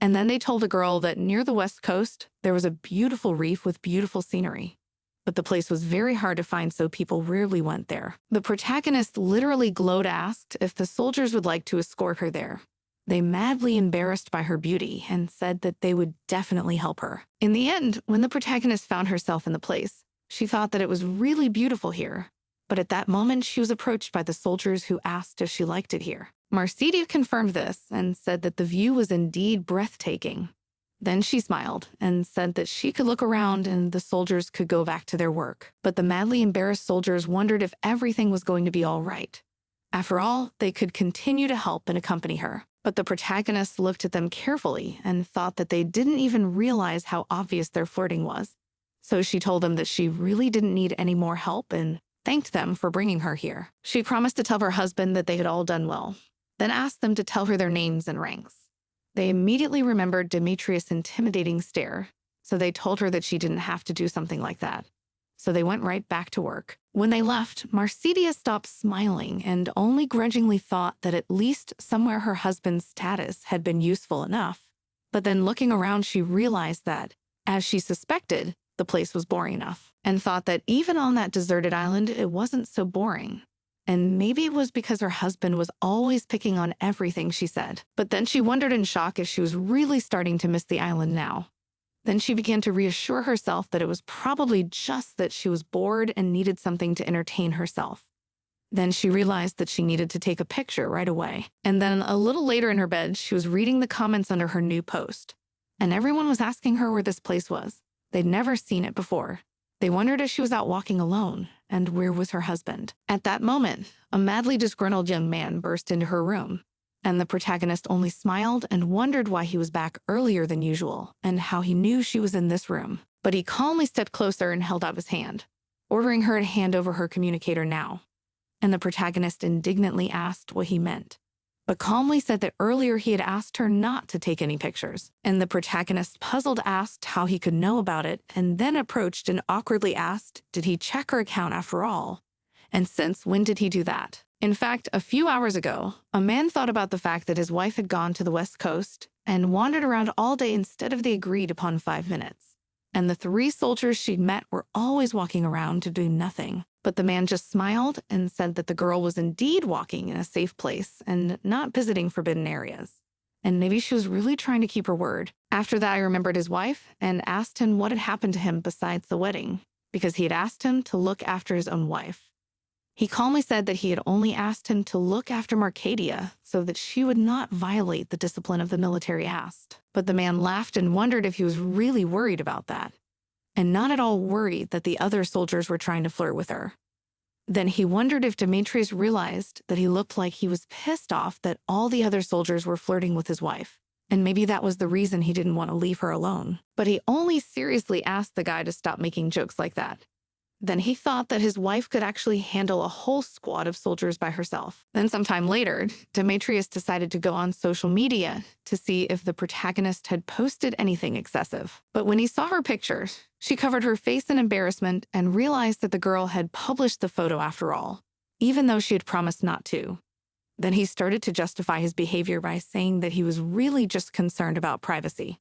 And then they told the girl that near the west coast, there was a beautiful reef with beautiful scenery. But the place was very hard to find, so people rarely went there. The protagonist literally glowed, asked if the soldiers would like to escort her there. They, madly embarrassed by her beauty, and said that they would definitely help her. In the end, when the protagonist found herself in the place, she thought that it was really beautiful here. But at that moment, she was approached by the soldiers, who asked if she liked it here. Marcedia confirmed this and said that the view was indeed breathtaking. Then she smiled and said that she could look around and the soldiers could go back to their work. But the madly embarrassed soldiers wondered if everything was going to be all right. After all, they could continue to help and accompany her. But the protagonist looked at them carefully and thought that they didn't even realize how obvious their flirting was. So she told them that she really didn't need any more help and thanked them for bringing her here. She promised to tell her husband that they had all done well, then asked them to tell her their names and ranks. They immediately remembered Demetrius' intimidating stare, so they told her that she didn't have to do something like that. So they went right back to work. When they left, Marcedia stopped smiling and only grudgingly thought that at least somewhere her husband's status had been useful enough. But then looking around, she realized that, as she suspected, the place was boring enough, and thought that even on that deserted island, it wasn't so boring. And maybe it was because her husband was always picking on everything she said. But then she wondered in shock if she was really starting to miss the island now. Then she began to reassure herself that it was probably just that she was bored and needed something to entertain herself. Then she realized that she needed to take a picture right away. And then a little later in her bed, she was reading the comments under her new post. And everyone was asking her where this place was. They'd never seen it before. They wondered if she was out walking alone, and where was her husband. At that moment, a madly disgruntled young man burst into her room, and the protagonist only smiled and wondered why he was back earlier than usual, and how he knew she was in this room. But he calmly stepped closer and held out his hand, ordering her to hand over her communicator now. And the protagonist indignantly asked what he meant, but calmly said that earlier he had asked her not to take any pictures. And the protagonist, puzzled, asked how he could know about it, and then approached and awkwardly asked, did he check her account after all? And since when did he do that? In fact, a few hours ago, a man thought about the fact that his wife had gone to the West Coast and wandered around all day instead of the agreed-upon 5 minutes. And the 3 soldiers she'd met were always walking around to do nothing. But the man just smiled and said that the girl was indeed walking in a safe place and not visiting forbidden areas. And maybe she was really trying to keep her word. After that, I remembered his wife and asked him what had happened to him besides the wedding, because he had asked him to look after his own wife. He calmly said that he had only asked him to look after Marcadia so that she would not violate the discipline of the military caste. But the man laughed and wondered if he was really worried about that, and not at all worried that the other soldiers were trying to flirt with her. Then he wondered if Demetrius realized that he looked like he was pissed off that all the other soldiers were flirting with his wife, and maybe that was the reason he didn't want to leave her alone. But he only seriously asked the guy to stop making jokes like that. Then he thought that his wife could actually handle a whole squad of soldiers by herself. Then sometime later, Demetrius decided to go on social media to see if the protagonist had posted anything excessive. But when he saw her picture, she covered her face in embarrassment and realized that the girl had published the photo after all, even though she had promised not to. Then he started to justify his behavior by saying that he was really just concerned about privacy.